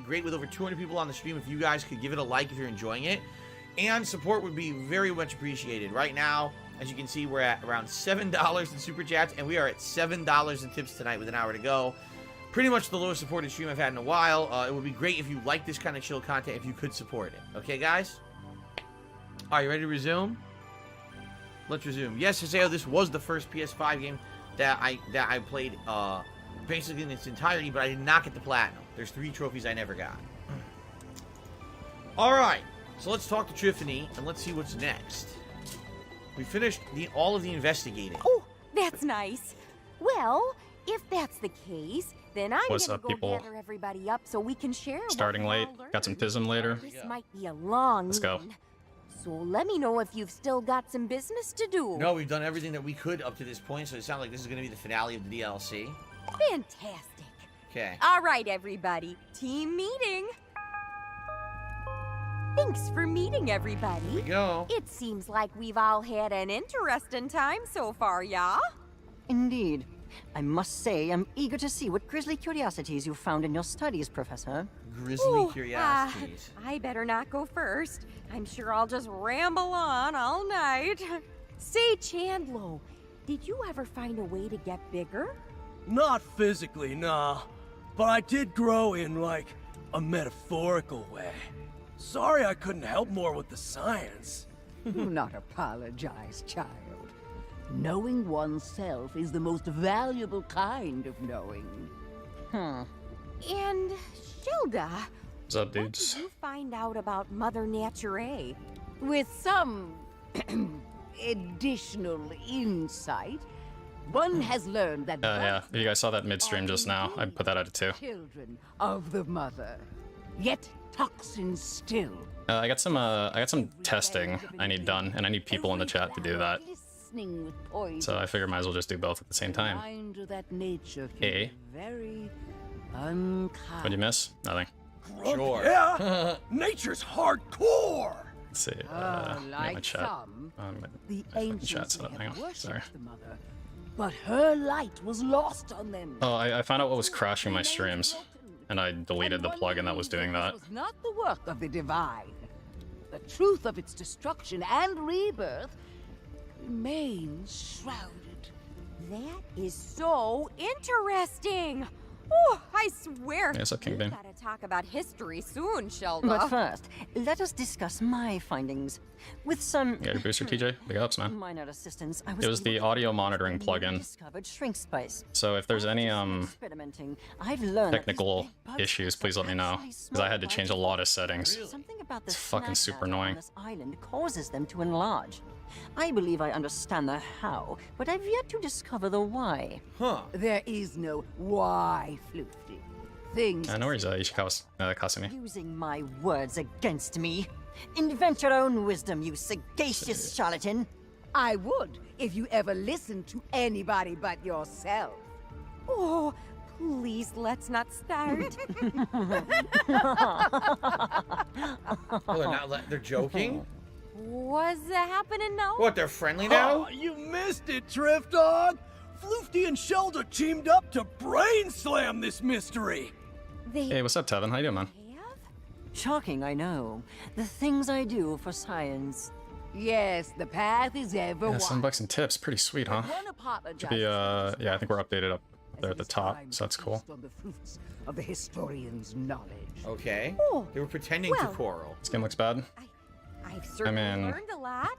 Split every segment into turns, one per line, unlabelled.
great with over 200 people on the stream if you guys could give it a like if you're enjoying it. And support would be very much appreciated. Right now, as you can see, we're at around $7 in Super Chats, and we are at $7 in tips tonight with an hour to go. Pretty much the lowest supported stream I've had in a while. It would be great if you like this kind of chill content, if you could support it. Okay, guys? Are you ready to resume? Let's resume. Yes, Haseo, this was the first PS5 game that I played basically in its entirety, but I did not get the platinum. There's 3 trophies I never got. Alright, so let's talk to Tiffany, and let's see what's next. We finished all of the investigating.
Oh, that's nice. Well, if that's the case, then I'm gonna go gather everybody up so we can share.
Starting late, got some TSM later.
This might be a long
Let's go.
one. So let me know if you've still got some business to do.
No, we've done everything that we could up to this point, so it sounds like this is going to be the finale of the DLC.
Fantastic.
Okay.
All right, everybody. Team meeting. Thanks for meeting, everybody.
Here we go.
It seems like we've all had an interesting time so far, yeah?
Indeed. I must say, I'm eager to see what grisly curiosities you found in your studies, Professor.
Grisly curiosities.
I better not go first. I'm sure I'll just ramble on all night. Say, Chandlo, did you ever find a way to get bigger?
Not physically, nah. But I did grow in, like, a metaphorical way. Sorry I couldn't help more with the science.
Do not apologize, child. Knowing oneself is the most valuable kind of knowing.
And, Shelda,
What's up, dudes?
what did you find out about Mother Nature?
With some additional insight, one has learned that
Yeah, you guys saw that midstream just now. I put that at a 2.
children of the mother, yet toxins still.
I got some testing I need done, and I need people in the chat to do that. So I figure might as well just do both at the same time.
That nature can
Hey.
be very unkind.
What'd you miss? Nothing.
Sure.
Yeah, nature's hardcore.
Let's see. Get my
Like
chat.
some,
My
the
fucking
ancients
chat set up.
may
Hang
have
on.
worshipped
Sorry.
the mother, but her light was lost on them.
Oh, I found out what was crashing my streams, and I deleted the plugin that was doing that.
It was not the work of the divine. The truth of its destruction and rebirth remains shrouded.
That is so interesting. Oh, I swear.
Yeah, what's up,
we
Kingpin?
gotta talk about history soon, Shelda.
But first, let us discuss my findings. With some
You got your booster, TJ? Big ups, man.
minor assistance, I
It was the
able to
audio monitoring
newly
plugin.
discovered shrink spice.
So if there's any
Experimenting, I've learned that
technical
these big bugs
issues,
are
please let me know,
actually
because I had to
small
change a lot of settings.
Something about the
It's fucking
snack
super
matter
annoying.
on this island causes them to enlarge. I believe I understand the how, but I've yet to discover the why.
Huh.
There is no why, Floofty. Things
No worries, Ishikawa Kasumi.
Using my words against me. Invent your own wisdom, you sagacious charlatan.
I would if you ever listened to anybody but yourself.
Oh, please, let's not start.
Oh, they're joking?
What's happening now?
What, they're friendly now?
Oh, you missed it, Drift Dog. Floofty and Shelda teamed up to brain slam this mystery.
They
Hey, what's up, Tevin? How you doing, man?
have?
Shocking, I know. The things I do for science.
Yes, the path is ever
Yeah, $7
wide.
and tips. Pretty sweet, huh?
One apologizes
Should be, yeah, I think we're updated up there at the top, so that's cool.
on the fruits of the historian's knowledge.
Okay.
Oh,
They were pretending to
well.
quarrel.
This game looks bad.
I've certainly
mean,
learned a lot.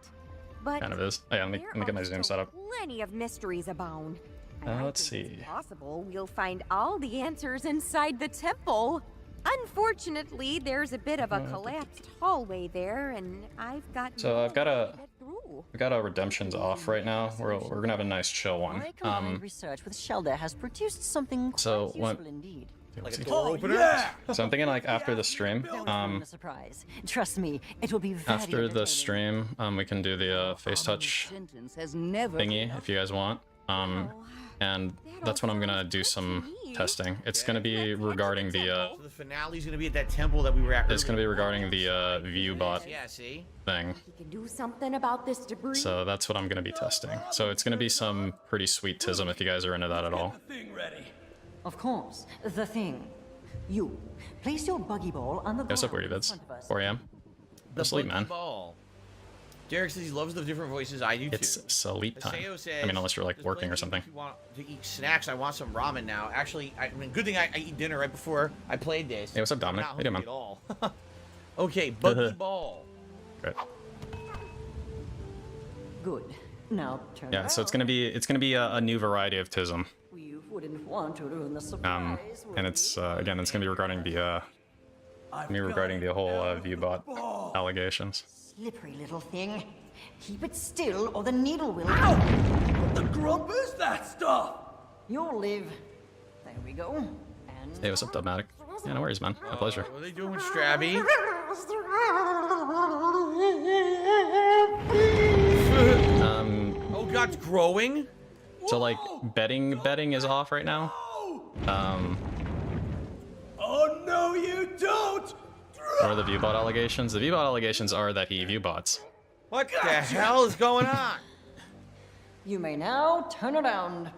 But
Kind of is. Oh, yeah, let me get my Zoom set up.
Plenty of mysteries abound. And I
Let's
think
see.
It's possible we'll find all the answers inside the temple. Unfortunately, there's a bit of a collapsed hallway there, and I've got.
So I've got
no way
a-
to get through.
We got our redemptions off right now. We're gonna have a nice chill one.
My combined research with Shelda has produced something quite
So,
useful
what-
indeed.
Like a
So
door opener?
Yeah.
I'm thinking like after the stream,
Don't ruin the surprise. Trust me, it will be very
after the
entertaining.
stream, we can do the face touch
Sentence has never
thingy if you guys want. And that's when I'm gonna do some testing. It's gonna be regarding the
So the finale's gonna be at that temple that we were at.
it's gonna be regarding the viewbot
Yeah, see?
thing.
We can do something about this debris.
So that's what I'm gonna be testing. So it's gonna be some pretty sweet tism if you guys are into that at all.
The thing ready.
Of course, the thing. You, place your buggy ball on the
What's up,
ground
weirdy
in
vids?
front of us.
4 a.m. Go sleep, man.
Ball. Derek says he loves the different voices. I do too.
It's sleep time.
Paseo says,
I mean, unless you're like
"Just
working
blame
or
me
something.
if you want to eat snacks. I want some ramen now. Actually, I mean, good thing I eat dinner right before I played this.
Hey, what's up, Dominic?
I'm
How
not
you doing,
hungry at all. Okay, buggy ball.
Great.
Good. Now turn
Yeah,
around.
so it's gonna be a new variety of TSM.
We wouldn't want to ruin the surprise. would
And it's
we?
again, it's gonna be regarding the whole viewbot allegations.
Slippery little thing. Keep it still, or the needle will.
Ow! What the grump is that stuff?
You'll live. There we go. And
Hey, what's up, Dubmatic? Yeah, no worries, man. My pleasure.
What are they doing with Strabby? Oh God, it's growing.
So like betting is off right now.
Oh no, you don't!
What are the viewbot allegations? The viewbot allegations are that he viewbots.
What the hell is going on?
you may now turn around.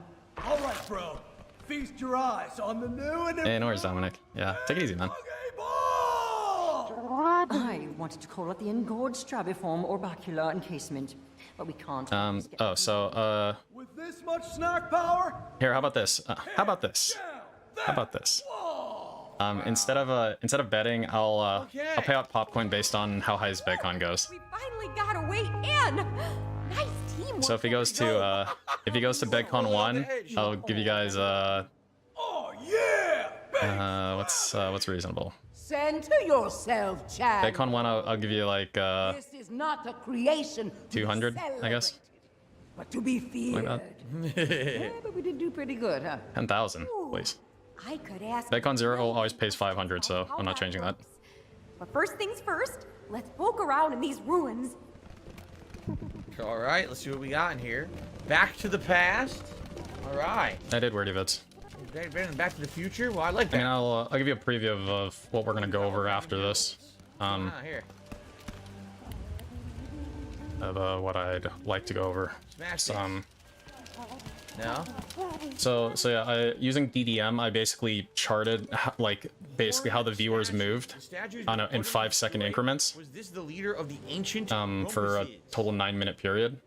All right, bro. Feast your eyes on the new and
Hey, no worries, Dominic. Yeah, take it easy, man.
Okay, ball!
I wanted to call it the engorged strabiform orbicular encasement, but we can't. always get
With this much snack power?
Here, how about this? How about this? How about this? Instead of betting, I'll pay out Popcoin based on how high his BetCon goes.
We finally got a way in. Nice teamwork.
So if he goes to BetCon 1, I'll give you guys
Oh yeah!
what's reasonable?
Center yourself, Chad.
BetCon 1, I'll give you like
This is not a creation to be
200, I guess.
celebrated, but to be feared.
Like
Yeah, but we did do pretty good, huh?
10,000, please.
I could ask.
BetCon 0 always pays 500, so I'm not changing that.
But first things first, let's poke around in these ruins.
All right, let's see what we got in here. Back to the past. All right.
I did weirdy bits.
Okay, Back to the Future. Well, I like
I
that.
mean, I'll give you a preview of what we're gonna go over after this.
Here.
Of what I'd like to go over.
Smash
Some.
No.
So yeah, using DDM, I basically charted basically how the viewers moved in 5-second increments
Was this the leader of the ancient?
for a total 9-minute period.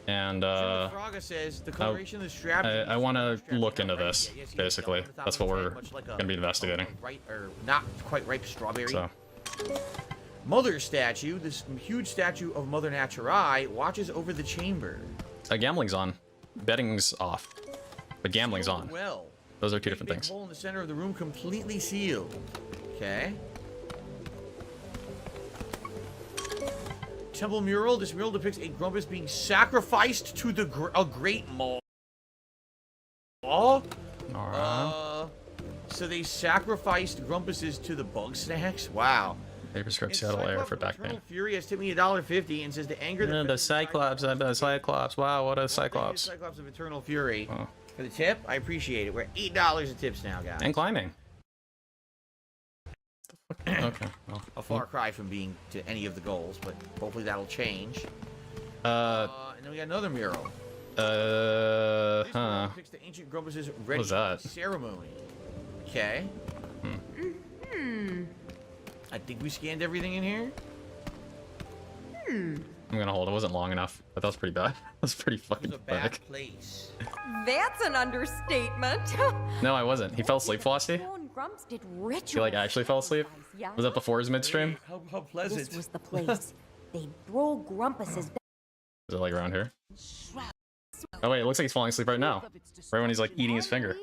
And
Fraga says the coloration of the strap.
I want to look into this. Basically, that's what we're gonna be investigating.
Right or not quite ripe strawberry.
So
Mother statue. This huge statue of Mother Naturae watches over the chamber.
gambling's on, betting's off, but gambling's on.
Well.
Those are two different
Big
things.
hole in the center of the room, completely sealed. Okay. Temple mural. This mural depicts a Grumpus being sacrificed to a great maw.
Alright.
So they sacrificed Grumpuses to the Bugsnax? Wow.
Paper script Seattle air for back pain.
Eternal Fury has tipped me $1.50 and says to anger
The Cyclops, the Cyclops. Wow, what a Cyclops.
Cyclops of Eternal Fury.
Oh.
For the tip, I appreciate it. We're at $8 in tips now, guys.
And climbing. Okay. Well.
A far cry from being to any of the goals, but hopefully that'll change. And then we got another mural. This mural depicts the ancient Grumpus'
was that?
ceremony. Okay. I think we scanned everything in here.
I'm gonna hold. It wasn't long enough, but that was pretty bad. That was pretty
It
fucking
was a bad
pathetic.
place.
That's an understatement.
No, I wasn't. He fell asleep, Flossie?
Lone Grumps did rituals.
He like actually fell asleep?
Yeah.
Was that before his midstream?
How pleasant.
This was the place. They'd throw Grumpuses
Is it like around here? Oh wait, it looks like he's falling asleep right now. Right when he's like eating his finger.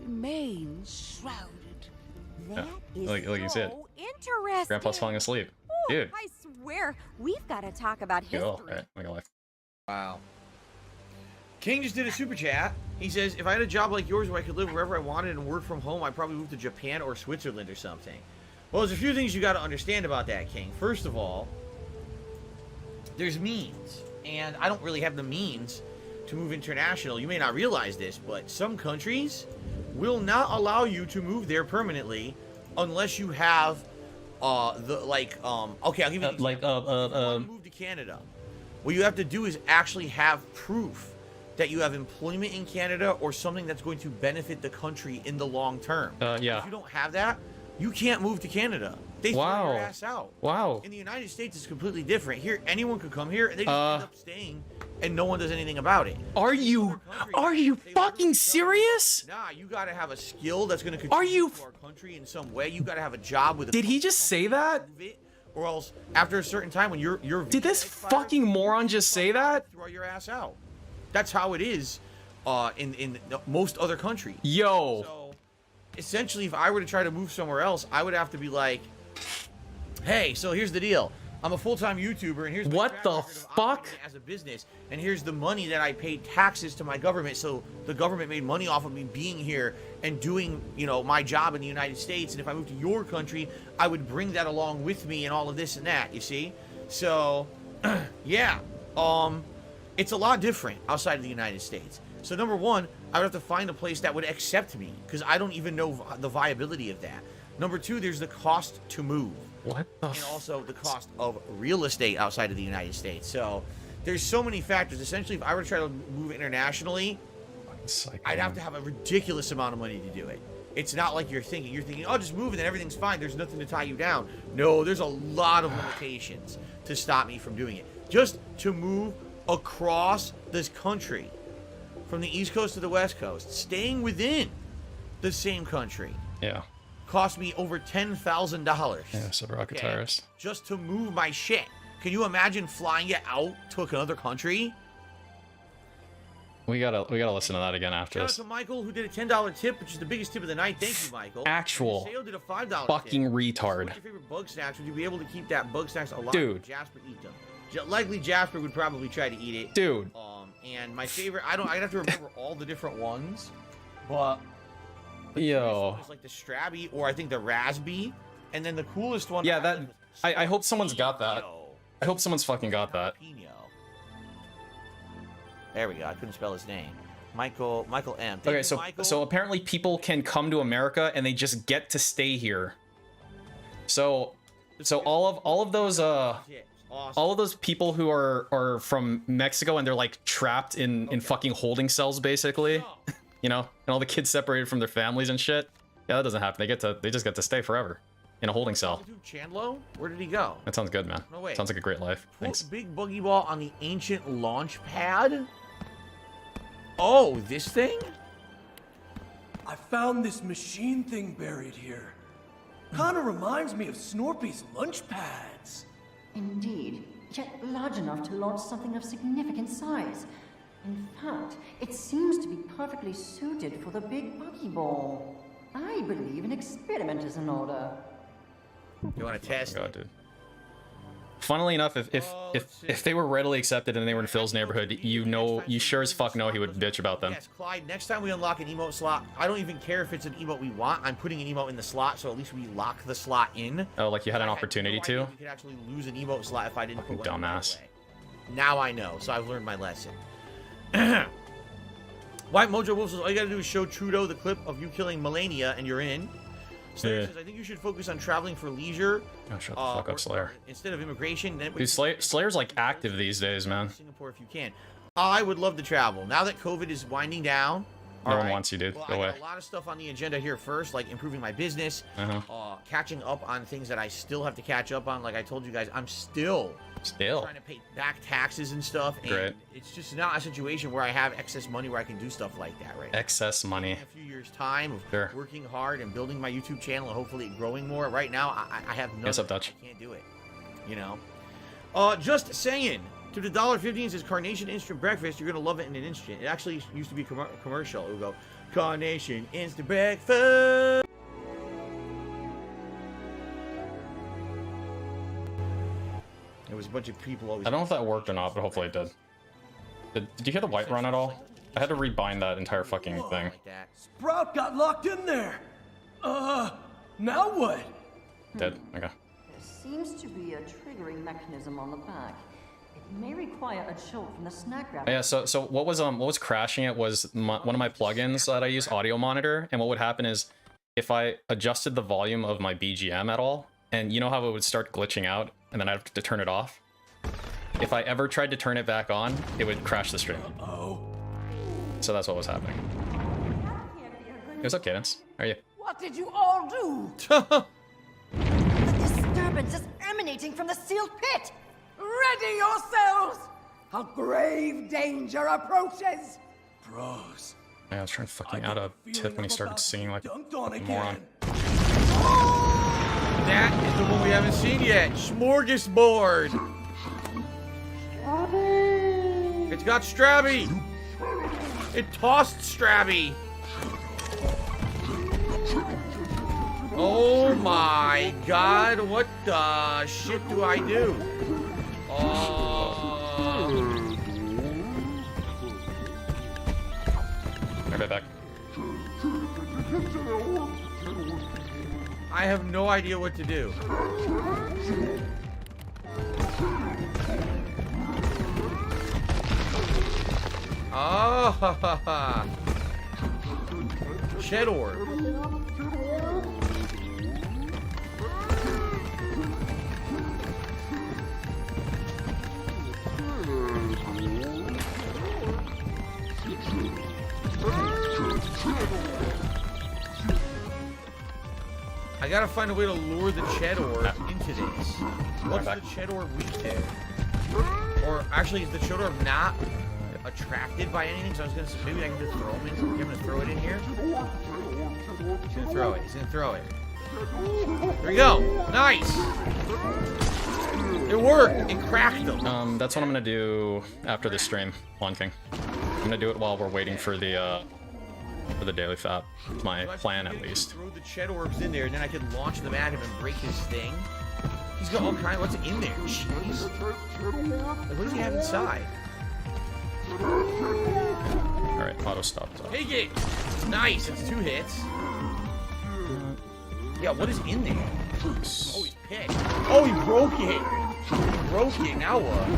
Remains shrouded.
That is
Like you see it.
so interesting.
Grandpa's falling asleep.
Ooh,
Dude.
I swear, we've got to talk about history.
Go. Alright, I'm gonna life.
Wow. King just did a super chat. He says, if I had a job like yours where I could live wherever I wanted and work from home, I'd probably move to Japan or Switzerland or something. Well, there's a few things you got to understand about that, King. First of all, there's means. And I don't really have the means to move international. You may not realize this, but some countries will not allow you to move there permanently unless you have okay, I'll give you an example. If you want to move to Canada, what you have to do is actually have proof that you have employment in Canada or something that's going to benefit the country in the long term.
Yeah.
If you don't have that, you can't move to Canada. They throw your ass out.
Wow.
In the United States, it's completely different. Here, anyone could come here and they just end up staying, and no one does anything about it.
Are you fucking serious?
Nah, you gotta have a skill that's gonna contribute to our country in some way. You gotta have a job with.
Did he just say that?
Or else, after a certain time, when you're
Did this fucking moron just say that?
Throw your ass out. That's how it is, in most other countries.
Yo.
So, essentially, if I were to try to move somewhere else, I would have to be like, hey, so here's the deal. I'm a full-time YouTuber, and here's my
what
track
the
record of
fuck
operating it as a business, and here's the money that I paid taxes to my government, so the government made money off of me being here and doing, you know, my job in the United States. And if I moved to your country, I would bring that along with me and all of this and that. You see? So, yeah, it's a lot different outside of the United States. So number one, I would have to find a place that would accept me, because I don't even know the viability of that. Number two, there's the cost to move.
What the
And also the cost of real estate outside of the United States. So there's so many factors. Essentially, if I were to try to move internationally, I'd have to have a ridiculous amount of money to do it. It's not like you're thinking. You're thinking, oh, just move and then everything's fine. There's nothing to tie you down. No, there's a lot of limitations to stop me from doing it. Just to move across this country, from the East Coast to the West Coast, staying within the same country.
Yeah.
Cost me over $10,000.
Yeah, so rocket tires.
Just to move my shit. Can you imagine flying it out to another country?
We gotta listen to that again after
Shout
this.
out to Michael, who did a $10 tip, which is the biggest tip of the night. Thank you, Michael.
Actual
Sale did a $5
fucking
tip.
retard.
What's your favorite Bugsnax? Would you be able to keep that Bugsnax alive?
Dude.
Would Jasper eat them? Likely Jasper would probably try to eat it.
Dude.
And my favorite, I'd have to remember all the different ones, but
Yo.
it's like the Strabby, or I think the Raspy, and then the coolest one.
Yeah, that. I hope someone's got that. I hope someone's fucking got that.
There we go. I couldn't spell his name. Michael M. Thank
Okay,
you,
so
Michael.
apparently people can come to America and they just get to stay here. So all of those all of those people who are from Mexico and they're like trapped in fucking holding cells basically, you know, and all the kids separated from their families and shit. Yeah, that doesn't happen. They just get to stay forever in a holding cell.
Chandlo? Where did he go?
That sounds good, man.
No way.
Sounds like a great life. Thanks.
Big boogie ball on the ancient launch pad. Oh, this thing?
I found this machine thing buried here. Kinda reminds me of Snorpy's lunch pads.
Indeed, yet large enough to launch something of significant size. In fact, it seems to be perfectly suited for the big buggy ball. I believe an experiment is in order.
You want to test?
God, dude. Funnily enough, if they were readily accepted and they were in Phil's neighborhood, you sure as fuck know he would bitch about them.
Yes, Clyde, next time we unlock an emote slot, I don't even care if it's an emote we want. I'm putting an emote in the slot, so at least we lock the slot in.
Oh, like you had an opportunity to?
We could actually lose an emote slot if I didn't put one
Dumbass.
away. Now I know, so I've learned my lesson. White Mojo Wolf says, all you gotta do is show Trudeau the clip of you killing Melania and you're in. Slayer says, I think you should focus on traveling for leisure.
Oh, shut the fuck up, Slayer.
Instead of immigration. Then
Dude, Slayer's like active these days, man.
Singapore if you can. I would love to travel. Now that COVID is winding down.
No one wants you, dude.
Well,
Go away.
I got a lot of stuff on the agenda here first, like improving my business, catching up on things that I still have to catch up on. Like I told you guys, I'm still trying to pay back taxes and stuff. And
Great.
it's just not a situation where I have excess money where I can do stuff like that right now.
Excess money.
In a few years' time of working hard and building my YouTube channel and hopefully growing more. Right now, I have nothing.
What's up, Dutch?
I can't do it. You know? Just saying. To the $1.50 says Carnation Instant Breakfast. You're going to love it in an instant. It actually used to be commercial. It would go, Carnation Instant Breakfast. There was a bunch of people always...
I don't know if that worked or not, but hopefully it did. Did you hear the white run at all? I had to rebind that entire fucking thing.
Sprout got locked in there. Now what?
Dead. Okay.
There seems to be a triggering mechanism on the back. It may require a jolt from the snack wrap.
Yeah, so what was crashing it was one of my plugins that I use, Audio Monitor, and what would happen is if I adjusted the volume of my BGM at all, and you know how it would start glitching out, and then I'd have to turn it off? If I ever tried to turn it back on, it would crash the stream. So that's what was happening. What's up, Cadence? How are you?
What did you all do?
Oh,
The disturbance is emanating from the sealed pit. Ready yourselves! A grave danger approaches.
Bros.
Yeah, I was trying to fucking out a tip when he started singing like a
Dunked on
fucking moron.
again.
that is the one we haven't seen yet. Smorgasbord. It's got Strabby. It tossed Strabby. Oh my god, what the shit do I do?
Right back.
I have no idea what to do. Oh, ha, ha, ha. Shed orb. I gotta find a way to lure the Ched Orb into this. What's the Ched Orb weak to? Or actually, is the Ched Orb not attracted by anything? So I was gonna say, maybe I can just throw him in. I'm gonna throw it in here. He's gonna throw it. He's gonna throw it. There we go. Nice. It worked. It cracked him.
That's what I'm gonna do after the stream, Lawn King. I'm gonna do it while we're waiting for the daily fap. It's my plan, at least.
Throw the Ched Orbs in there, and then I can launch them at him and break his thing. He's got all kinds. What's in there? Jeez. Like, what does he have inside?
Alright, auto stop.
Take it! Nice, it's 2 hits. Yeah, what is in there? Oh, he's pissed. Oh, he broke it! He broke it, now what?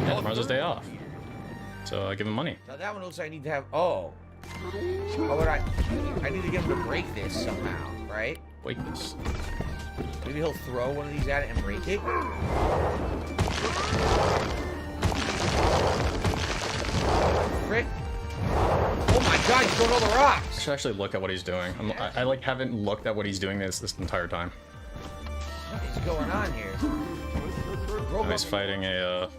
Yeah, tomorrow's his day off. So I give him money.
Now that one looks like I need to have... Oh. How would I need to get him to break this somehow, right?
Break this.
Maybe he'll throw one of these at it and break it? Frick. Oh my god, he's throwing all the rocks!
I should actually look at what he's doing. I like haven't looked at what he's doing this entire time.
What is going on here?
Oh, he's fighting a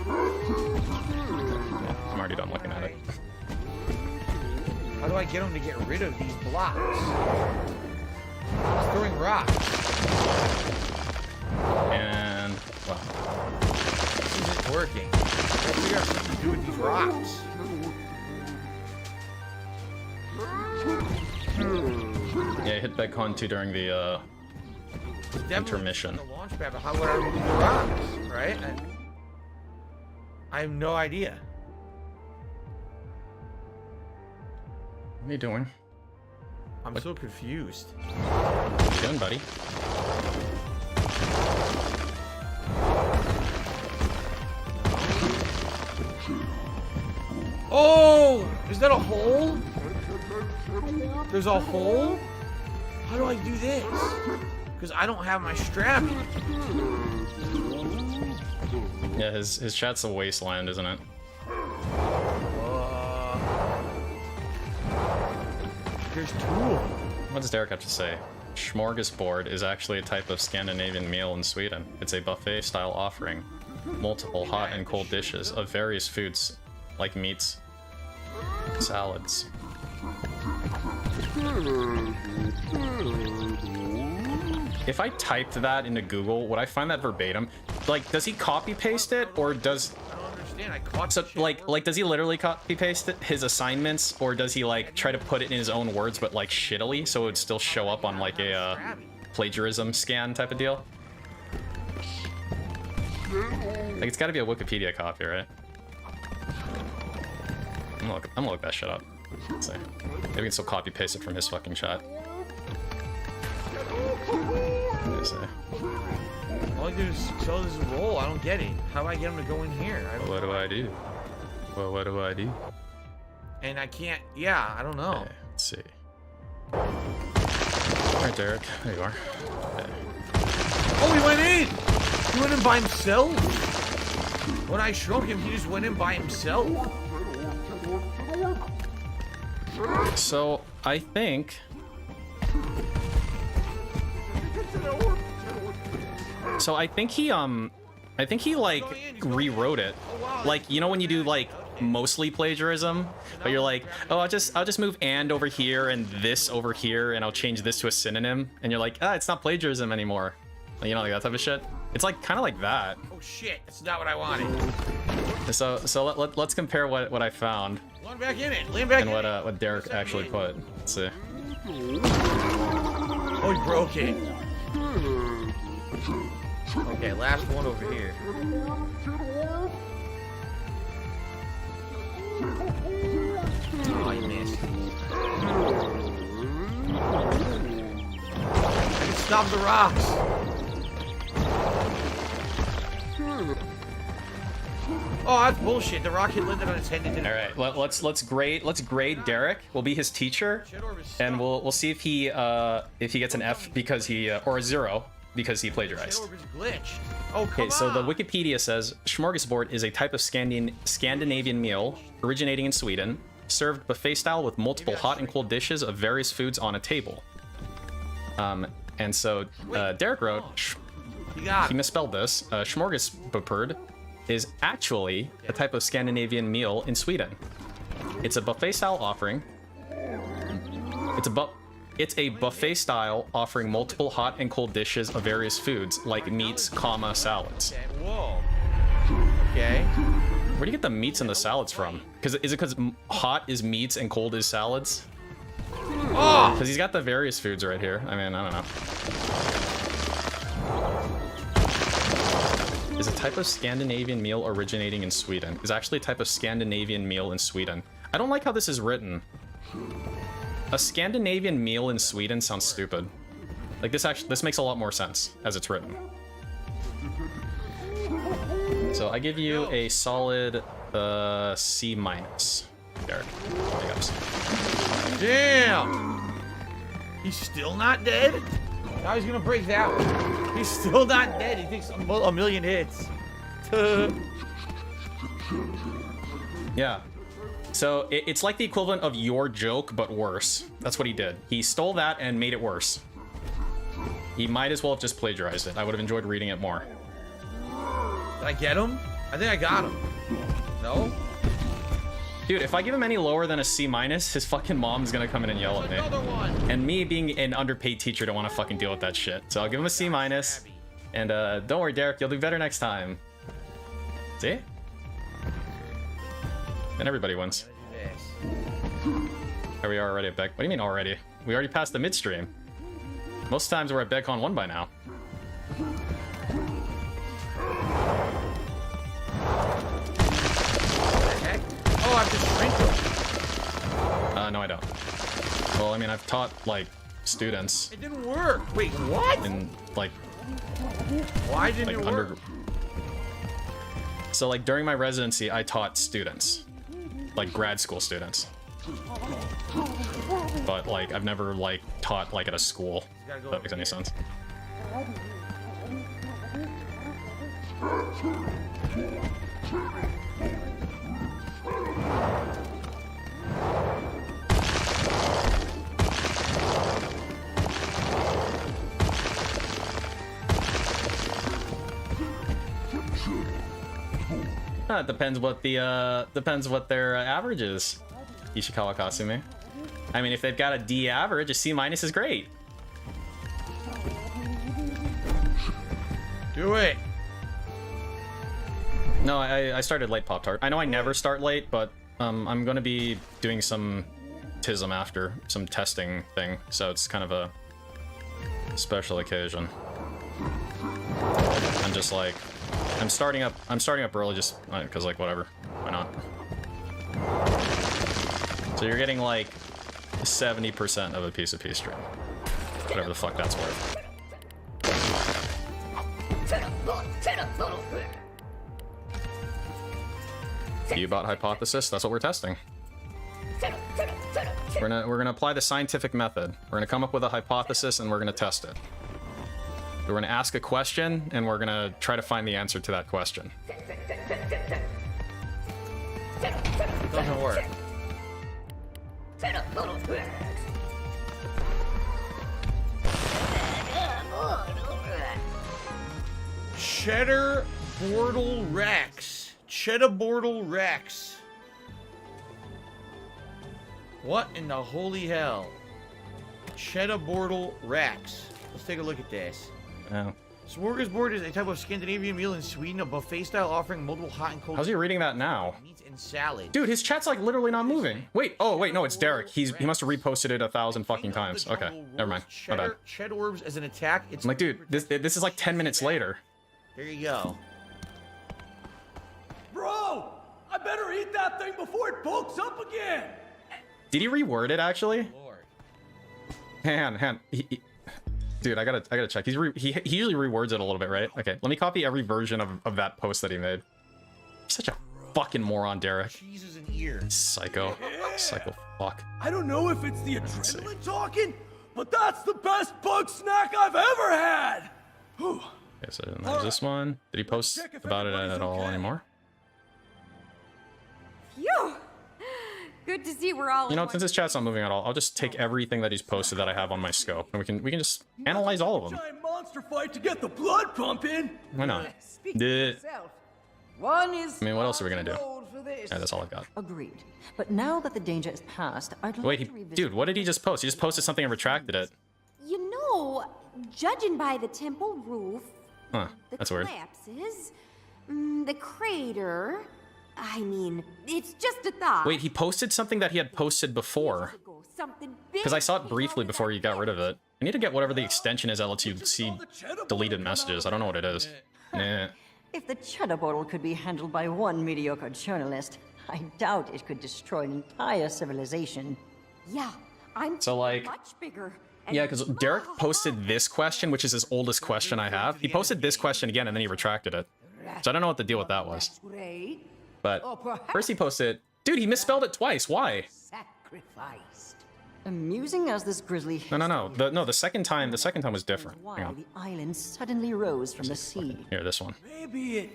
I'm already done looking at it.
How do I get him to get rid of these blocks? He's throwing rocks.
And well,
This isn't working. I gotta figure out something to do with these rocks.
yeah, hit Begcon 2 during the intermission.
The launch pad, but how would I remove the rocks? Right? I have no idea.
What are you doing?
I'm so confused.
What are you doing, buddy?
Oh! Is that a hole? There's a hole? How do I do this? Because I don't have my strap.
Yeah, his chat's a wasteland, isn't it?
There's 2 of them.
What does Derek have to say? Smorgasbord is actually a type of Scandinavian meal in Sweden. It's a buffet-style offering. Multiple hot and cold dishes of various foods, like meats, salads. If I typed that into Google, would I find that verbatim? Like, does he copy-paste it, or does...
I don't understand. I caught
So,
the shit
like,
early.
does he literally copy-paste his assignments, or does he, like, try to put it in his own words, but, like, shittily, so it would still show up on, like, a, plagiarism scan type of deal? Like, it's gotta be a Wikipedia copy, right? I'm gonna look that shit up. Let's see. Maybe we can still copy-paste it from his fucking chat. Let's see.
All I do is sell this roll. I don't get it. How do I get him to go in here?
What do I do? Well, what do I do?
And I can't. Yeah, I don't know.
Okay, let's see. Alright, Derek. There you are. Okay.
Oh, he went in! He went in by himself? When I shrunk him, he just went in by himself?
So I think. So I think he like rewrote it. Like, you know when you do like mostly plagiarism, but you're like, oh, I'll just move and over here and this over here, and I'll change this to a synonym, and you're like, it's not plagiarism anymore. You know, like that type of shit. It's like kind of like that.
Oh shit, that's not what I wanted.
So let's compare what I found.
Lean back in it. Lean back
and
in it.
what Derek actually put. Let's see.
Oh, he broke it. Okay, last one over here. Oh, you missed. I can stop the rocks. Oh, that's bullshit. The rock hit landed on his head and didn't.
All right, let's grade Derek. We'll be his teacher, and we'll see if he gets an F because he or a 0 because he plagiarized.
Glitched. Oh, come
Okay, so the
on.
Wikipedia says smorgasbord is a type of Scandinavian meal originating in Sweden, served buffet style with multiple hot and cold dishes of various foods on a table. And so Derek wrote, he misspelled this. Smorgasbord is actually a type of Scandinavian meal in Sweden. It's a buffet style offering. It's a buffet style offering multiple hot and cold dishes of various foods like meats, salads.
Okay, whoa. Okay.
Where do you get the meats and the salads from? Is it because hot is meats and cold is salads?
Oh!
Because he's got the various foods right here. I mean, I don't know. Is a type of Scandinavian meal originating in Sweden. Is actually a type of Scandinavian meal in Sweden. I don't like how this is written. A Scandinavian meal in Sweden sounds stupid. Like this makes a lot more sense as it's written. So I give you a solid C-. Derek, big ups.
Damn! He's still not dead? Now he's gonna break that one. He's still not dead. He takes a million hits.
Yeah. So it's like the equivalent of your joke, but worse. That's what he did. He stole that and made it worse. He might as well have just plagiarized it. I would have enjoyed reading it more.
Did I get him? I think I got him. No?
Dude, if I give him any lower than a C-, his fucking mom's gonna come in and yell at me.
Another one.
And me being an underpaid teacher don't want to fucking deal with that shit. So I'll give him a C-. And don't worry, Derek, you'll do better next time. See? And everybody wins. Here we are already at Beck. What do you mean already? We already passed the midstream. Most times we're at BegCon 1 by now.
Heck? Oh, I'm just sprinkled.
No, I don't. Well, I mean, I've taught, like, students.
It didn't work. Wait, what?
In, like...
Why didn't it work?
So, like, during my residency, I taught students. Like, grad school students. But, like, I've never, like, taught, like, at a school. If that makes any sense. It depends what their average is. Ishikawa Kasumi. I mean, if they've got a D average, a C- is great.
Do it.
No, I started late Pop-Tart. I know I never start late, but I'm gonna be doing some TSM after, some testing thing, so it's kind of a special occasion. I'm just like, I'm starting up early just because, like, whatever, why not? So you're getting like 70% of a piece of pea stream, whatever the fuck that's worth. You bought hypothesis? That's what we're testing. We're gonna apply the scientific method. We're gonna come up with a hypothesis and we're gonna test it. We're gonna ask a question and we're gonna try to find the answer to that question.
It doesn't work. Cheddar Bortle Rex. Cheddar Bortle Rex. What in the holy hell? Cheddar Bortle Rex. Let's take a look at this.
Oh.
Smorgasbord is a type of Scandinavian meal in Sweden, a buffet style offering multiple hot and cold
How's he reading that now?
meats and salad.
Dude, his chat's like literally not moving. Wait, oh wait, no, it's Derek. He must have reposted it 1,000 fucking times. Okay, never mind. My bad.
Cheddar orbs as an attack. It's
I'm like, dude, this is like 10 minutes later.
There you go.
Bro, I better eat that thing before it bulks up again.
Did he reword it actually?
Lord.
Hang on. Dude, I gotta check. He usually rewords it a little bit, right? Okay, let me copy every version of that post that he made. Such a fucking moron, Derek.
Cheese is an ear.
Psycho. Psycho fuck.
I don't know if it's the adrenaline talking, but that's the best bug snack I've ever had. Whew.
Okay, so there's this one. Did he post about it at all anymore?
Phew! Good to see we're all.
You know, since his chat's not moving at all, I'll just take everything that he's posted that I have on my scope, and we can just analyze all of them.
Giant monster fight to get the blood pumping.
Why not?
Speak for yourself. One is
I mean, what else are we gonna do?
old for this.
Yeah, that's all I've got.
Agreed. But now that the danger is past, I'd like
Wait,
to revisit...
dude, what did he just post? He just posted something and retracted it.
You know, judging by the temple roof,
Huh,
the
that's weird.
collapses, the crater. I mean, it's just a thought.
Wait, he posted something that he had posted before. Because I saw it briefly before you got rid of it. I need to get whatever the extension is that lets you see deleted messages. I don't know what it is. Nah.
If the cheddar bottle could be handled by one mediocre journalist, I doubt it could destroy an entire civilization.
Yeah, I'm
So, like,
much bigger.
yeah, because Derek posted this question, which is his oldest question I have. He posted this question again, and then he retracted it. So I don't know what the deal with that was.
Great.
But first he posted, dude, he misspelled it twice. Why?
Sacrificed.
Amusing as this grisly
No. The second time was different. Hang
why
on.
the island suddenly rose from the sea.
Here, this one.
Maybe it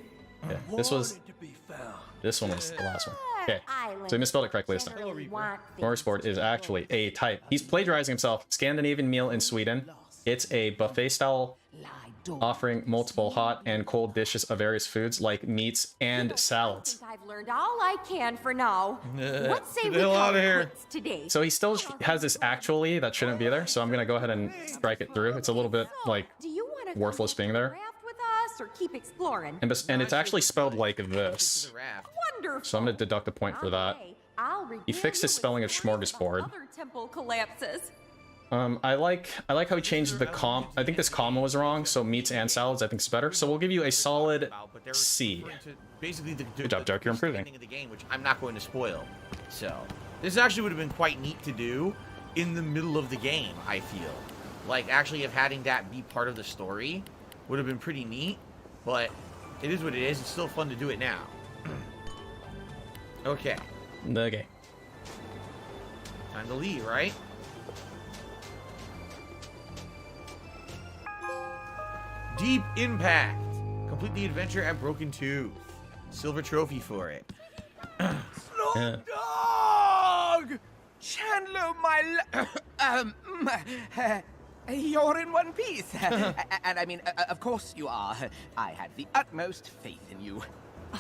Yeah, this was
wanted to be found.
this one was the last one. Okay, so he misspelled it correctly this time. Smorgasbord is actually a type. He's plagiarizing himself. Scandinavian meal in Sweden. It's a buffet style offering multiple hot and cold dishes of various foods like meats and salads.
I've learned all I can for now. What say
Get
we
the hell
call
outta
it
here.
quits today?
So he still has this actually that shouldn't be there. So I'm gonna go ahead and strike it through. It's a little bit like
Do you want to
worthless being there.
Raft with us or keep exploring?
and it's actually spelled like this.
The raft.
Wonderful.
So I'm gonna deduct a point for that.
Okay, I'll
He fixed his spelling of
review with
smorgasbord.
Other temple collapses.
I like how he changed the I think this comma was wrong, so meats and salads I think is better. So we'll give you a solid C.
Basically,
Good job, Derek, you're improving.
Of the game, which I'm not going to spoil. So this actually would have been quite neat to do in the middle of the game. I feel like actually having that be part of the story would have been pretty neat. But it is what it is. It's still fun to do it now. Okay,
Okay.
time to leave, right? Deep Impact. Complete the adventure at Broken Tooth. Silver trophy for it.
Yeah.
Dog!
Chandler, you're in one piece. And I mean, of course you are. I had the utmost faith in you.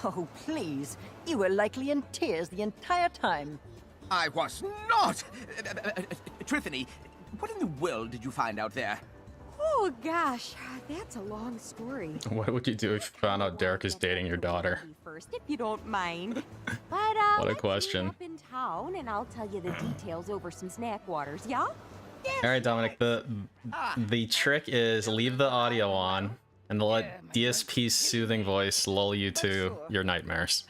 Oh, please. You were likely in tears the entire time.
I was not. Trithany, what in the world did you find out there?
Oh gosh, that's a long story.
What would you do if you found out Derek is dating your daughter?
First, if you don't mind. But
What a
let's meet
question.
Up in town, and I'll tell you the details over some snack waters. Yeah.
All right, Dominic. The trick is leave the audio on and let DSP's soothing voice lull you to your nightmares.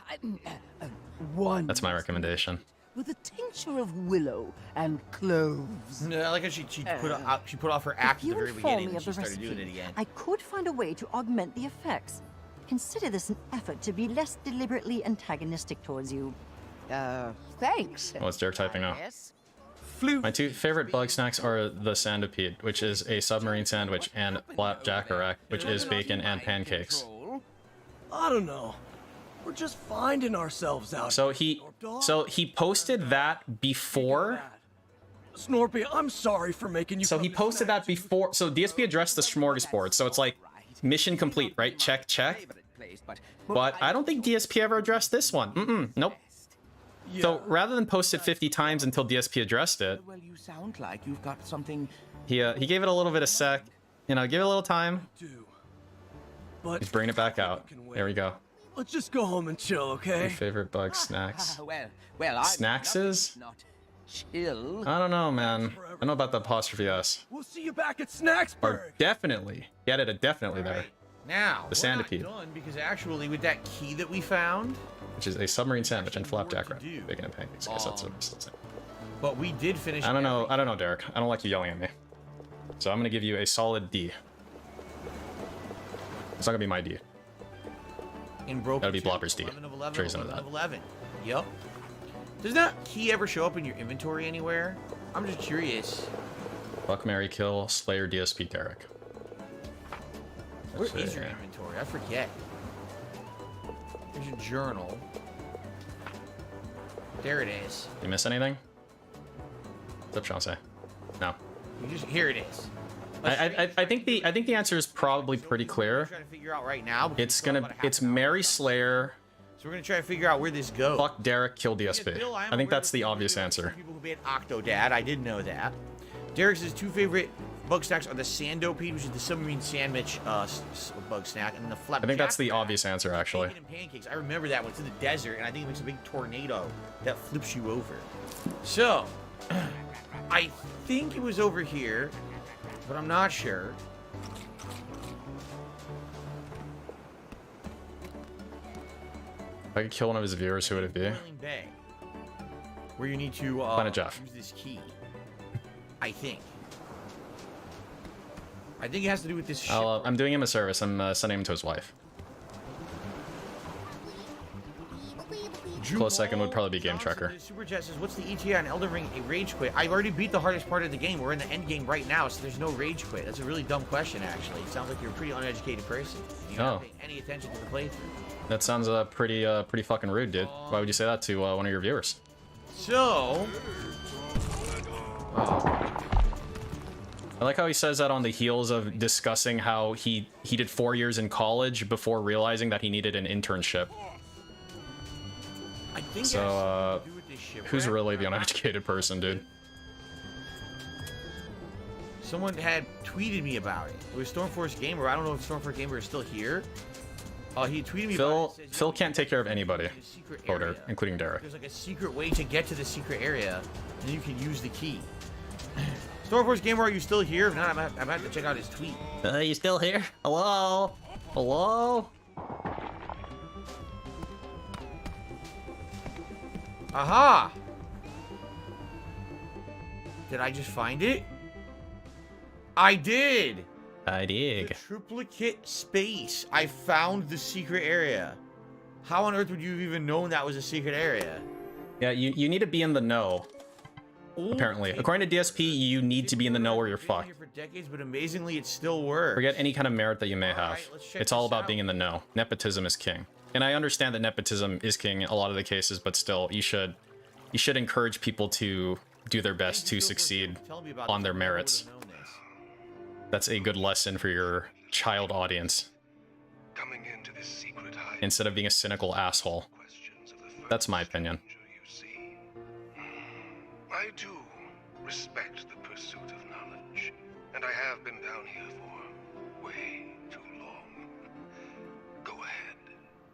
One.
That's my recommendation.
With a tincture of willow and cloves.
I like how she put off her act at
If you
the very
inform
beginning
me
and
of
she
the
started doing it
recipe,
again.
I could find a way to augment the effects. Consider this an effort to be less deliberately antagonistic towards you.
Thanks.
What's Derek typing now?
Yes.
My two favorite bug snacks are the Sandipede, which is a submarine sandwich, and flapjackerack, which is bacon and pancakes.
I don't know. We're just finding ourselves out.
So he posted that before
Snorpy, I'm sorry for making you.
So he posted that before. So DSP addressed the smorgasbord. So it's like mission complete, right? Check, check. But I don't think DSP ever addressed this one. Nope.
Yeah.
So rather than post it 50 times until DSP addressed it,
Well, you sound like you've got something.
he gave it a little bit of sec. You know, give it a little time.
But
He's bringing it back out. There we go.
let's just go home and chill,
Your
okay?
favorite Bugsnax.
Well, I'm
Snackses?
not chill.
I don't know, man. I don't know about the apostrophe S.
We'll see you back at Snacksburg.
Or definitely. He added a definitely there.
Right. Now,
The
we're not
Sandipede.
done because actually with that key that we found,
Which is a submarine sandwich and flapjack
More
wrap.
to do.
Bacon and pancakes. I guess that's it.
but we did finish.
I don't know, Derek. I don't like you yelling at me. So I'm gonna give you a solid D. It's not gonna be my D.
In Broken
That'll be
2,
Blobber's D.
11 of 11,
Trace into
11
that.
of 11. Yep. Does that key ever show up in your inventory anywhere? I'm just curious.
Fuck, Mary, Kill, Slayer, DSP, Derek.
Where
Let's
is
see.
your inventory? I forget. There's a journal. There it is.
You miss anything? What's up, Chauncey? No.
Here it is.
I think the answer is probably pretty
We're
clear.
trying to figure out right now. because
It's
we still have
gonna
about a half
it's
an hour
Mary
left.
Slayer,
So we're gonna try to figure out where this goes.
fuck Derek, kill
Because
DSP.
Bill, am
I think
aware
that's
that
the
there
obvious
are
answer.
People who made Octodad. I did know that. Derek's two favorite bug snacks are the Sandopede, which is the submarine sandwich bug snack, and the flapjack.
I think that's the
wrap.
obvious answer, actually.
Bacon and pancakes. I remember that one. It's in the desert, and I think it makes a big tornado that flips you over. So, I think it was over here, but I'm not sure.
If I could kill one of his viewers, who would it be?
Boiling Bay, where you need to
Planet Jeff.
use this key. I think. I think it has to do with this ship.
I'm doing him a service. I'm sending him to his wife. Close second would probably be Game
Johnson,
Tracker.
the Super Chat says, what's the ETA on Elden Ring a rage quit? I've already beat the hardest part of the game. We're in the end game right now, so there's no rage quit. That's a really dumb question, actually. It sounds like you're a pretty uneducated person. You're not paying any attention to the playthrough.
That sounds pretty fucking rude, dude. Why would you say that to one of your viewers?
So...
I like how he says that on the heels of discussing how he did 4 years in college before realizing that he needed an internship.
I think
So,
it has something to do with this ship.
Who's really the uneducated person, dude?
Someone had tweeted me about it. It was Stormforce Gamer. I don't know if Stormforce Gamer is still here. He tweeted me about it. It says,
Phil can't take care of anybody,
there's a secret
voter,
area.
including Derek.
There's like a secret way to get to the secret area, and you can use the key. Stormforce Gamer, are you still here? If not, I'm about to check out his tweet.
You still here? Hello? Hello?
Aha! Did I just find it? I did!
I
The
dig.
triplicate space. I found the secret area. How on earth would you have even known that was a secret area?
Yeah, you need to be in the know, apparently. According to DSP, you need to be in the know or you're
Been
fucked.
here for decades, but amazingly, it still works.
Forget any kind of merit that you may have.
Alright, let's check
It's all
this
about
out.
being in the know. Nepotism is king. And I understand that nepotism is king in a lot of the cases, but still, you should encourage people to do their best to succeed on their merits. That's a good lesson for your child audience.
Coming into this secret hide
Instead of being a cynical asshole.
questions of the first
That's my opinion.
stranger you see. I do respect the pursuit of knowledge, and I have been down here for way too long. Go ahead,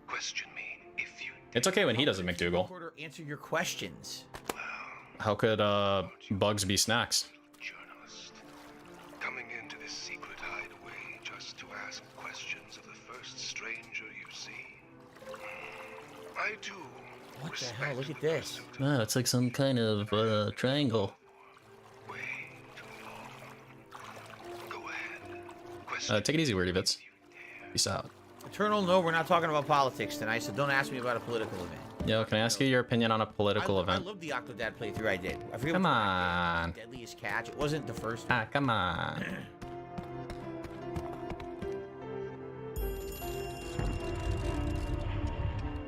question me if you
It's okay when he does it, McDougal.
Recorder, answer your questions.
How could Bugs be snacks?
journalist. Coming into this secret hideaway just to ask questions of the first stranger you see. I do
What the
respect
hell? Look at
the
this.
pursuit of
It's like some kind of triangle.
way too long. Go ahead, question
Take it easy, Weirdy Bits. Peace out.
Eternal, no, we're not talking about politics tonight, so don't ask me about a political event.
Yo, can I ask you your opinion on a political
I
event?
love the Octodad playthrough I did. I forget
Come
which one
on.
I did. Deadliest Catch. It wasn't the first.
Ah, come on.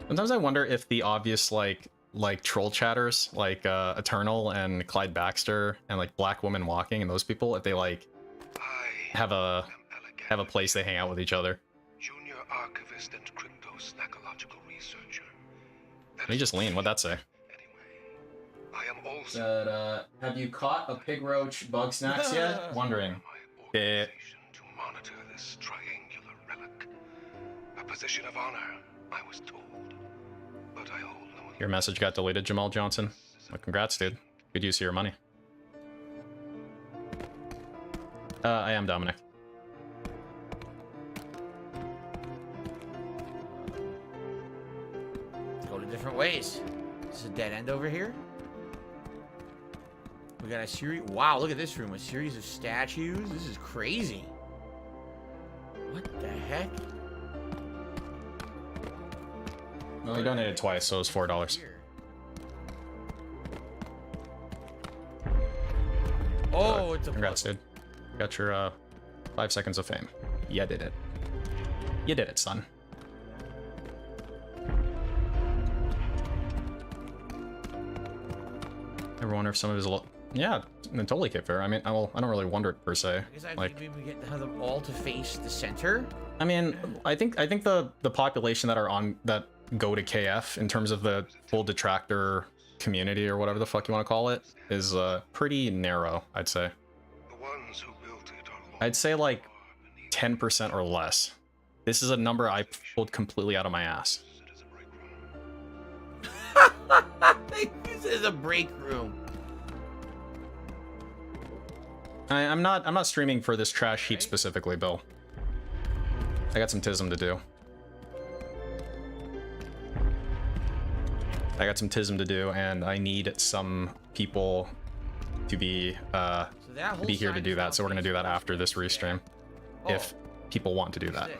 Sometimes I wonder if the obvious, like, like troll chatters, like Eternal and Clyde Baxter and like Black Woman Walking and those people, if they like have a place they hang out with each other.
Junior archivist and crypto snackological researcher.
Let me just lean. What'd that say?
Anyway, I am also
Have you caught a pig roach Bugsnax yet? Wondering.
my organization to monitor this triangular relic. A position of honor, I was told. But I hold no.
Your message got deleted, Jamal Johnson. Well, congrats, dude. Good use of your money. I am Dominic.
Go to different ways. This is a dead end over here. We got a series. Wow, look at this room. A series of statues. This is crazy. What the heck?
Well, we donated twice, so it was $4.
Here. Oh, it's a
Congrats, dude. Got your 5 seconds of fame. You did it. You did it, son. Ever wonder if some of his yeah, totally Cape Fair. I mean, I don't really wonder it per se.
I guess I
Like,
think we get have them all to face the center.
I mean, I think the population that go to KF in terms of the full detractor community or whatever the fuck you want to call it is pretty narrow, I'd say.
The ones who built it are
I'd say like 10% or less. This is a number I pulled completely out of my ass.
This is a break room.
I'm not streaming for this trash heap specifically, Bill. I got some TSM to do. And I need some people to be here to do that. So we're gonna do that after this restream, if people want to do that.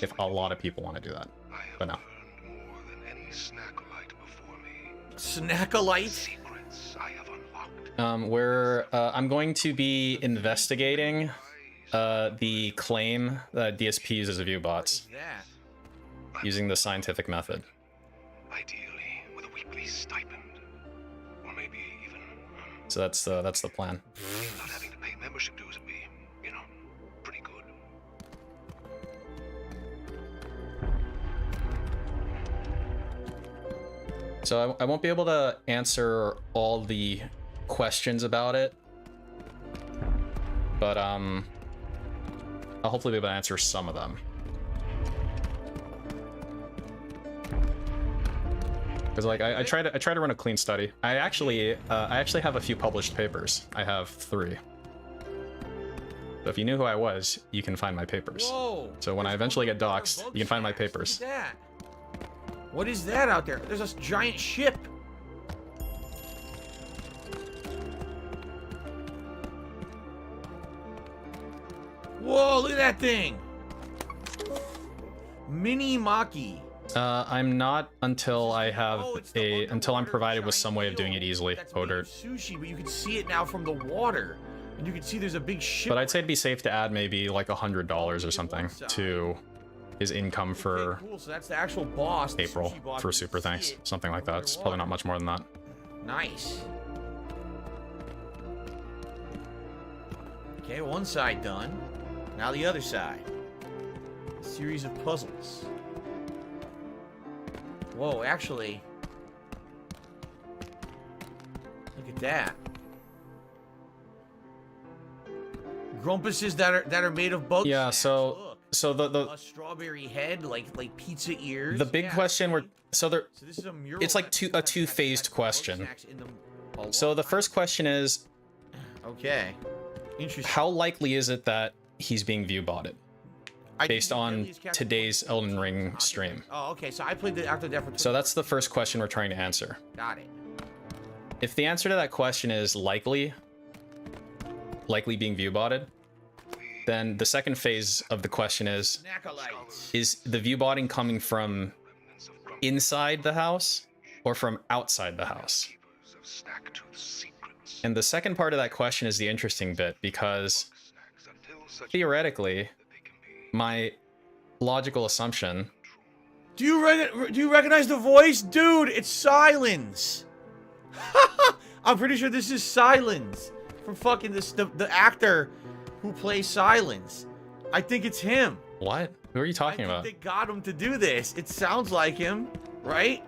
If a lot of people want to do that, but no.
more than any snackolite before me.
Snackolite?
Secrets I have unlocked.
Where I'm going to be investigating the claim that DSP uses view bots
That.
using the scientific method.
Ideally, with a weekly stipend. Or maybe even
So that's the plan.
not having to pay membership dues would be, you know, pretty good.
So I won't be able to answer all the questions about it, but I'll hopefully be able to answer some of them. Because like I try to run a clean study. I actually have a few published papers. I have 3. So if you knew who I was, you can find my papers.
Whoa.
So when I eventually get doxxed, you can find my papers.
Look at that. What is that out there? There's a giant ship. Whoa, look at that thing. Mini Maki.
I'm not until I have
Oh, it's the
until I'm
underwater
provided with
giant
some way of doing it
wheel
easily,
that's made of
Odert.
sushi, but you can see it now from the water. And you can see there's a big ship.
But I'd say it'd be safe to add maybe like $100 or something to his income for
Okay, cool. So that's the actual boss. the
April
sushi boss.
for
You can
super
see
thanks,
it
something like that. It's probably not much more than that.
Nice. Okay, one side done. Now the other side. A series of puzzles. Whoa, actually. Look at that. Grumpuses that are made of bugs.
Yeah, so the
a strawberry head, like pizza ears.
the big
Yeah,
question were
see?
so there
So this is a mural
it's like
that
a
has
two-phased question.
Bugsnax in them a
So
lot.
the first question is,
Okay. Interesting.
how likely is it that he's being view botted based on today's Elden Ring stream?
Oh, okay. So I played the after death for
So that's the first question we're trying to answer.
Got it.
If the answer to that question is likely being view botted, then the second phase of the question is the view botting coming from inside the house or from outside the house? And the second part of that question is the interesting bit, because theoretically, my logical assumption
Do you recognize the voice? Dude, it's Silence. I'm pretty sure this is Silence from fucking the actor who plays Silence. I think it's him.
What? Who are you talking about?
They got him to do this. It sounds like him, right?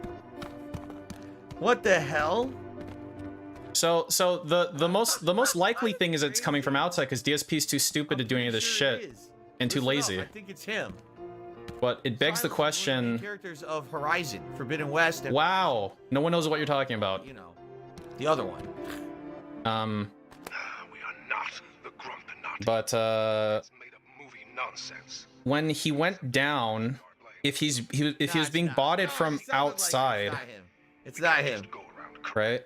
What the hell?
So the most likely thing is it's coming from outside because DSP is too stupid to do any of this shit and too lazy.
I think it's him.
But it begs the question.
Characters of Horizon, Forbidden West. And
wow, no one knows what you're talking about.
You know, the other one.
We are not the Grumpinati.
But
Made up movie nonsense.
when he went down, if he was being botted from outside,
it's not him,
right?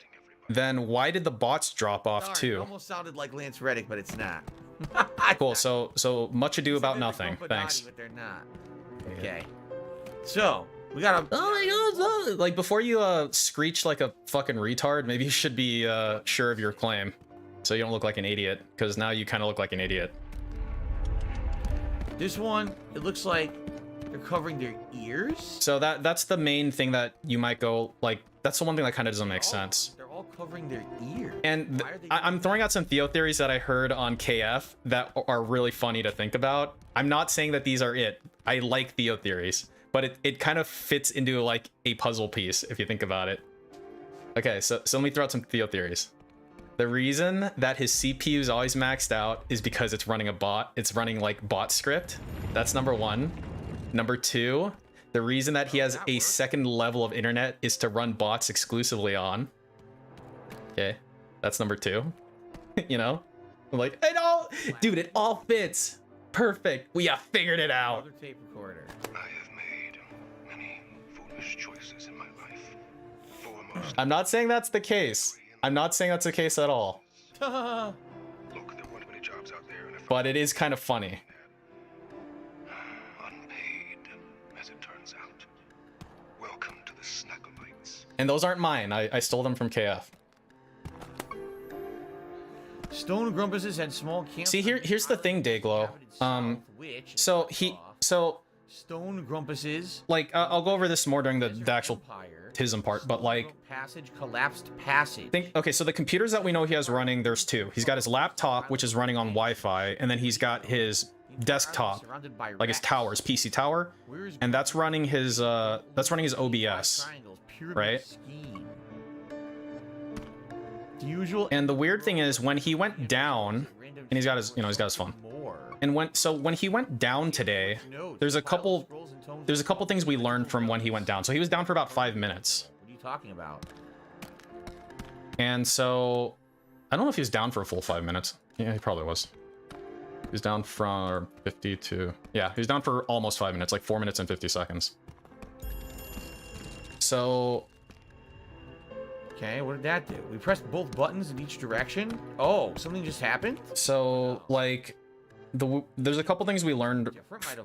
Then why did the bots drop off too?
It almost sounded like Lance Reddick, but it's not.
Cool. So much ado about nothing. Thanks.
But they're not. Okay. So we got
Oh my god! Like before you screech like a fucking retard, maybe you should be sure of your claim, so you don't look like an idiot. Because now you kind of look like an idiot.
This one, it looks like they're covering their ears.
So that's the main thing that you might go like. That's the one thing that kind of doesn't make sense.
They're all covering their ears.
And I'm throwing out some Theo theories that I heard on KF that are really funny to think about. I'm not saying that these are it. I like Theo theories, but it kind of fits into like a puzzle piece if you think about it. Okay, so let me throw out some Theo theories. The reason that his CPU is always maxed out is because it's running a bot. It's running like bot script. That's number one. Number two, the reason that he has a second level of internet is to run bots exclusively on. Okay, that's number two. You know, like dude, it all fits. Perfect. We have figured it out.
Another tape recorder.
I have made many foolish choices in my life. Foremost,
I'm not saying that's the case. I'm not saying that's the case at all.
look, there weren't many jobs out there, and if
But it is kind of funny.
unpaid, as it turns out. Welcome to the Snackolites.
And those aren't mine. I stole them from KF.
Stone grumpuses and small camp.
See, here's the thing, Dayglow. So
Stone grumpuses.
like I'll go over this more during the actual tism part, but like
collapsed passage.
okay, so the computers that we know he has running, there's two. He's got his laptop, which is running on Wi-Fi, and then he's got his desktop, like his tower, his PC tower, and that's running his OBS, right?
The usual.
And the weird thing is when he went down, and he's got his phone. And when he went down today, there's a couple things we learned from when he went down. So he was down for about 5 minutes.
What are you talking about?
And so I don't know if he was down for a full 5 minutes. Yeah, he probably was. He was down from 50 to, yeah, he was down for almost 5 minutes, like 4 minutes and 50 seconds. So
okay, what did that do? We pressed both buttons in each direction. Oh, something just happened.
So like there's a couple things we learned,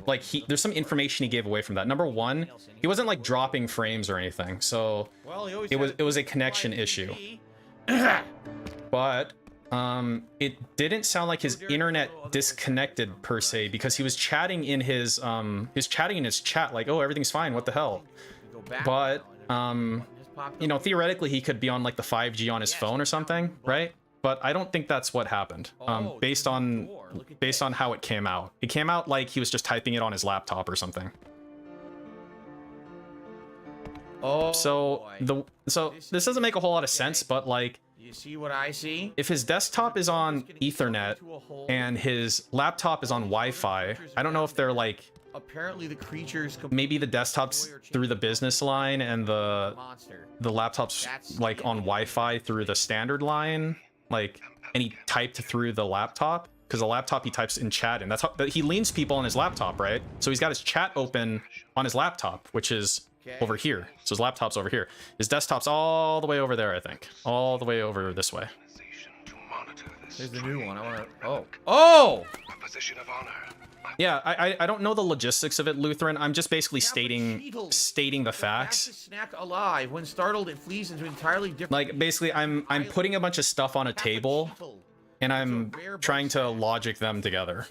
like there's some information he gave away from that. Number one, he wasn't like dropping frames or anything, so it was a connection issue. But it didn't sound like his internet disconnected per se, because he was chatting in his chat like, oh, everything's fine, what the hell. But you know, theoretically he could be on like the 5G on his phone or something, right? But I don't think that's what happened. Based on how it came out. It came out like he was just typing it on his laptop or something.
Oh.
So this doesn't make a whole lot of sense, but like,
you see what I see?
if his desktop is on Ethernet and his laptop is on Wi-Fi, I don't know if they're like,
apparently the creatures
maybe the desktop's through the business line and the laptop's like on Wi-Fi through the standard line, like, and he typed through the laptop, because the laptop he types in chat, and that's how he leans people on his laptop, right? So he's got his chat open on his laptop, which is over here. So his laptop's over here. His desktop's all the way over there, I think, all the way over this way.
There's the new one. I want to. Oh.
A position of honor.
Yeah, I don't know the logistics of it, Lutheran. I'm just basically stating the facts.
Snack alive. When startled, it flees into entirely different.
Like basically, I'm putting a bunch of stuff on a table, and I'm trying to logic them together.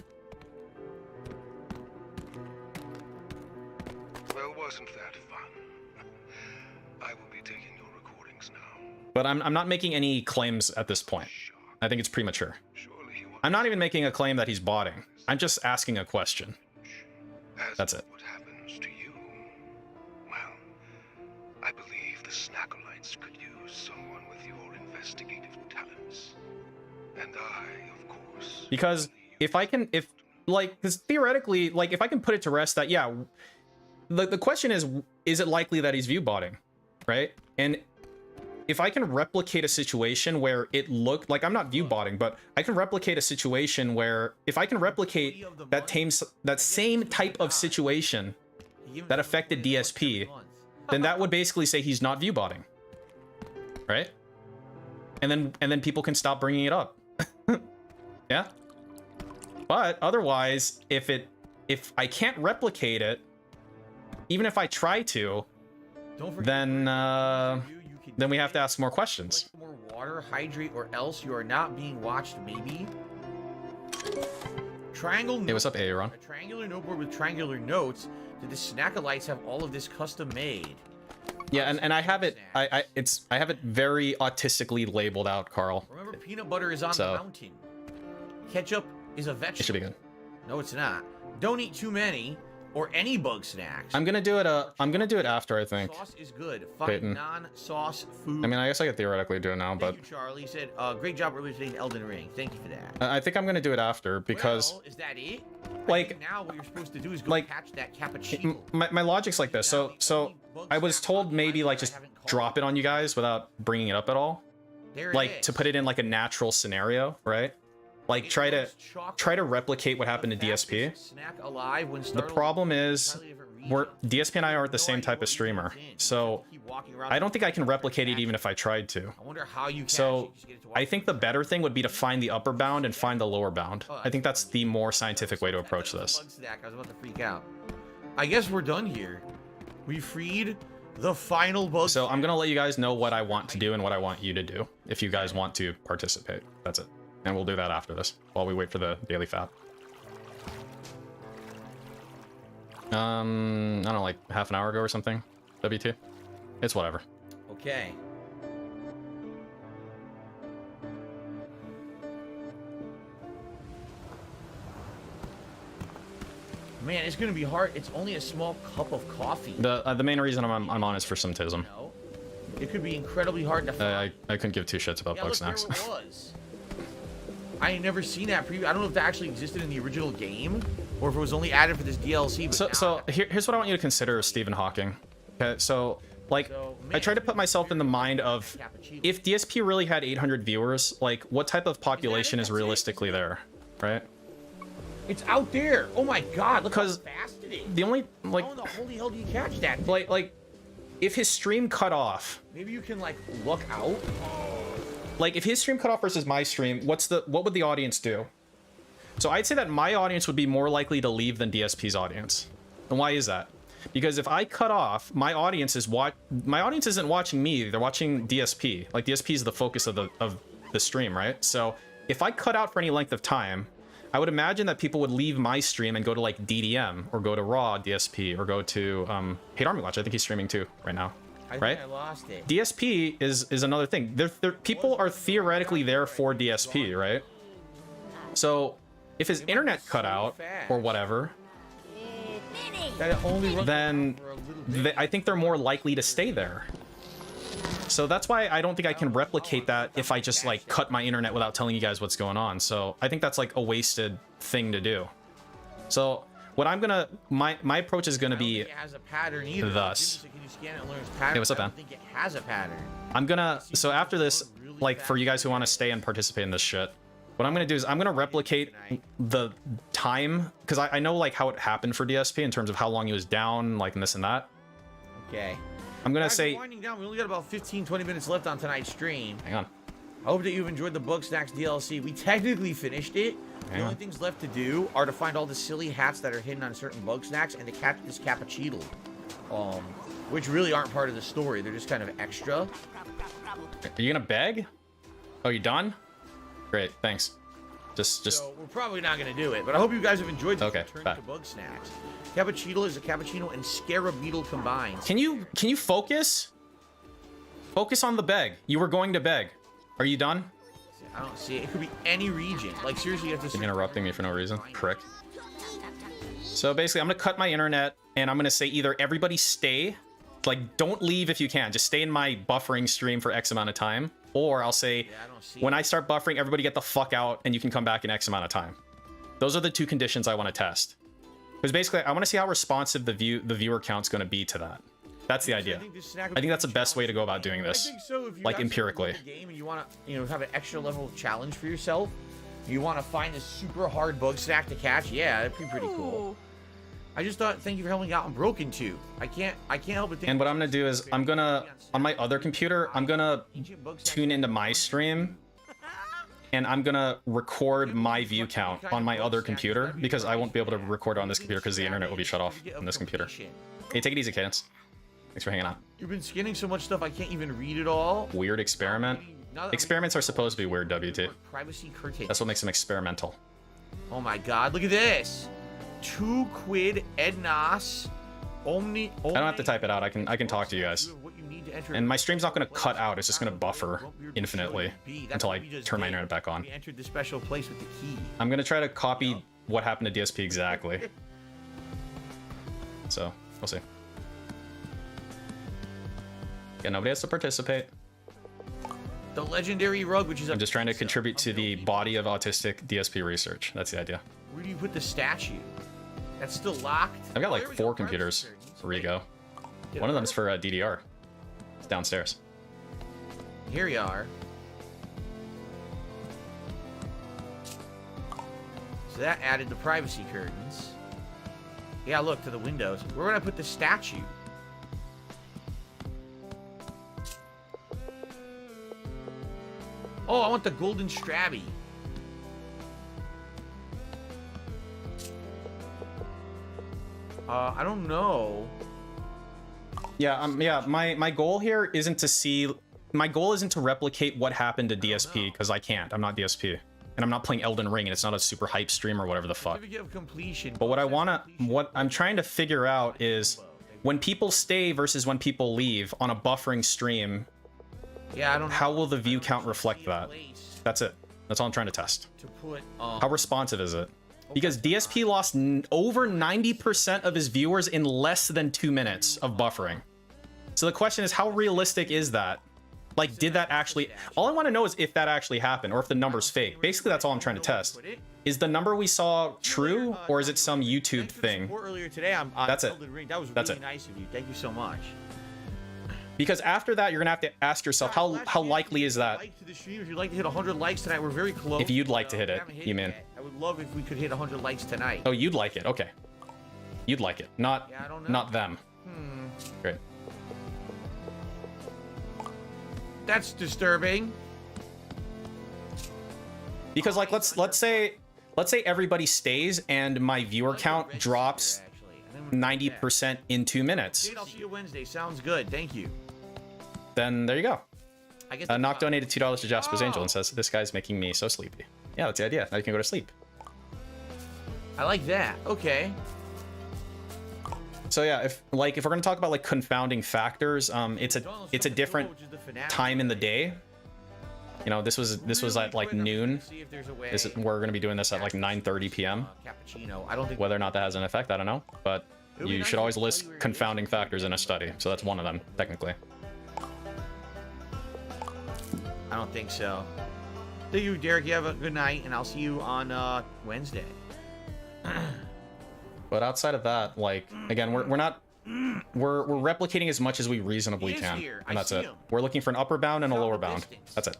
Well, wasn't that
But I'm not making any claims at this point. I think it's premature.
Surely he wants
I'm not even making a claim that he's botting. I'm just asking a question.
As
That's it.
What happens to you? Well, I believe the Snackolites could use someone with your investigative talents. And I, of course.
Because if I can, because theoretically, like, if I can put it to rest that, yeah, the question is it likely that he's view botting, right? And if I can replicate a situation where it looked like, I'm not view botting, but I can replicate a situation where if I can replicate that same type of situation that affected DSP, then that would basically say he's not view botting, right? And then people can stop bringing it up. Yeah. But otherwise, if I can't replicate it, even if I try to, then we have to ask more questions.
More water, hydrate, or else you are not being watched, maybe. Triangle.
Hey, what's up, Aaron?
A triangular noteboard with triangular notes. Did the Snackolites have all of this custom made?
Yeah, and I have it. I have it very autistically labeled out, Carl.
Remember, peanut butter is on the mountain. Ketchup is a vegetable.
It should be good.
No, it's not. Don't eat too many or any Bugsnax.
I'm gonna do it. I'm gonna do it after, I think.
Sauce is good. Find non-sauce food.
I mean, I guess I could theoretically do it now, but.
Thank you, Charlie. He said, great job earlier today in Elden Ring. Thank you for that.
I think I'm gonna do it after because.
Well, is that it?
Like,
now what you're supposed to do is go catch that cappuccino.
My logic's like this. So I was told maybe like just drop it on you guys without bringing it up at all. Like to put it in like a natural scenario, right? Like try to replicate what happened to DSP. The problem is DSP and I aren't the same type of streamer, so I don't think I can replicate it even if I tried to. So I think the better thing would be to find the upper bound and find the lower bound. I think that's the more scientific way to approach this.
I was about to freak out. I guess we're done here. We freed the final bug.
So I'm gonna let you guys know what I want to do and what I want you to do if you guys want to participate. That's it. And we'll do that after this, while we wait for the daily fab. I don't know, like half an hour ago or something. W2. It's whatever.
Okay. Man, it's gonna be hard. It's only a small cup of coffee.
The main reason I'm on is for some tism.
It could be incredibly hard to find.
I couldn't give two shits about Bugsnax.
I ain't never seen that preview. I don't know if that actually existed in the original game, or if it was only added for this DLC. But
so here's what I want you to consider, Stephen Hawking. Okay, so like I try to put myself in the mind of if DSP really had 800 viewers, like what type of population is realistically there, right?
It's out there. Oh my god, look how fast it is.
The only like
how in the holy hell do you catch that?
Like if his stream cut off,
maybe you can like look out.
Like if his stream cut off versus my stream, what would the audience do? So I'd say that my audience would be more likely to leave than DSP's audience. And why is that? Because if I cut off, my audience isn't watching me, they're watching DSP. Like DSP is the focus of the stream, right? So if I cut out for any length of time, I would imagine that people would leave my stream and go to like DDM or go to Raw DSP or go to Hate Army Watch. I think he's streaming too right now. Right?
I lost it.
DSP is another thing. People are theoretically there for DSP, right? So if his internet cut out or whatever, then I think they're more likely to stay there. So that's why I don't think I can replicate that if I just like cut my internet without telling you guys what's going on. So I think that's like a wasted thing to do. So what I'm gonna my approach is gonna be thus. Hey, what's up, man?
I don't think it has a pattern.
I'm gonna so after this, like for you guys who want to stay and participate in this shit, what I'm gonna do is I'm gonna replicate the time because I know like how it happened for DSP in terms of how long he was down, like and this and that.
Okay.
I'm gonna say
winding down. We only got about 15-20 minutes left on tonight's stream.
Hang on.
I hope that you've enjoyed the Bugsnax DLC. We technically finished it. The only things left to do are to find all the silly hats that are hidden on certain Bugsnax and to catch this cappuccino. Which really aren't part of the story. They're just kind of extra.
Are you gonna beg? Oh, you done? Great, thanks. Just.
So we're probably not gonna do it, but I hope you guys have enjoyed this return
bye.
to Bugsnax. Cappuccino is a cappuccino and scarab beetle combined.
Can you focus? Focus on the beg. You were going to beg. Are you done?
I don't see it. It could be any region. Like, seriously, you have to...
You're interrupting me for no reason. Prick. So basically, I'm going to cut my internet, and I'm going to say either everybody stay, like, don't leave if you can. Just stay in my buffering stream for X amount of time. Or I'll say, when I start buffering, everybody get the fuck out, and you can come back in X amount of time. Those are the two conditions I want to test. Because basically, I want to see how responsive the viewer count's going to be to that. That's the idea. I think that's the best way to go about doing this. Like, empirically.
Game and you want to, have an extra level of challenge for yourself. You want to find this super hard Bugsnax to catch. Yeah, that'd be pretty cool. I just thought, thank you for helping out on Broken 2. I can't help but think.
And what I'm gonna do is I'm gonna on my other computer, I'm gonna tune into my stream, and I'm gonna record my view count on my other computer because I won't be able to record on this computer because the internet will be shut off on this computer. Hey, take it easy, Cadence. Thanks for hanging out.
You've been skinning so much stuff I can't even read it all.
Weird experiment. Experiments are supposed to be weird, WT.
Privacy curtain.
That's what makes them experimental.
Oh my god, look at this. 2 quid Ednos. Omni.
I don't have to type it out. I can talk to you guys. And my stream's not going to cut out. It's just going to buffer infinitely until I turn my internet back on.
We entered the special place with the key.
I'm going to try to copy what happened to DSP exactly. So, we'll see. Yeah, nobody has to participate.
The legendary rug, which is...
I'm just trying to contribute to the body of autistic DSP research. That's the idea.
Where do you put the statue? That's still locked?
I've got like 4 computers for Rigo. One of them's for DDR. It's downstairs.
Here you are. So that added the privacy curtains. Yeah, look, to the windows. Where would I put the statue? Oh, I want the golden Strabby. I don't know.
Yeah, my goal here isn't to see... My goal isn't to replicate what happened to DSP, because I can't. I'm not DSP. And I'm not playing Elden Ring, and it's not a super hype stream or whatever the fuck. But what I'm trying to figure out is, when people stay versus when people leave on a buffering stream,
yeah, I don't know.
How will the view count reflect that? That's it. That's all I'm trying to test. How responsive is it? Because DSP lost over 90% of his viewers in less than 2 minutes of buffering. So the question is, how realistic is that? Like, did that actually... All I want to know is if that actually happened, or if the number's fake. Basically, that's all I'm trying to test. Is the number we saw true, or is it some YouTube thing? That's it.
That was really nice of you. Thank you so much.
Because after that, you're gonna have to ask yourself, how likely is that?
If you'd like to hit 100 likes tonight, we're very close.
If you'd like to hit it, you mean?
I would love if we could hit 100 likes tonight.
Oh, you'd like it. Okay. You'd like it, not them. Great.
That's disturbing.
Because like let's say everybody stays and my viewer count drops 90% in 2 minutes.
I'll see you Wednesday. Sounds good. Thank you.
Then there you go. Knock donated $2 to Jasper's Angel and says, this guy's making me so sleepy. Yeah, that's the idea. Now you can go to sleep.
I like that. Okay.
So yeah, if we're gonna talk about like confounding factors, it's a different time in the day. You know, this was at like noon. We're gonna be doing this at like 9:30 p.m. Whether or not that has an effect, I don't know. But you should always list confounding factors in a study. So that's one of them, technically.
I don't think so. Thank you, Derek. You have a good night, and I'll see you on Wednesday.
But outside of that, like, again, we're replicating as much as we reasonably can, and that's it. We're looking for an upper bound and a lower bound. That's it.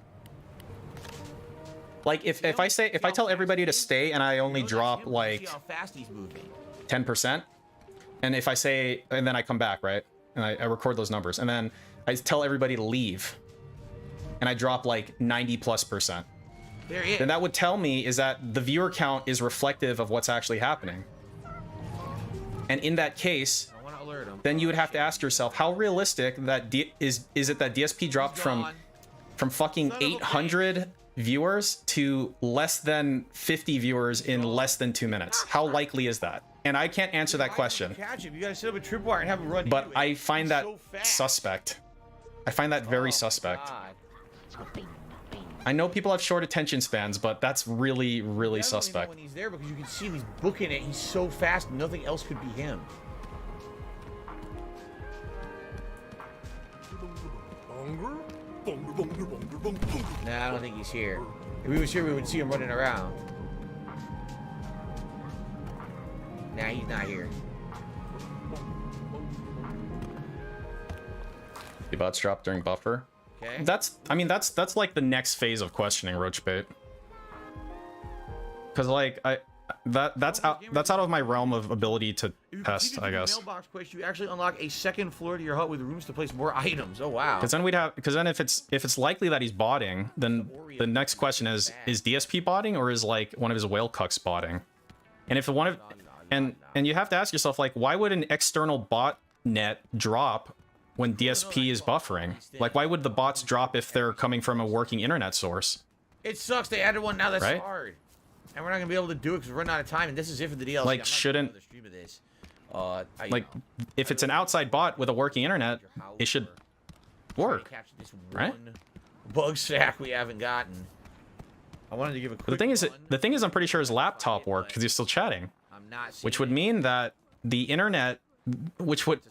Like, if I tell everybody to stay and I only drop like 10%, and if I say, and then I come back, right, and I record those numbers, and then I tell everybody to leave, and I drop like 90+%, then that would tell me is that the viewer count is reflective of what's actually happening. And in that case, then you would have to ask yourself, how realistic that is it that DSP dropped from fucking 800 viewers to less than 50 viewers in less than 2 minutes? How likely is that? And I can't answer that question.
You gotta set up a tripwire and have him run.
But I find that suspect. I find that very suspect.
God.
I know people have short attention spans, but that's really, really
Definitely
suspect.
know when he's there because you can see him, he's booking it. He's so fast, nothing else could be him. Nah, I don't think he's here. If he was here, we would see him running around. Nah, he's not here.
The bots drop during buffer.
Okay.
I mean, that's like the next phase of questioning, Roachbait. Because like that's out of my realm of ability to test, I guess.
Mailbox quest, you actually unlock a second floor to your hut with rooms to place more items. Oh wow.
Because then if it's likely that he's botting, then the next question is DSP botting or is like one of his whale cucks botting? And if one of and you have to ask yourself, like, why would an external bot net drop when DSP is buffering? Like, why would the bots drop if they're coming from a working internet source?
It sucks they added one now that's
Right?
hard. And we're not gonna be able to do it because we're running out of time, and this is it for the DLC.
Like,
I'm not
shouldn't-
gonna do another stream of this.
Like, if it's an outside bot with a working internet, it should work.
Capture this
right?
one bug sack we haven't gotten. I wanted to give a quick.
The thing is, I'm pretty sure his laptop worked because he's still chatting,
I'm not seeing
which would
it.
mean that the internet, which would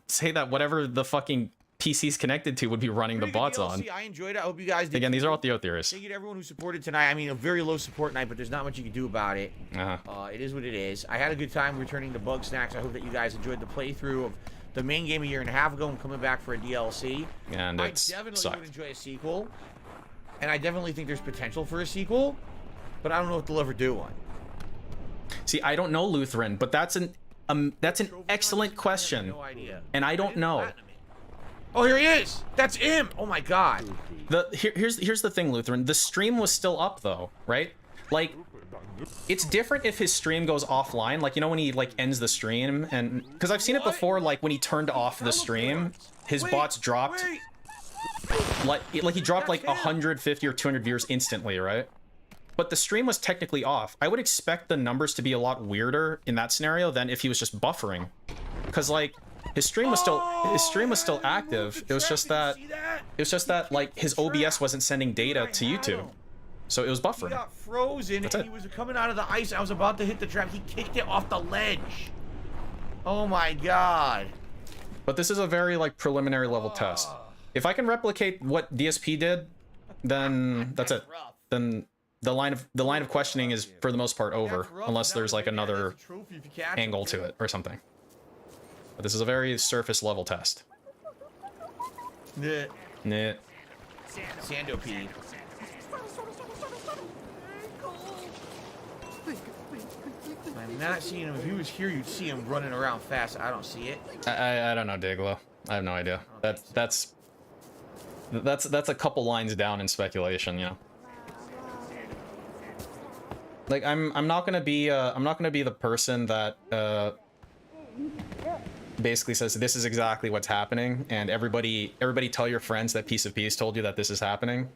say that whatever the fucking PC's connected to would be running the
Pretty good
bots
DLC.
on.
I enjoyed it. I hope you guys did.
Again, these are all
too.
Theo theories.
Thank you to everyone who supported tonight. I mean, a very low support night, but there's not much you can do about it. It is what it is. I had a good time returning to Bugsnax. I hope that you guys enjoyed the playthrough of the main game a year and a half ago and coming back for a DLC.
And
I
it's
definitely
sucked.
would enjoy a sequel, and I definitely think there's potential for a sequel, but I don't know if they'll ever do one.
See, I don't know, Lutheran, but that's an excellent question,
No idea.
and I don't know.
Oh, here he is. That's him. Oh my god.
Here's the thing, Lutheran. The stream was still up though, right? Like, it's different if his stream goes offline, like, you know, when he like ends the stream, and because I've seen it before, like when he turned off the stream, his bots dropped. Like he dropped like 150 or 200 viewers instantly, right? But the stream was technically off. I would expect the numbers to be a lot weirder in that scenario than if he was just buffering, because like his stream was still active. It was just that like his OBS wasn't sending data to YouTube, so it was
He
buffering.
got frozen and he was coming out of the ice. I was about to hit the trap. He kicked it off the ledge. Oh my god.
But this is a very like preliminary level test. If I can replicate what DSP did, then that's it. Then the line of questioning is for the most part over, unless there's like another angle to it or something. But this is a very surface level test. Nah.
Sandopede. I'm not seeing him. If he was here, you'd see him running around fast. I don't see it.
I don't know, Dayglow. I have no idea. That's a couple lines down in speculation, you know. Like I'm not gonna be the person that basically says this is exactly what's happening, and everybody tell your friends that Piece of Peace told you that this is happening,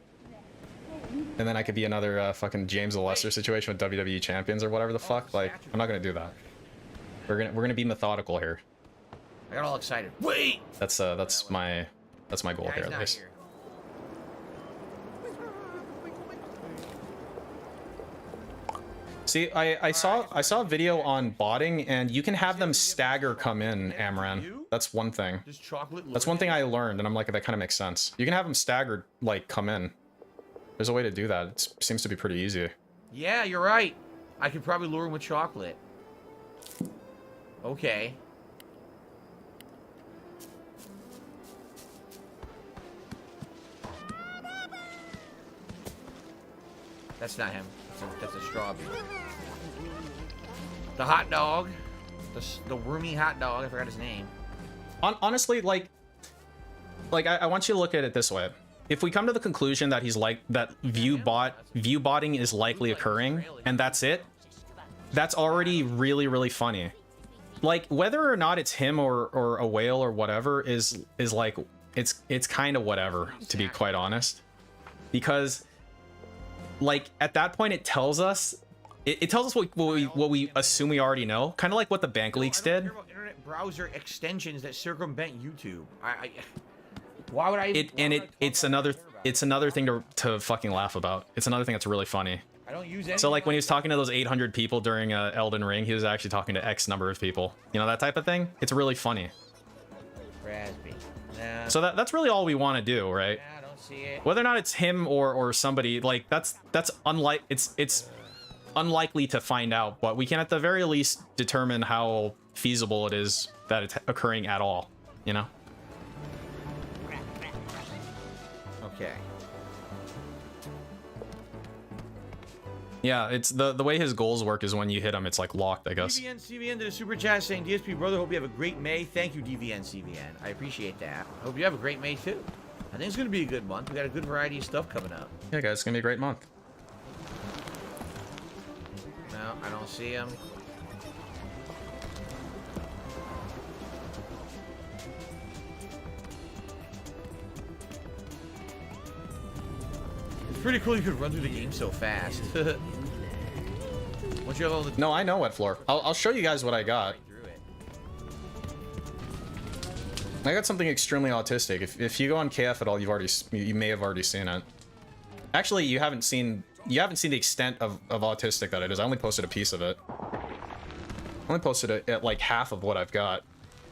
and then I could be another fucking James the Lesser situation with WWE champions or whatever the fuck. Like, I'm not gonna do that. We're gonna be methodical here.
I got all excited. Wait.
That's my goal
Yeah,
here
he's
at
not
least.
here.
See, I saw a video on botting, and you can have them stagger come in, Amran. That's one thing.
Does chocolate
That's one thing I learned, and I'm like, that kind of makes sense. You can have them staggered, like, come in. There's a way to do that. It seems to be pretty easy.
Yeah, you're right. I could probably lure him with chocolate. Okay. That's not him. That's a strawberry. The hot dog. The wormy hot dog. I forgot his name.
Honestly, like I want you to look at it this way. If we come to the conclusion that view botting is likely occurring, and that's it, that's already really, really funny. Like, whether or not it's him or a whale or whatever is like, it's kind of whatever, to be quite honest. Because, like, at that point it tells us what we assume we already know, kind of like what the bank leaks did.
Internet browser extensions that circumvent YouTube. Why would I?
It's another thing to fucking laugh about. It's another thing that's really funny.
I don't use any.
So like when he was talking to those 800 people during Elden Ring, he was actually talking to X number of people. You know, that type of thing. It's really funny.
Raspy. Nah.
So that's really all we want to do, right?
Nah, I don't see it.
Whether or not it's him or somebody, like it's unlikely to find out, but we can at the very least determine how feasible it is that it's occurring at all, you know?
Okay.
Yeah, it's the way his goals work is when you hit them, it's like locked, I guess.
DVN CVN did a super chat saying, DSP brother, hope you have a great May. Thank you, DVN CVN. I appreciate that. Hope you have a great May too. I think it's gonna be a good month. We got a good variety of stuff coming up.
Yeah, guys, it's gonna be a great month.
No, I don't see him. It's pretty cool you could run through the game so fast. Once you have all the...
No, I know what floor. I'll show you guys what I got. I got something extremely autistic. If you go on KF at all, you may have already seen it. Actually, you haven't seen the extent of autistic that it is. I only posted a piece of it. I only posted it at like half of what I've got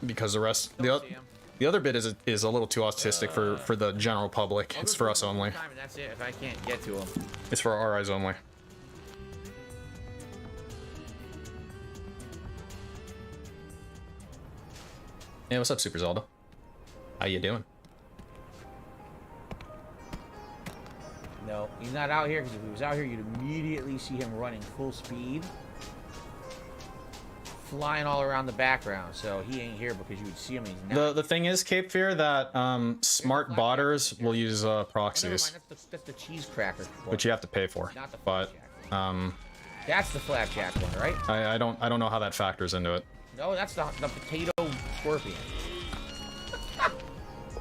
because the rest, the other bit is a little too autistic for the general public. It's for us only.
That's it. If I can't get to him,
it's for our eyes only. Hey, what's up, Super Zelda? How you doing?
No, he's not out here, because if he was out here, you'd immediately see him running full speed, flying all around the background. So he ain't here because you would see him. And he's not.
The thing is, Cape Fear, that smart botters will use proxies,
that's the cheese cracker one.
which you have to pay for.
Not the
But
that's the flapjack one, right?
I don't know how that factors into it.
No, that's the potato scorpion.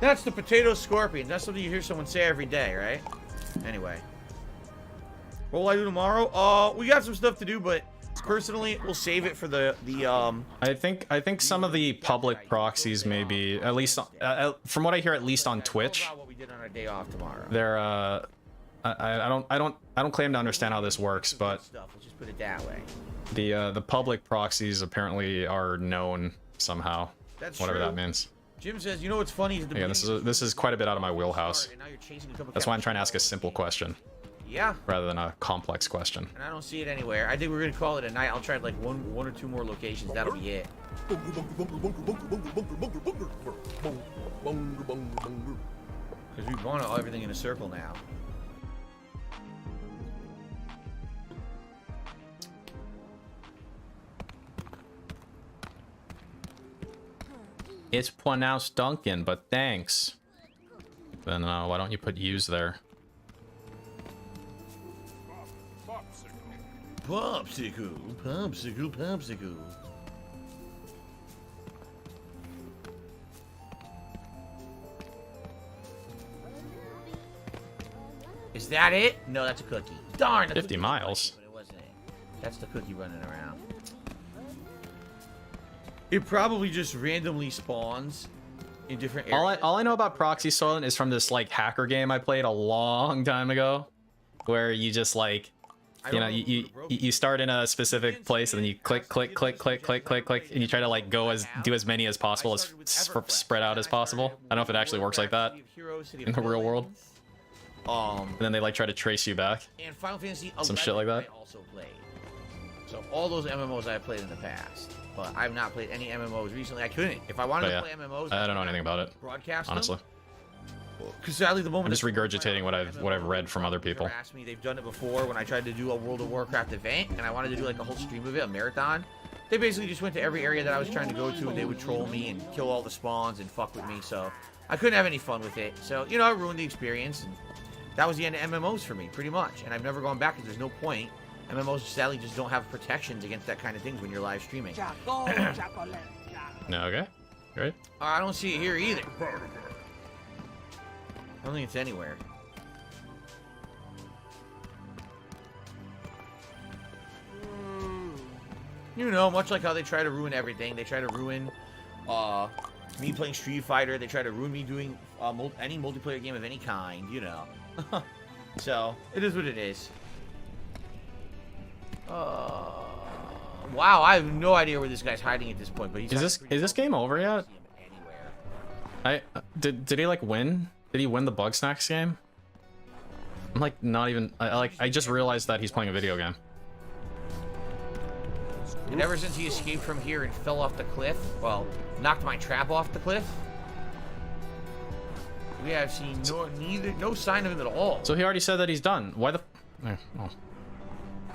That's the potato scorpion. That's something you hear someone say every day, right? Anyway. What will I do tomorrow? We got some stuff to do, but personally, we'll save it for the
I think some of the public proxies maybe, at least from what I hear, at least on Twitch.
What we did on our day off tomorrow.
They're I don't claim to understand how this works, but
Stuff. Let's just put it that way.
the public proxies apparently are known somehow.
That's
whatever
true.
that means.
Jim says, you know what's funny?
Again, this is quite a bit out of my wheelhouse. That's why I'm trying to ask a simple question.
Yeah.
Rather than a complex question.
And I don't see it anywhere. I think we're gonna call it a night. I'll try like one or two more locations. That'll be it. Because we want everything in a circle now.
It's pronounced Duncan, but thanks. Then why don't you put U's there?
Popsicle, popsicle, popsicle. Is that it? No, that's a cookie. Darn.
50 miles.
But it wasn't it. That's the cookie running around. It probably just randomly spawns in different areas.
All I know about Proxy Soylent is from this like hacker game I played a long time ago, where you just like, you know, you start in a specific place and then you click, and you try to like do as many as possible, as spread out as possible. I don't know if it actually works like that in the real world. And then they like try to trace you back.
And Final Fantasy
some shit like that.
I also played. So all those MMOs I've played in the past. But I've not played any MMOs recently. I couldn't. If I wanted to play MMOs,
I don't know anything about it.
Broadcast
honestly.
Because sadly, the moment
I'm just regurgitating what I've read from other people.
Asked me, they've done it before when I tried to do a World of Warcraft event, and I wanted to do like a whole stream of it, a marathon. They basically just went to every area that I was trying to go to, and they would troll me and kill all the spawns and fuck with me. So I couldn't have any fun with it. So you know, it ruined the experience, and that was the end of MMOs for me, pretty much. And I've never gone back because there's no point. MMOs sadly just don't have protections against that kind of things when you're live streaming.
No, okay, great.
I don't see it here either. I don't think it's anywhere. You know, much like how they try to ruin everything. They try to ruin me playing Street Fighter. They try to ruin me doing any multiplayer game of any kind, you know. So, it is what it is. Wow, I have no idea where this guy's hiding at this point, but he's
Is this game over yet? Did he like win? Did he win the Bugsnax game? I'm like not even I just realized that he's playing a video game.
And ever since he escaped from here and fell off the cliff, well, knocked my trap off the cliff, we have seen no sign of him at all.
So he already said that he's done. Why the? Well,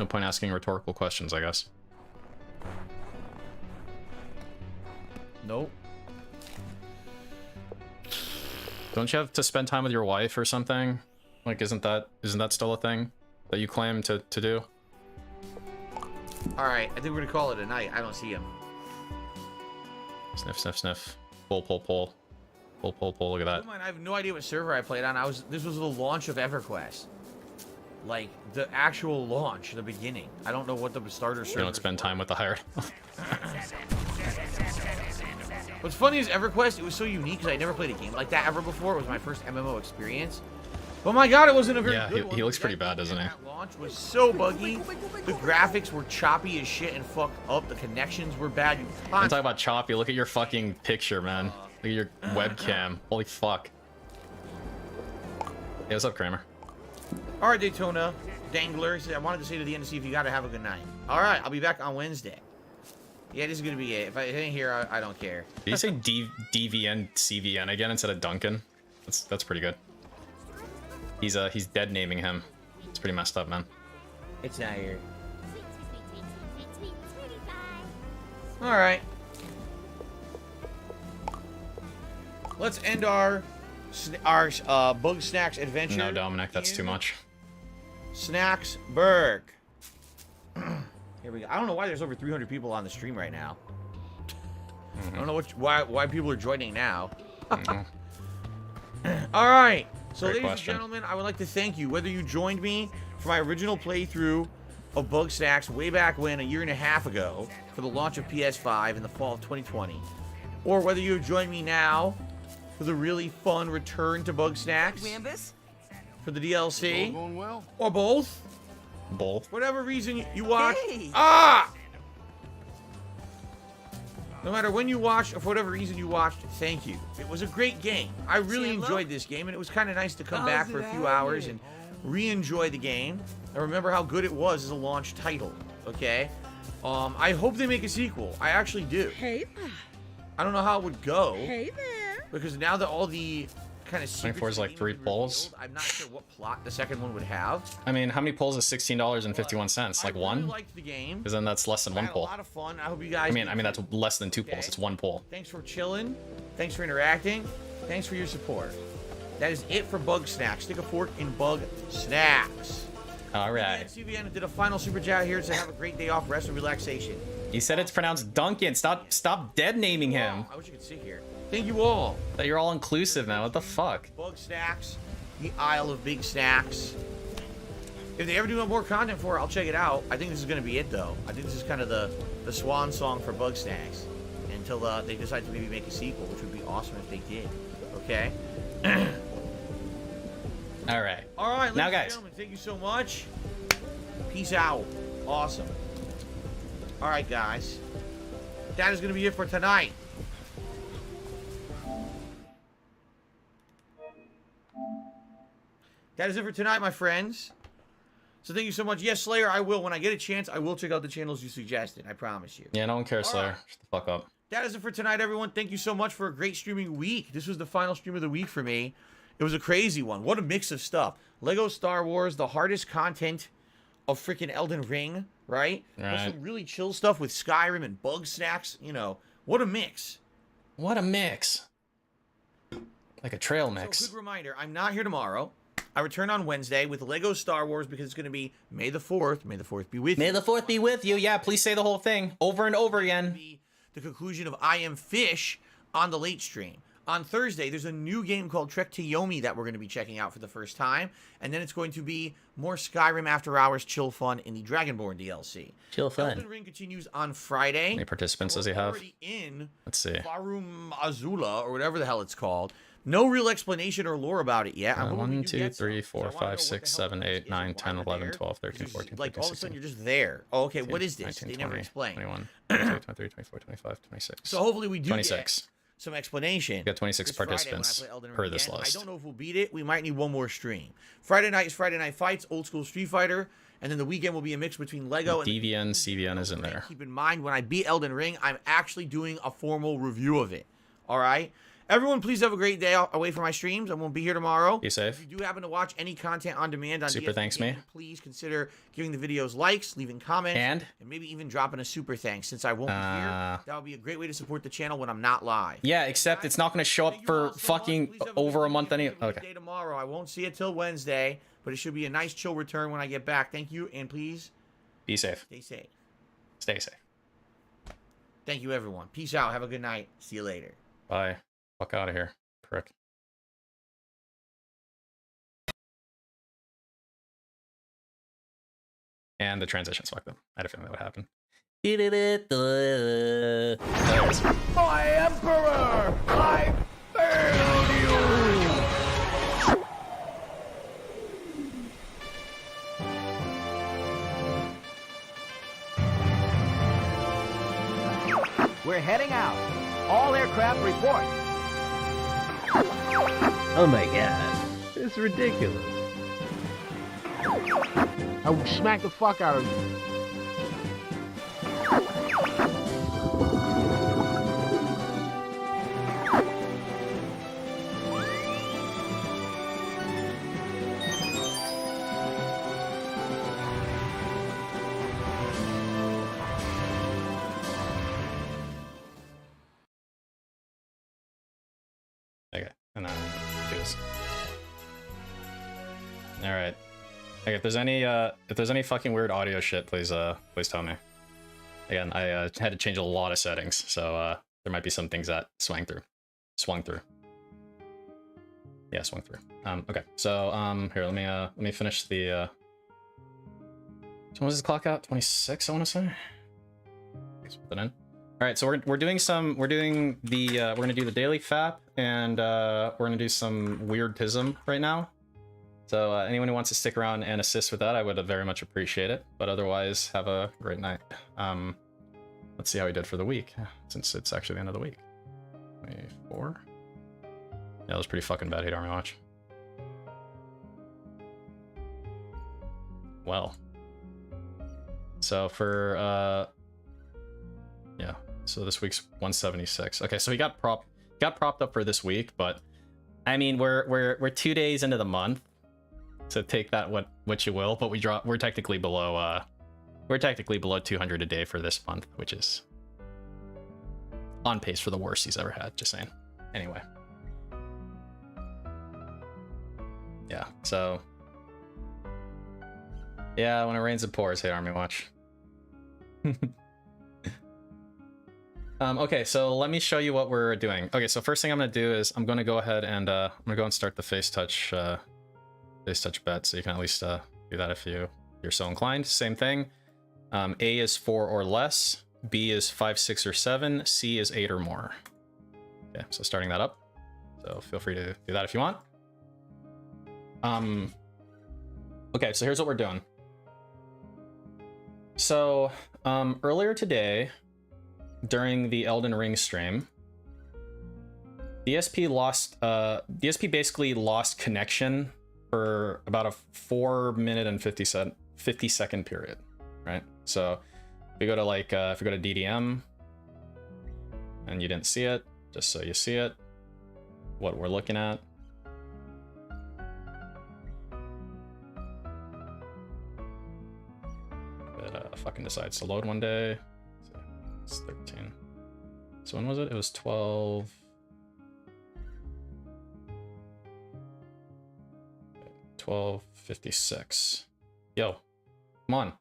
no point asking rhetorical questions, I guess.
Nope.
Don't you have to spend time with your wife or something? Like, isn't that still a thing that you claim to do?
All right, I think we're gonna call it a night. I don't see him.
Sniff, sniff, sniff. Pull, pull, pull. Pull, pull, pull. Look at that.
I have no idea what server I played on. This was the launch of EverQuest. Like, the actual launch, the beginning. I don't know what the starter server.
You don't spend time with the hired.
What's funny is EverQuest, it was so unique because I never played a game like that ever before. It was my first MMO experience. But my god, it wasn't a very good one.
He looks pretty bad, doesn't he?
That launch was so buggy. The graphics were choppy as shit and fucked up. The connections were bad.
I'm talking about choppy. Look at your fucking picture, man. Look at your webcam. Holy fuck. Hey, what's up, Kramer?
All right, Daytona Dangler. I wanted to say to the end to see if you got to have a good night. All right, I'll be back on Wednesday. Yeah, this is gonna be it. If I ain't here, I don't care.
Did you say DVN CVN again instead of Duncan? That's pretty good. He's dead naming him. It's pretty messed up, man.
It's not here. All right. Let's end our Bugsnax adventure.
No, Dominic, that's too much.
Snacksburg. Here we go. I don't know why there's over 300 people on the stream right now. I don't know why people are joining now. All right. So, ladies and gentlemen, I would like to thank you. Whether you joined me for my original playthrough of Bugsnax way back when, a year and a half ago, for the launch of PS5 in the fall of 2020, or whether you have joined me now for the really fun return to Bugsnax for the DLC,
Going well?
or both.
Both.
Whatever reason you watched. Ah! No matter when you watched or for whatever reason you watched, thank you. It was a great game. I really enjoyed this game, and it was kind of nice to come back for a few hours and re-enjoy the game. I remember how good it was as a launch title, okay? I hope they make a sequel. I actually do.
Hey there.
I don't know how it would go.
Hey there.
Because now that all the kind of
24 is like 3 polls.
I'm not sure what plot the second one would have.
I mean, how many polls is $16.51? Like
I
one?
really liked the game.
Because then that's less than one
I had
poll.
a lot of fun. I hope you guys.
I mean that's less than 2 polls. It's 1 poll.
Thanks for chilling. Thanks for interacting. Thanks for your support. That is it for Bugsnax. Stick a fork in Bugsnax.
All right.
CVN did a final super chat here to have a great day off, rest, and relaxation.
He said it's pronounced Duncan. Stop dead naming him.
I wish you could sit here. Thank you all.
That you're all inclusive, man. What the fuck?
Bugsnax, the Isle of Big Snacks. If they ever do more content for it, I'll check it out. I think this is going to be it, though. I think this is kind of the swan song for Bugsnax until they decide to maybe make a sequel, which would be awesome if they did. Okay?
All right.
All right,
now,
ladies and
guys.
gentlemen, thank you so much. Peace out. Awesome. All right, guys. That is going to be it for tonight. That is it for tonight, my friends. So thank you so much. Yes, Slayer, I will. When I get a chance, I will check out the channels you suggested. I promise you.
Yeah, no one cares, Slayer.
right.
Shut the fuck up.
That is it for tonight, everyone. Thank you so much for a great streaming week. This was the final stream of the week for me. It was a crazy one. What a mix of stuff. Lego Star Wars, the hardest content of freaking Elden Ring, right?
Right.
Some really chill stuff with Skyrim and Bugsnax. You know, what a mix.
What a mix. Like a trail mix.
So, quick reminder, I'm not here tomorrow. I return on Wednesday with Lego Star Wars because it's going to be May the 4th. May the 4th be with you.
May the 4th be with you. Yeah, please say the whole thing over and over again.
Be the conclusion of I Am Fish on the late stream. On Thursday, there's a new game called Trek to Yomi that we're going to be checking out for the first time. And then it's going to be more Skyrim After Hours chill fun in the Dragonborn DLC.
Chill fun.
Elden Ring continues on Friday.
How many participants does he have?
Already in
Let's see.
Farum Azula, or whatever the hell it's called. No real explanation or lore about it yet. I'm hoping we
1,
do
2,
get
3,
some, 'cause I
4,
wanna know
5,
what
6,
the hell
7,
this
8,
is
9,
and
10,
why we're
11,
there.
12, 13,
It's just
14,
like
15,
all of a
16,
sudden you're just there. Oh, okay, what is this?
19,
They never
20,
explain.
21, 22, 23, 24, 25, 26.
So hopefully we do
26.
get some explanation.
We got 26
this Friday when I
participants
play Elden Ring
per this
again.
list.
I don't know if we'll beat it. We might need one more stream. Friday night is Friday Night Fights, old school Street Fighter, and then the weekend will be a mix between Lego and
DVN, CVN is in there.
Keep in mind, when I beat Elden Ring, I'm actually doing a formal review of it. All right? Everyone, please have a great day away from my streams. I won't be here tomorrow.
Be safe.
If you do happen to watch any content on demand on
Super
TSM
thanks,
Gaming,
me.
please consider giving the videos likes, leaving comments,
And
maybe even dropping a super thanks. Since I won't be here, that would be a great way to support the channel when I'm not live.
yeah, except it's not going to show up for fucking over a month anyway. Okay.
Day tomorrow. I won't see it till Wednesday, but it should be a nice chill return when I get back. Thank you, and please
Be safe.
stay safe.
Stay safe.
Thank you, everyone. Peace out. Have a good night. See you later.
Bye. Fuck out of here, prick. And the transitions fucked up. I had a feeling that would happen.
My Emperor! I failed you!
We're heading out. All aircraft report.
Oh my god. It's ridiculous.
I will smack the fuck out of you.
Okay, and then do this. All right. Okay, if there's any fucking weird audio shit, please tell me. Again, I had to change a lot of settings, so there might be some things that swung through. Yeah, swung through. Okay, so here, let me finish the. So when was this clock out? 26, I want to say. Let's put that in. All right, so we're gonna do the daily FAP, and we're gonna do some weird tism right now. So anyone who wants to stick around and assist with that, I would very much appreciate it. But otherwise, have a great night. Let's see how we did for the week, since it's actually the end of the week. 24. Yeah, that was pretty fucking bad. Hate Army Watch. Well. So for yeah. So this week's 176. Okay, so he got propped up for this week, but I mean we're 2 days into the month. So take that what you will, but we're technically below 200 a day for this month, which is on pace for the worst he's ever had, just saying. Anyway. Yeah, so yeah, when it rains it pours, hey Army Watch. Okay, so let me show you what we're doing. Okay, so first thing I'm gonna do is I'm gonna go ahead and I'm gonna go and start the face touch bet, so you can at least do that if you're so inclined. Same thing. A is 4 or less, B is 5, 6, or 7, C is 8 or more. Okay, so starting that up. So feel free to do that if you want. Okay, so here's what we're doing. So earlier today, during the Elden Ring stream, DSP basically lost connection for about a 4-minute and 50-second period, right? So if we go to if we go to DDM and you didn't see it, just so you see it, what we're looking at. It fucking decides to load one day. So it's 13. So when was it? It was 12. 12:56. Yo, come on.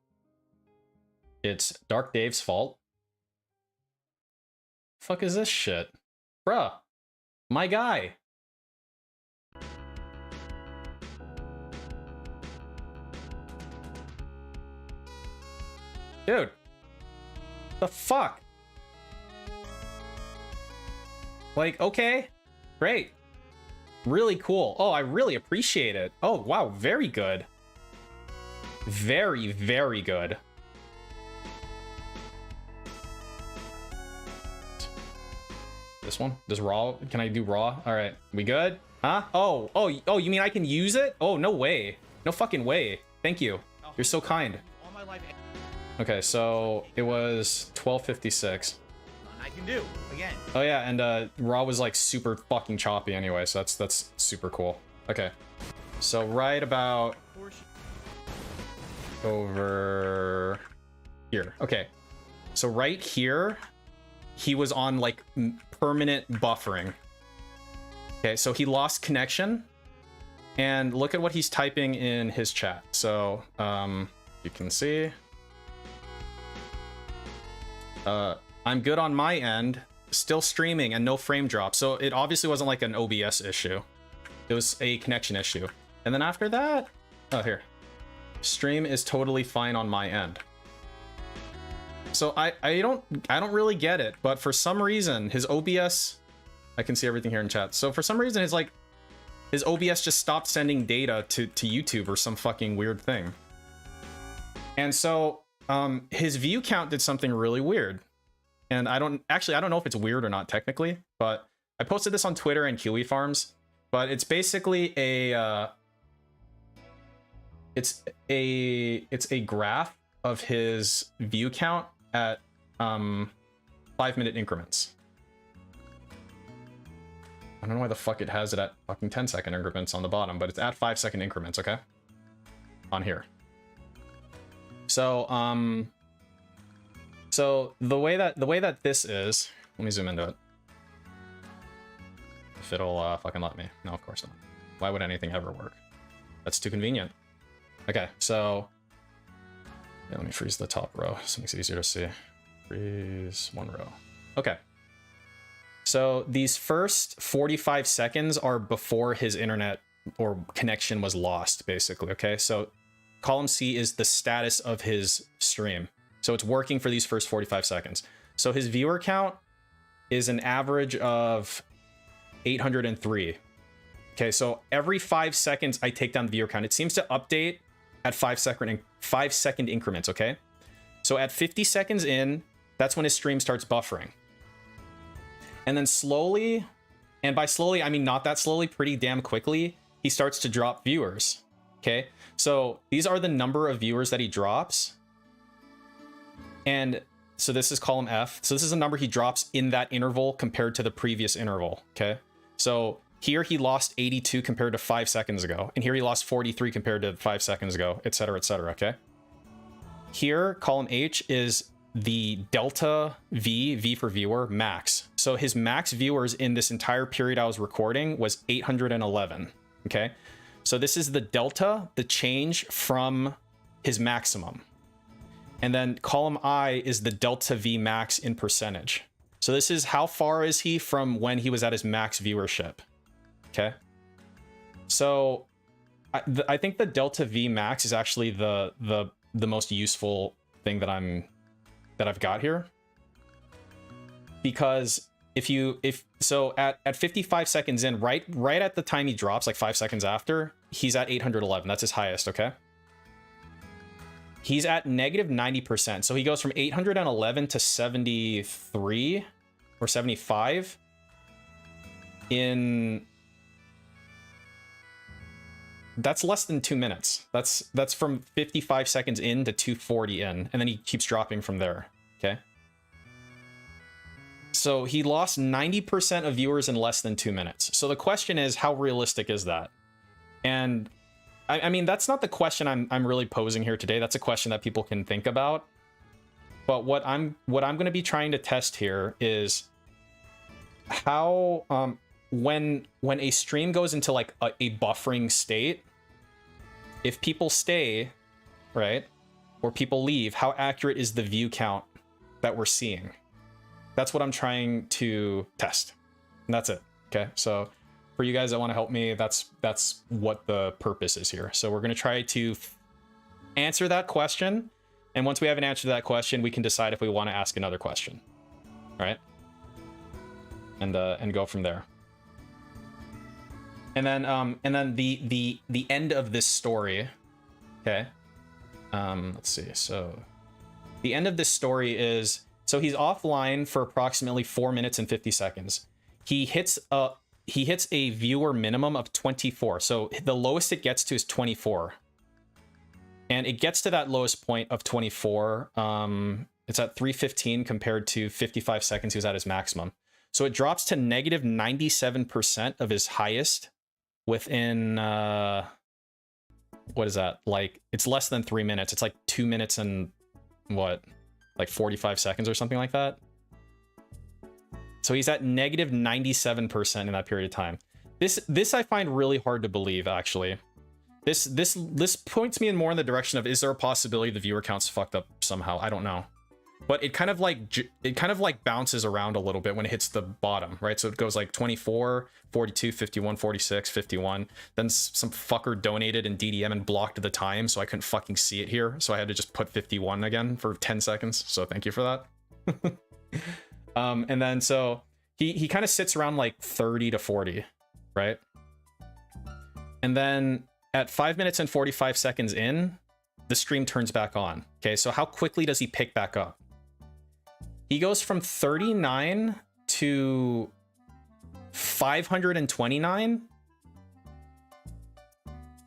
It's Dark Dave's fault. Fuck is this shit? Bruh. My guy. Dude. The fuck? Like, okay. Great. Really cool. Oh, I really appreciate it. Oh, wow. Very good. Very, very good. This one? Does raw? Can I do raw? All right. We good? Huh? Oh, you mean I can use it? Oh, no way. No fucking way. Thank you. You're so kind. Okay, so it was 12:56.
I can do again.
Oh yeah, and raw was like super fucking choppy anyway, so that's super cool. Okay, so right about over here. Okay, so right here, he was on like permanent buffering. Okay, so he lost connection, and look at what he's typing in his chat. So you can see. I'm good on my end, still streaming and no frame drop. So it obviously wasn't like an OBS issue. It was a connection issue. And then after that, oh, here. Stream is totally fine on my end. So I don't really get it, but for some reason his OBS, I can see everything here in chat. So for some reason it's like his OBS just stopped sending data to YouTube or some fucking weird thing. And so his view count did something really weird. And I don't know if it's weird or not technically, but I posted this on Twitter and Kiwi Farms, but it's basically it's a graph of his view count at 5-minute increments. I don't know why the fuck it has it at fucking 10-second increments on the bottom, but it's at 5-second increments, okay? On here. So so the way that this is, let me zoom into it. If it'll fucking let me. No, of course not. Why would anything ever work? That's too convenient. Okay, so yeah, let me freeze the top row so it makes it easier to see. Freeze one row. Okay. So these first 45 seconds are before his internet or connection was lost, basically, okay? So column C is the status of his stream. So it's working for these first 45 seconds. So his viewer count is an average of 803. Okay, so every 5 seconds I take down the viewer count. It seems to update at 5-second increments, okay? So at 50 seconds in, that's when his stream starts buffering. And then slowly, and by slowly I mean not that slowly, pretty damn quickly, he starts to drop viewers. Okay, so these are the number of viewers that he drops. And so this is column F. So this is the number he drops in that interval compared to the previous interval, okay? So here he lost 82 compared to 5 seconds ago. And here he lost 43 compared to 5 seconds ago, etc., okay? Here, column H is the delta V for viewer, max. So his max viewers in this entire period I was recording was 811, okay? So this is the delta, the change from his maximum. And then column I is the delta V max in percentage. So this is how far is he from when he was at his max viewership. Okay. So I think the delta V max is actually the most useful thing that I've got here. Because so at 55 seconds in, right at the time he drops, like 5 seconds after, he's at 811. That's his highest, okay? He's at negative 90%. So he goes from 811 to 73 or 75 in... That's less than 2 minutes. That's from 55 seconds in to 240 in, and then he keeps dropping from there, okay? So he lost 90% of viewers in less than 2 minutes. So the question is, how realistic is that? And I mean, that's not the question I'm really posing here today. That's a question that people can think about. But what I'm going to be trying to test here is how when a stream goes into like a buffering state, if people stay, right, or people leave, how accurate is the view count that we're seeing? That's what I'm trying to test. And that's it. Okay, so for you guys that want to help me, that's what the purpose is here. So we're going to try to answer that question, and once we have an answer to that question, we can decide if we want to ask another question. All right, and go from there. And then the end of this story. Okay. Let's see. So the end of this story is, so he's offline for approximately 4 minutes and 50 seconds. He hits a viewer minimum of 24. So the lowest it gets to is 24. And it gets to that lowest point of 24. It's at 315 compared to 55 seconds he was at his maximum. So it drops to negative 97% of his highest within what is that? Like, it's less than 3 minutes. It's like 2 minutes and what? Like 45 seconds or something like that. So he's at negative 97% in that period of time. This I find really hard to believe, actually. This points me in more in the direction of, is there a possibility the viewer count's fucked up somehow? I don't know. But it kind of like bounces around a little bit when it hits the bottom, right? So it goes like 24, 42, 51, 46, 51. Then some fucker donated in DDM and blocked the time, so I couldn't fucking see it here. So I had to just put 51 again for 10 seconds. So thank you for that. And then so he kind of sits around like 30 to 40, right? And then at 5 minutes and 45 seconds in, the stream turns back on. Okay, so how quickly does he pick back up? He goes from 39 to 529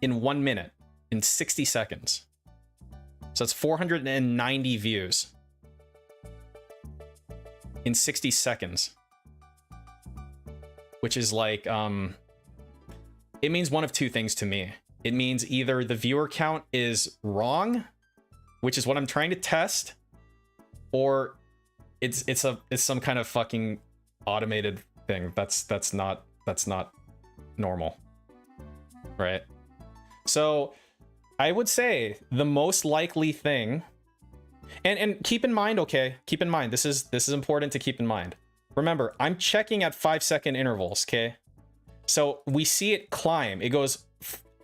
in 1 minute, in 60 seconds. So that's 490 views in 60 seconds. Which is like, it means one of two things to me. It means either the viewer count is wrong, which is what I'm trying to test, or it's some kind of fucking automated thing. That's not normal, right? So I would say the most likely thing, and keep in mind, okay, keep in mind, this is important to keep in mind. Remember, I'm checking at 5-second intervals, okay? So we see it climb. It goes,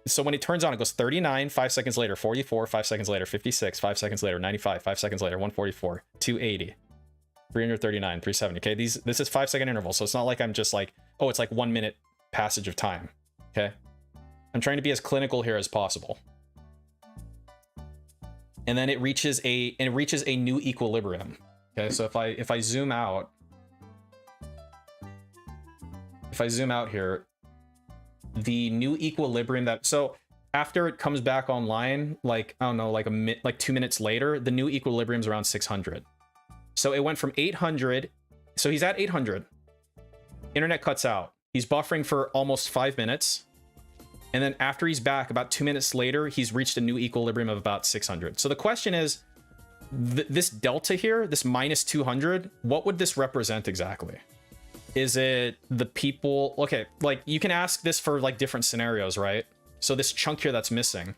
so when it turns on, it goes 39, 5 seconds later, 44, 5 seconds later, 56, 5 seconds later, 95, 5 seconds later, 144, 280, 339, 370. Okay, this is 5-second intervals, so it's not like I'm just like, oh, it's like 1 minute passage of time. Okay, I'm trying to be as clinical here as possible. And then it reaches a new equilibrium. Okay, so if I zoom out, here, the new equilibrium so after it comes back online, like, I don't know, like 2 minutes later, the new equilibrium's around 600. So it went from 800. So he's at 800. Internet cuts out. He's buffering for almost 5 minutes. And then after he's back, about 2 minutes later, he's reached a new equilibrium of about 600. So the question is, this delta here, this minus 200, what would this represent exactly? Is it the people? Okay, like, you can ask this for like different scenarios, right? So this chunk here that's missing,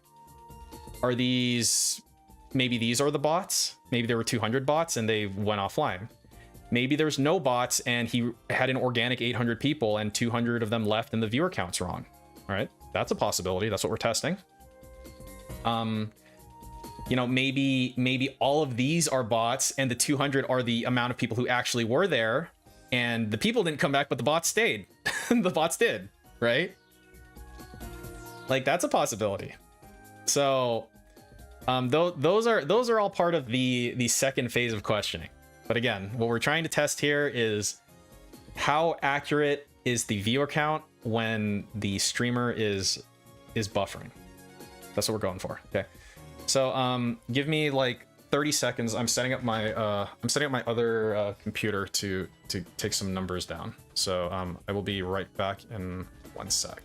are these, maybe these are the bots? Maybe there were 200 bots and they went offline. Maybe there's no bots and he had an organic 800 people and 200 of them left and the viewer count's wrong. All right, that's a possibility. That's what we're testing. You know, maybe all of these are bots and the 200 are the amount of people who actually were there, and the people didn't come back, but the bots stayed. The bots did, right? Like, that's a possibility. So, those are all part of the second phase of questioning. But again, what we're trying to test here is how accurate is the viewer count when the streamer is buffering. That's what we're going for. Okay. So give me like 30 seconds. I'm setting up my other computer to take some numbers down. So I will be right back in 1 sec.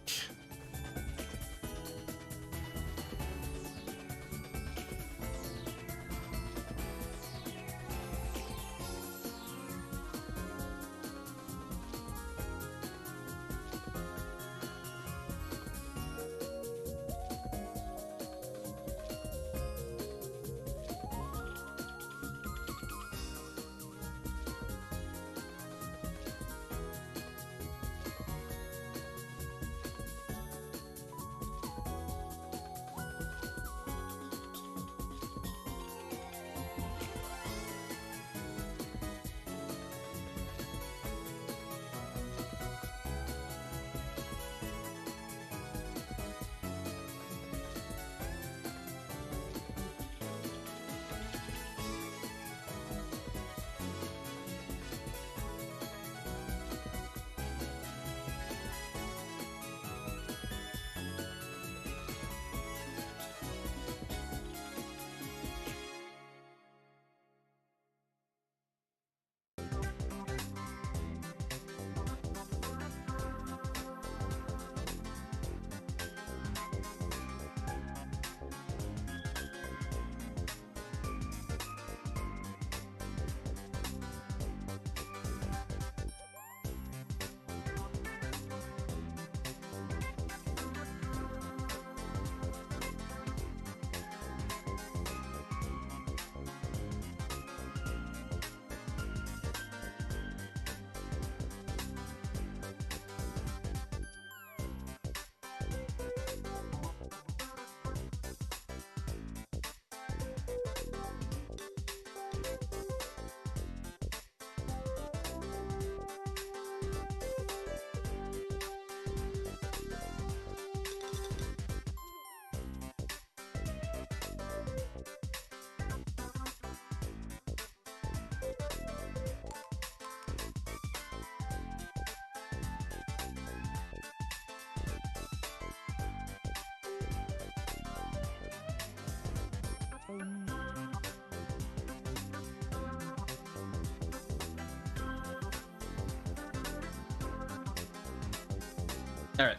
All right.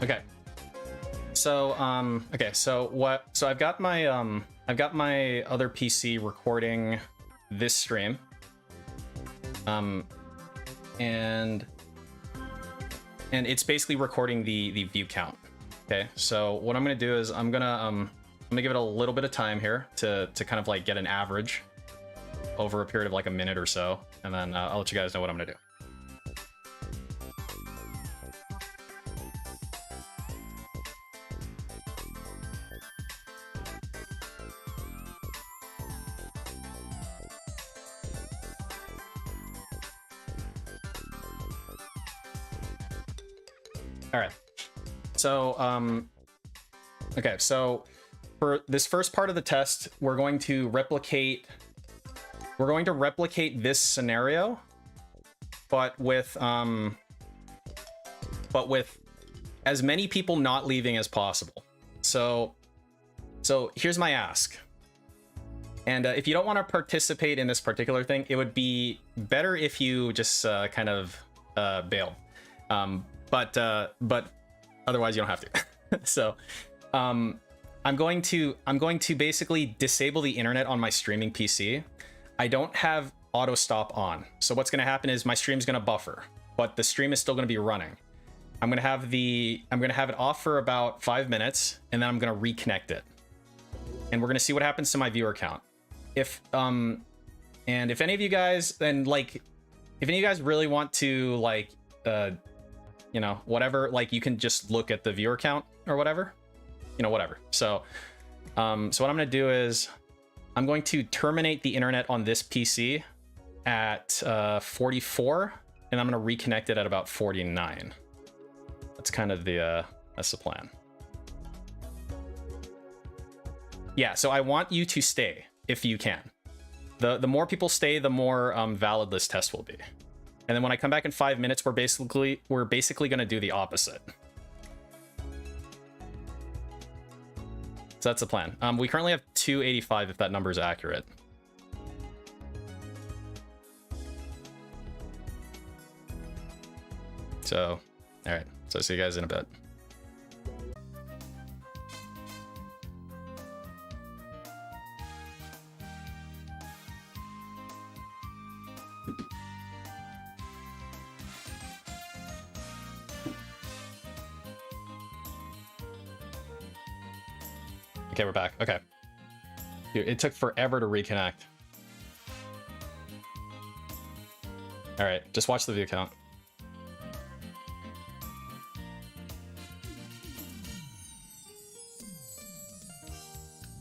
Okay. So so I've got my other PC recording this stream. And it's basically recording the view count. Okay, so what I'm gonna do is I'm gonna give it a little bit of time here to kind of like get an average over a period of like a minute or so, and then I'll let you guys know what I'm gonna do. All right. So, okay, so for this first part of the test, we're going to replicate this scenario, but with as many people not leaving as possible. So here's my ask. And if you don't want to participate in this particular thing, it would be better if you just kind of bail. But otherwise you don't have to. So I'm going to basically disable the internet on my streaming PC. I don't have auto stop on. So what's going to happen is my stream's going to buffer, but the stream is still going to be running. I'm going to have it off for about 5 minutes, and then I'm going to reconnect it. And we're going to see what happens to my viewer count. If any of you guys, then like, if any of you guys really want to like, you know, whatever, like you can just look at the viewer count or whatever, you know, whatever. So, so what I'm going to do is I'm going to terminate the internet on this PC at 44, and I'm going to reconnect it at about 49. That's kind of that's the plan. Yeah, so I want you to stay if you can. The more people stay, the more valid this test will be. And then when I come back in 5 minutes, we're basically going to do the opposite. So that's the plan. We currently have 285 if that number is accurate. So, all right. So see you guys in a bit. Okay, we're back. Okay. Dude, it took forever to reconnect. All right, just watch the view count.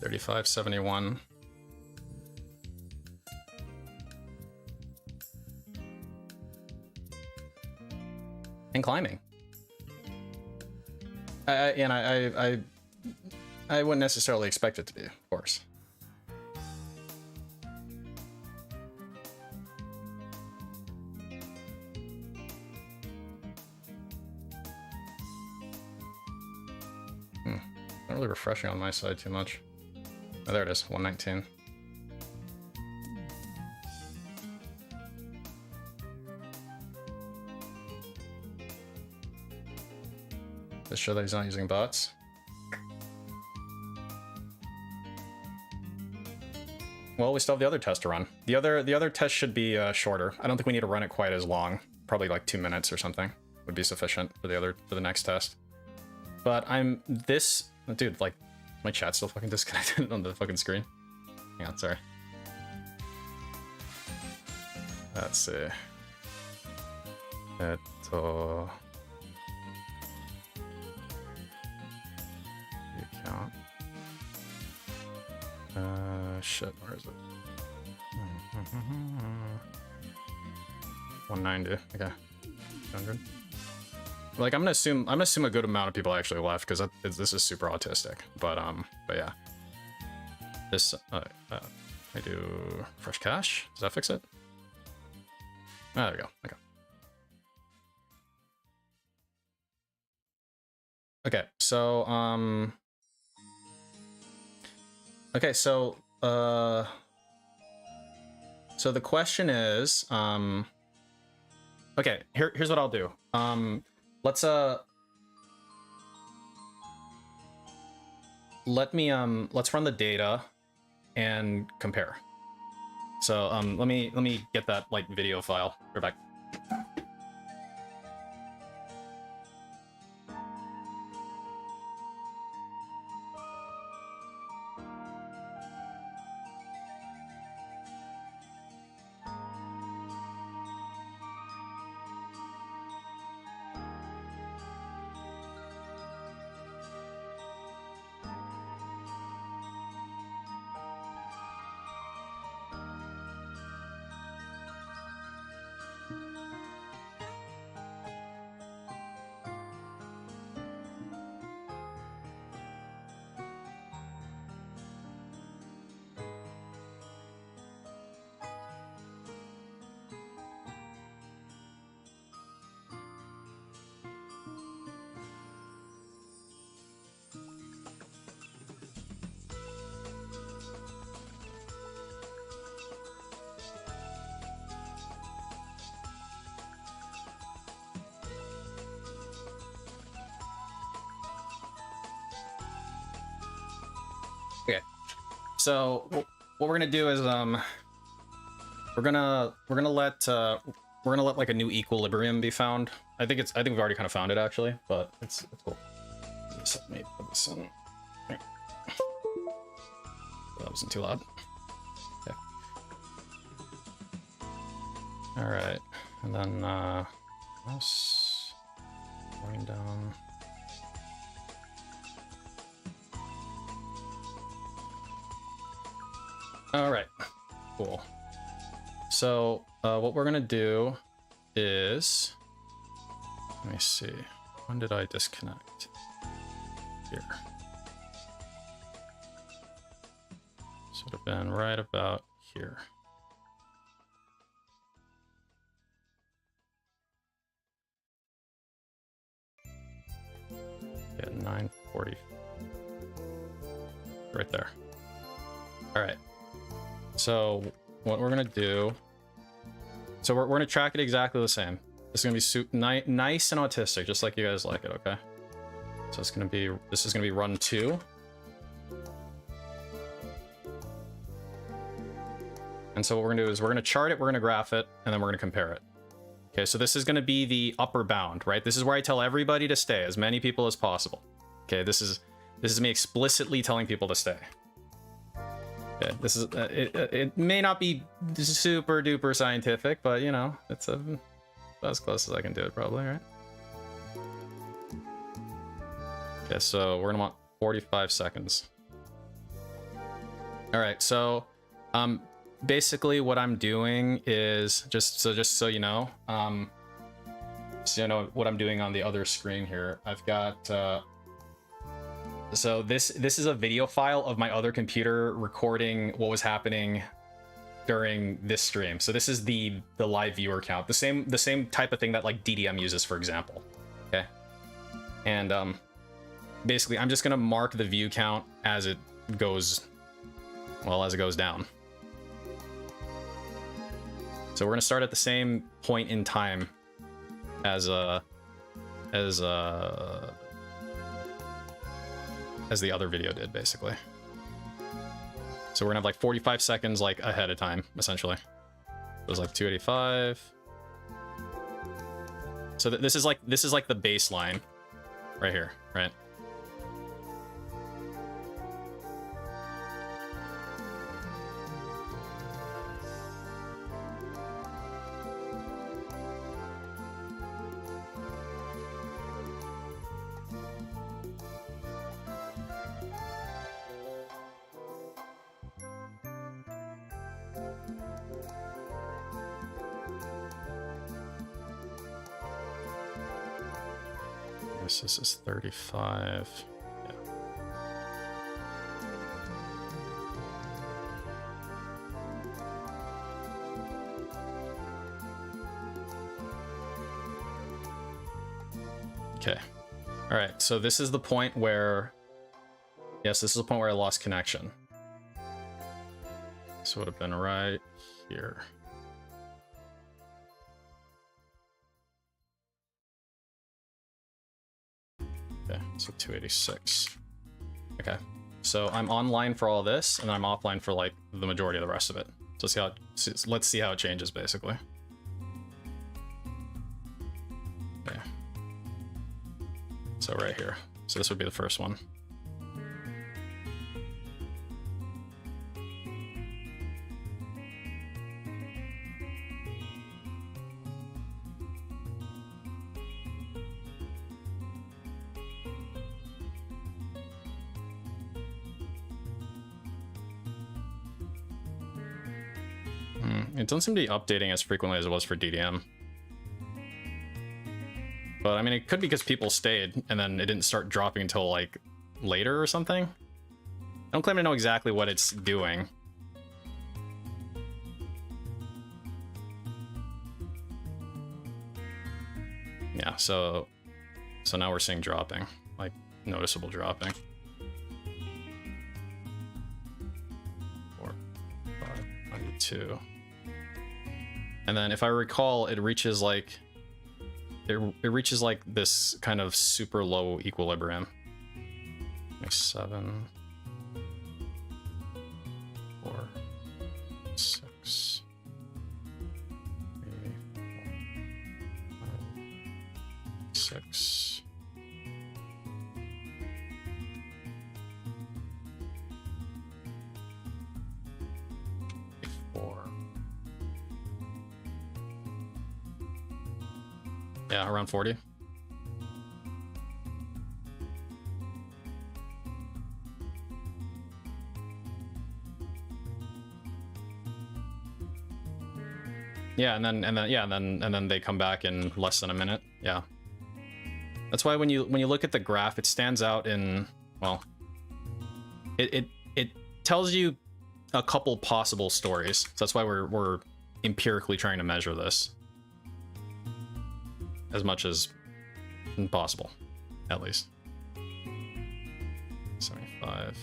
$35.71. And climbing. I wouldn't necessarily expect it to be, of course. Not really refreshing on my side too much. Oh, there it is, 119. Does it show that he's not using bots? Well, we still have the other test to run. The other test should be shorter. I don't think we need to run it quite as long. Probably like 2 minutes or something would be sufficient for the next test. But dude, like my chat's still fucking disconnected on the fucking screen. Hang on, sorry. Let's see. Account. Shit, where is it? 190. Okay. 100. Like, I'm gonna assume a good amount of people actually left because this is super autistic. But yeah. This I do fresh cache. Does that fix it? Ah, there we go. Okay. Okay, so okay, so so the question is okay, here's what I'll do. Let's let me let's run the data and compare. So let me get that like video file. Right back. Okay, so what we're gonna do is we're gonna let like a new equilibrium be found. I think we've already kind of found it actually, but it's cool. Let me put this in. Here. That wasn't too loud. Okay. All right, and then mouse going down. All right, cool. So what we're gonna do is, let me see, when did I disconnect? Here. This would have been right about here. Yeah, 9:40. Right there. All right. So what we're gonna do, so we're gonna track it exactly the same. It's gonna be nice and autistic, just like you guys like it, okay? So it's gonna be, this is gonna be run 2. And so what we're gonna do is we're gonna chart it, we're gonna graph it, and then we're gonna compare it. Okay, so this is gonna be the upper bound, right? This is where I tell everybody to stay, as many people as possible. Okay, this is me explicitly telling people to stay. Okay, this is it may not be super duper scientific, but you know, it's as close as I can do it probably, right? Okay, so we're gonna want 45 seconds. All right, so basically what I'm doing is just so you know, so you know what I'm doing on the other screen here. I've got so this is a video file of my other computer recording what was happening during this stream. So this is the live viewer count, the same type of thing that like DDM uses, for example. Okay, and basically I'm just gonna mark the view count as it goes, well, as it goes down. So we're gonna start at the same point in time as the other video did, basically. So we're gonna have like 45 seconds like ahead of time, essentially. It was like 285. So this is like the baseline right here, right? This is 35. Yeah. Okay. All right. So this is the point where, yes, this is the point where I lost connection. This would have been right here. Okay, so 286. Okay. So I'm online for all this, and then I'm offline for like the majority of the rest of it. So let's see how it changes, basically. Okay. So right here. So this would be the first one. It doesn't seem to be updating as frequently as it was for DDM. But I mean, it could be because people stayed and then it didn't start dropping until like later or something. I don't claim to know exactly what it's doing. Yeah, so now we're seeing dropping, like noticeable dropping. 4, 5, 92. And then if I recall, it reaches like this kind of super low equilibrium. 7, 4, 6, 3, 4, 5, 6. Yeah, around 40. Yeah, and then they come back in less than a minute. Yeah. That's why when you look at the graph, it stands out in, well, it tells you a couple possible stories. So that's why we're empirically trying to measure this as much as possible, at least. 75.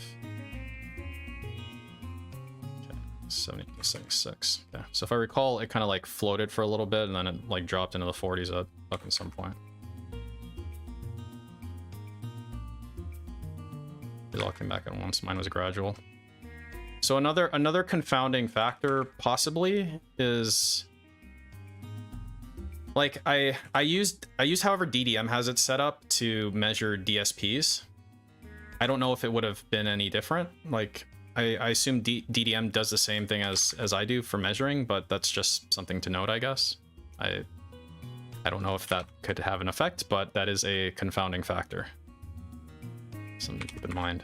Okay, 70 to 76. Yeah. So if I recall, it kind of like floated for a little bit and then it like dropped into the 40s at fucking some point. It all came back at once. Mine was gradual. So another confounding factor possibly is like I used however DDM has it set up to measure DSPs. I don't know if it would have been any different. Like I assume DDM does the same thing as I do for measuring, but that's just something to note, I guess. I don't know if that could have an effect, but that is a confounding factor. Something to keep in mind.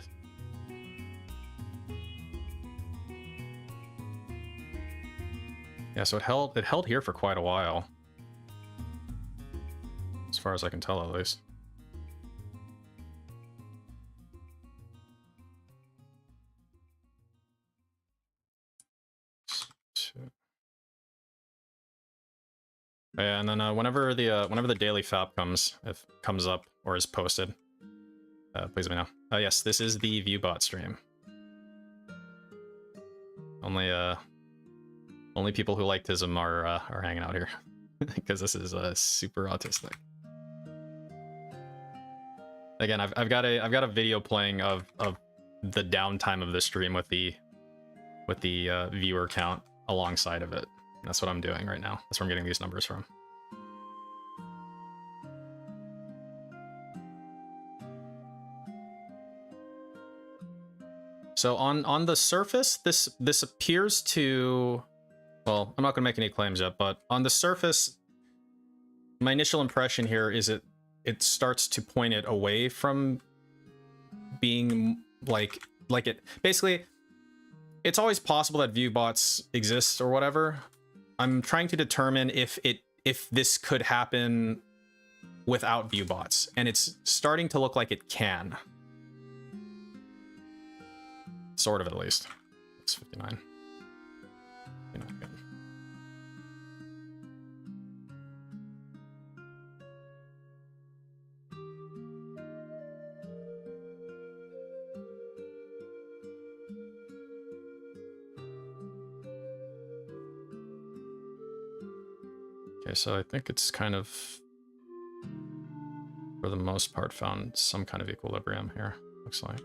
Yeah, so it held here for quite a while. As far as I can tell, at least. Yeah, and then whenever the daily FAP comes up or is posted, please let me know. Yes, this is the ViewBot stream. Only people who like TSM are hanging out here because this is super autistic. Again, I've got a video playing of the downtime of this stream with the viewer count alongside of it. That's what I'm doing right now. That's where I'm getting these numbers from. So on the surface, this appears to, well, I'm not going to make any claims yet, but on the surface, my initial impression here is it starts to point it away from being like it. Basically, it's always possible that viewbots exist or whatever. I'm trying to determine if this could happen without viewbots, and it's starting to look like it can. Sort of, at least. It's 59. You know, good. Okay, so I think it's kind of, for the most part, found some kind of equilibrium here, looks like.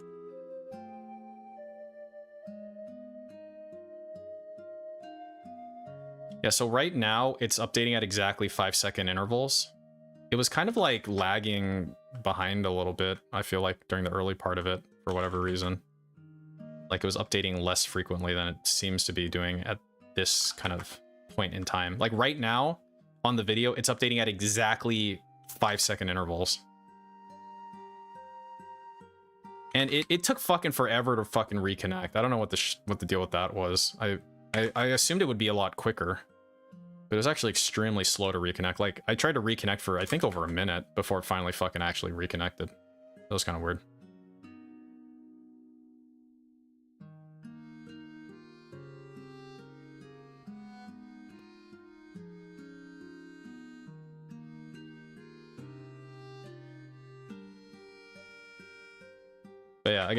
Yeah, so right now it's updating at exactly 5-second intervals. It was kind of like lagging behind a little bit, I feel like, during the early part of it, for whatever reason. Like it was updating less frequently than it seems to be doing at this kind of point in time. Like right now, on the video, it's updating at exactly 5-second intervals. And it took fucking forever to fucking reconnect. I don't know what the deal with that was. I assumed it would be a lot quicker. But it was actually extremely slow to reconnect. Like, I tried to reconnect for, I think, over a minute before it finally fucking actually reconnected. That was kind of weird. But yeah,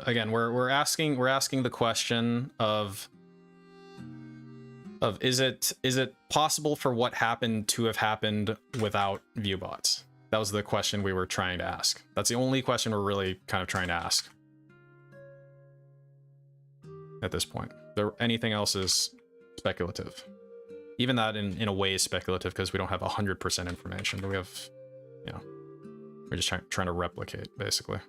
again, we're asking the question of is it possible for what happened to have happened without viewbots? That was the question we were trying to ask. That's the only question we're really kind of trying to ask at this point. Anything else is speculative. Even that in a way is speculative because we don't have 100% information, but we have, you know, we're just trying to replicate basically.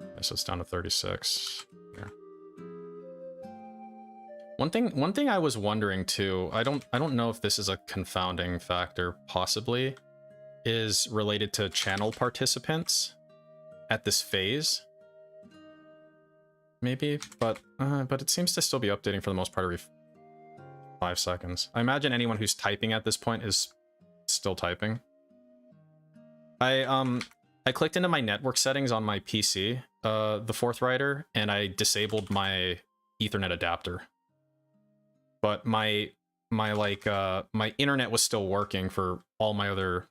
Okay, so it's down to 36. Yeah. One thing I was wondering too, I don't know if this is a confounding factor, possibly, is related to channel participants at this phase. Maybe, but it seems to still be updating for the most part every 5 seconds. I imagine anyone who's typing at this point is still typing. I clicked into my network settings on my PC, the Forthrighter, and I disabled my Ethernet adapter. But my internet was still working for all my other,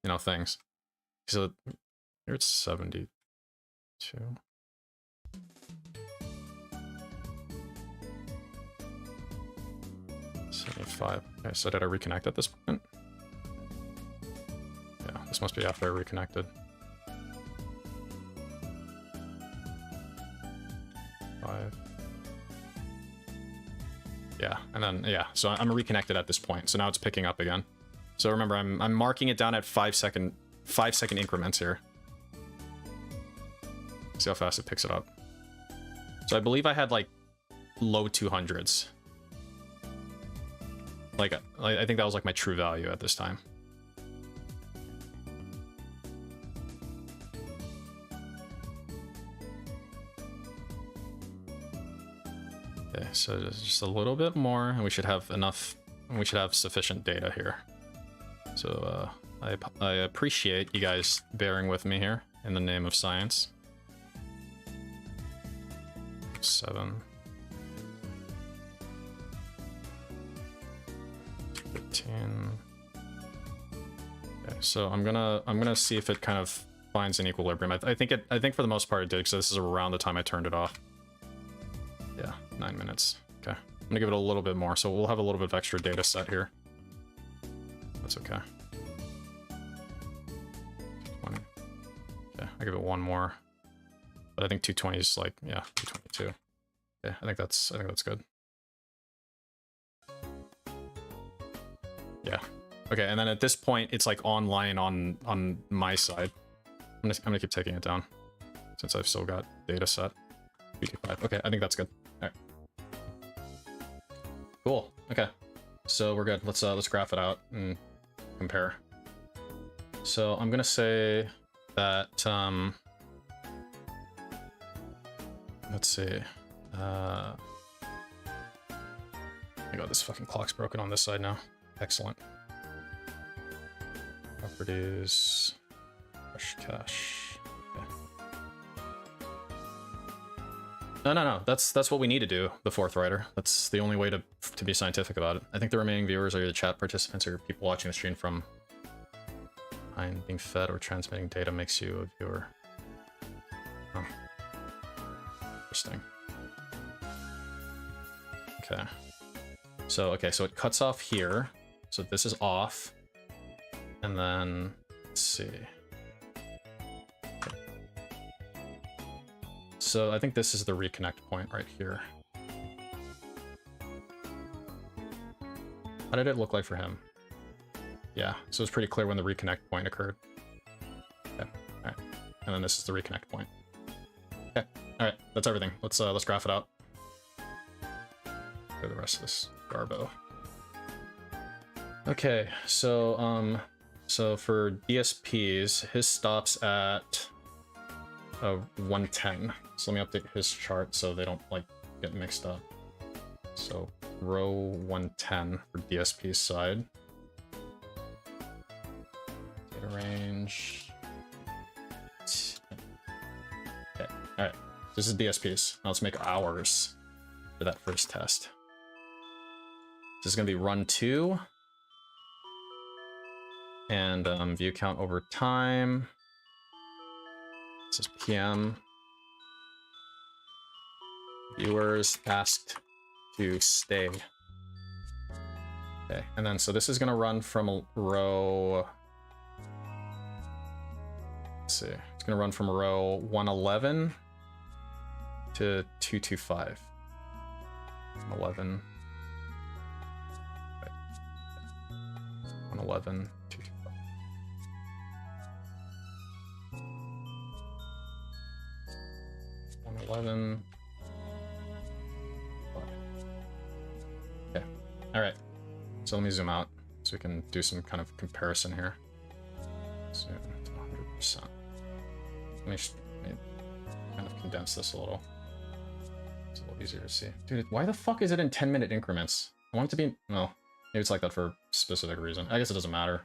you know, things. So here it's 72. 75. Okay, so did I reconnect at this point? Yeah, this must be after I reconnected. 5. Yeah, and then, yeah, so I'm reconnected at this point, so now it's picking up again. So remember, I'm marking it down at 5 second increments here. See how fast it picks it up. So I believe I had, like, low 200s. Like, I think that was, like, my true value at this time. Okay, so just a little bit more, and we should have enough, and we should have sufficient data here. So I appreciate you guys bearing with me here in the name of science. 7. 15. Okay, so I'm gonna see if it kind of finds an equilibrium. I think for the most part it did, because this is around the time I turned it off. Yeah, 9 minutes. Okay, I'm gonna give it a little bit more, so we'll have a little bit of extra data set here. That's okay. 20. Okay, I give it one more, but I think 220 is like, yeah, 222. Yeah, I think that's good. Yeah. Okay, and then at this point it's like online on my side. I'm gonna keep taking it down since I've still got data set. BT5. Okay, I think that's good. Alright. Cool. Okay. So we're good. Let's graph it out and compare. So I'm gonna say that let's see. Oh my god, this fucking clock's broken on this side now. Excellent. Properties. Fresh cache. Okay. No. That's what we need to do, the Forthrighter. That's the only way to be scientific about it. I think the remaining viewers are either chat participants or people watching the stream from behind. Being fed or transmitting data makes you a viewer. Oh. Interesting. Okay. So it cuts off here. So this is off. And then, let's see. Okay. So I think this is the reconnect point right here. How did it look like for him? Yeah, so it's pretty clear when the reconnect point occurred. Okay, all right. And then this is the reconnect point. Okay, all right, that's everything. Let's graph it out. For the rest of this garbo. Okay, so so for DSPs, his stops at 110. So let me update his chart so they don't like get mixed up. So row 110 for DSP side. Data range. Okay, all right. This is DSPs. Now let's make hours for that first test. This is gonna be run 2. And view count over time. This is PM. Viewers asked to stay. Okay, and then so this is gonna run from row. Let's see, it's gonna run from row 111 to 225. 111. 111, 225. 111. Okay. All right. So let me zoom out so we can do some kind of comparison here. Zoom to 100%. Let me kind of condense this a little. It's a little easier to see. Dude, why the fuck is it in 10-minute increments? I want it to be... No. Maybe it's like that for a specific reason. I guess it doesn't matter.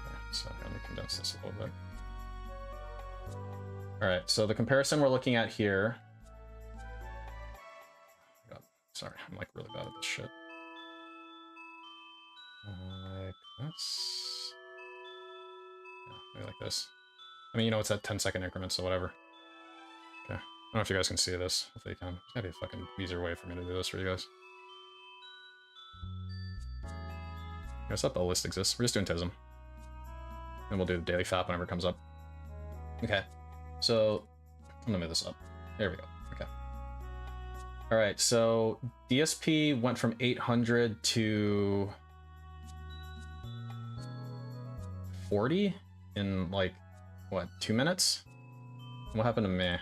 Okay, so let me condense this a little bit. Alright, so the comparison we're looking at here... God, sorry, I'm like really bad at this shit. Like this. Yeah, maybe like this. I mean, you know, it's at 10-second increments, so whatever. Okay. I don't know if you guys can see this. Hopefully you can. There's gotta be a fucking easier way for me to do this for you guys. I guess that the list exists. We're just doing TSM. And we'll do the daily FAP whenever it comes up. Okay. So, I'm gonna move this up. There we go. Okay. Alright, so DSP went from 800 to 40 in like, what, 2 minutes? What happened to me?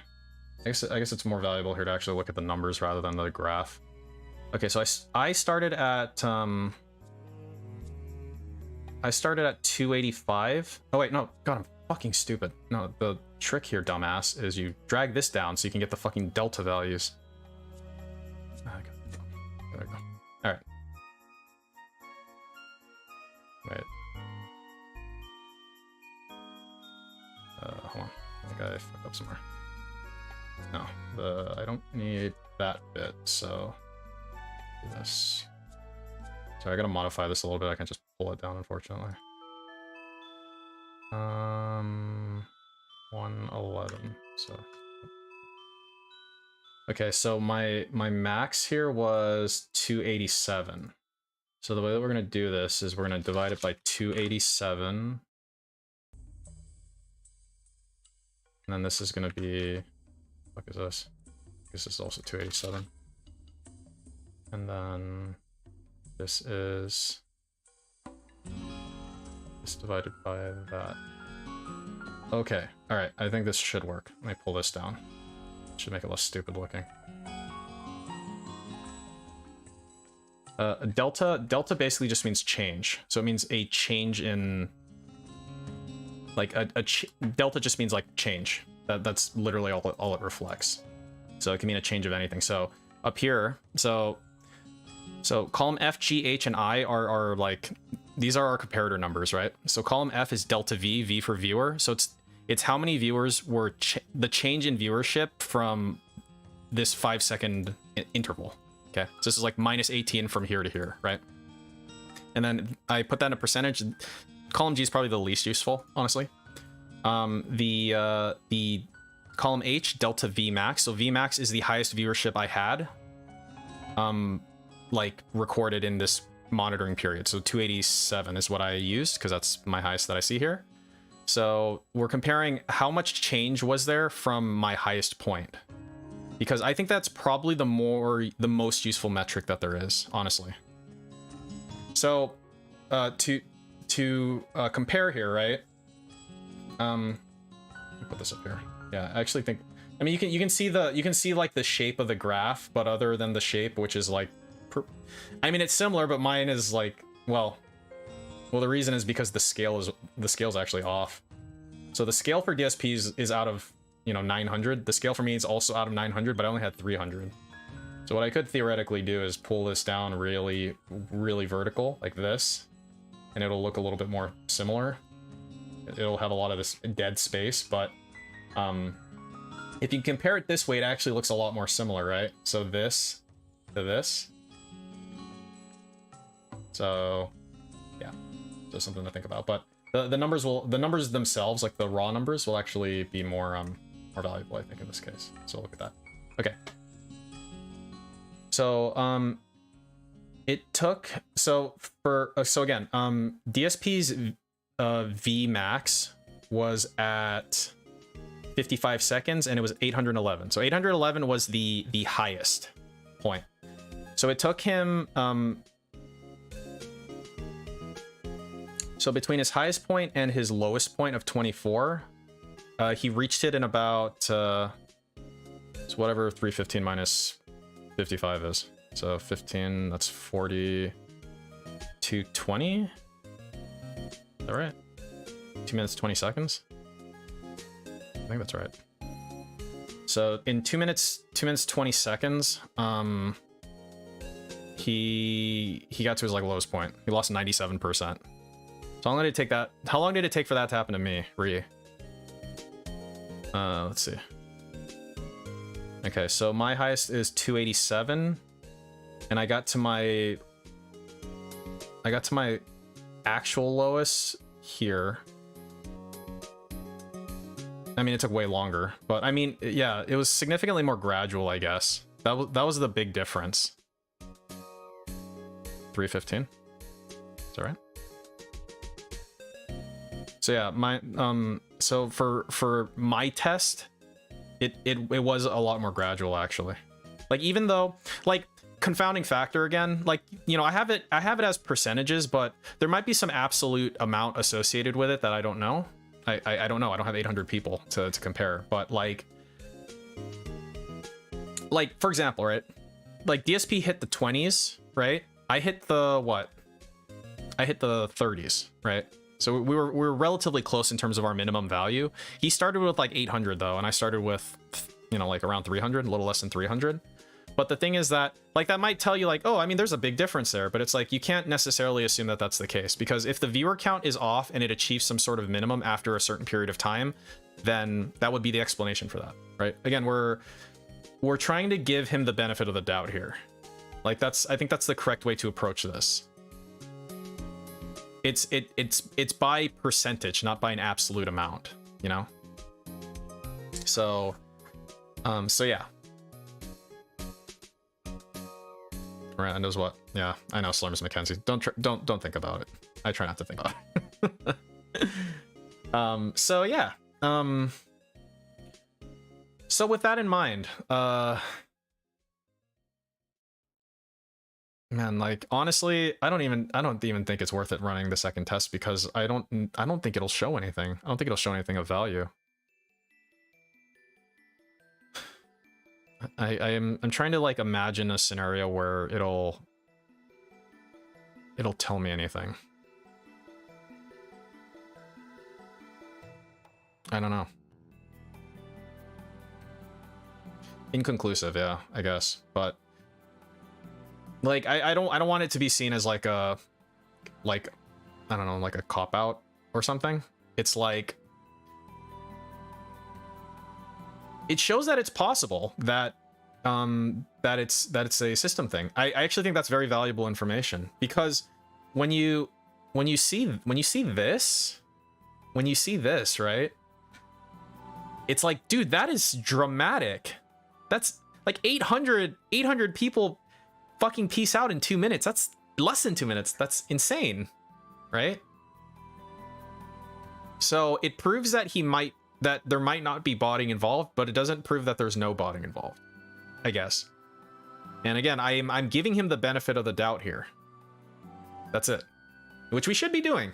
I guess it's more valuable here to actually look at the numbers rather than the graph. Okay, so I started at 285. Oh wait, no, God, I'm fucking stupid. No, the trick here, dumbass, is you drag this down so you can get the fucking delta values. There we go. All right. Wait. Hold on. I think I fucked up somewhere. No, I don't need that bit, so do this. So I gotta modify this a little bit. I can't just pull it down, unfortunately. 111. So okay, so my max here was 287. So the way that we're gonna do this is we're gonna divide it by 287. And then this is gonna be, what is this? This is also 287. And then this is this divided by that. Okay, all right, I think this should work. Let me pull this down. Should make it less stupid looking. Delta basically just means change. So it means a change in, like delta just means like change. That's literally all it reflects. So it can mean a change of anything. So up here, so column F, G, H, and I are like, these are our comparator numbers, right? So column F is delta V, V for viewer. So it's how many viewers were the change in viewership from this 5-second interval. Okay, so this is like minus 18 from here to here, right? And then I put that in a percentage. Column G is probably the least useful, honestly. The column H, delta V max. So V max is the highest viewership I had, like recorded in this monitoring period. So 287 is what I used because that's my highest that I see here. So we're comparing how much change was there from my highest point. because I think that's probably the most useful metric that there is, honestly. So to compare here, right? Let me put this up here. Yeah, I actually think, I mean, you can see like the shape of the graph, but other than the shape, which is like, I mean, it's similar, but mine is like, well, the reason is because the scale's actually off. So the scale for DSPs is out of, you know, 900. The scale for me is also out of 900, but I only had 300. So what I could theoretically do is pull this down really, really vertical like this, and it'll look a little bit more similar. It'll have a lot of this dead space, but if you compare it this way, it actually looks a lot more similar, right? So this to this. So yeah, so something to think about. But the numbers themselves, like the raw numbers, will actually be more valuable, I think, in this case. So look at that. Okay. So it took, so again, DSP's V max was at 55 seconds, and it was 811. So 811 was the highest point. So it took him, so between his highest point and his lowest point of 24, he reached it in about, so whatever 315 minus 55 is. So 15, that's 40, 220? Is that right? 2 minutes, 20 seconds? I think that's right. So in 2 minutes, 20 seconds, he got to his like lowest point. He lost 97%. So how long did it take that? How long did it take for that to happen to me, Ree? Let's see. Okay, so my highest is 287, and I got to my actual lowest here. I mean, it took way longer, but I mean, yeah, it was significantly more gradual, I guess. That was the big difference. 315. Is that right? So yeah, my so for my test, it was a lot more gradual, actually. Like, even though, like, confounding factor again, like, you know, I have it as percentages, but there might be some absolute amount associated with it that I don't know. I don't know. I don't have 800 people to compare, but like for example, right? Like DSP hit the 20s, right? I hit the what? I hit the 30s, right? So we were relatively close in terms of our minimum value. He started with like 800 though, and I started with, you know, like around 300, a little less than 300. But the thing is that, like, that might tell you, like, oh, I mean, there's a big difference there, but it's like, you can't necessarily assume that that's the case, because if the viewer count is off and it achieves some sort of minimum after a certain period of time, then that would be the explanation for that, right? Again, we're trying to give him the benefit of the doubt here. Like, I think that's the correct way to approach this. It's by percentage, not by an absolute amount, you know? So yeah. Right, knows what? Yeah, I know, Slurms Mackenzie. Don't think about it. I try not to think about it. So yeah. So with that in mind, man, like, honestly, I don't even think it's worth it running the second test, because I don't think it'll show anything. I don't think it'll show anything of value. I'm trying to, like, imagine a scenario where it'll tell me anything. I don't know. Inconclusive, yeah, I guess. But like, I don't want it to be seen as like a, like, I don't know, like a cop-out or something. It's like, it shows that it's possible, that it's a system thing. I actually think that's very valuable information, because when you see this, right? It's like, dude, that is dramatic. That's like 800 people fucking peace out in 2 minutes. That's less than 2 minutes. That's insane, right? So it proves that there might not be botting involved, but it doesn't prove that there's no botting involved. I guess. And again, I'm giving him the benefit of the doubt here. That's it. Which we should be doing.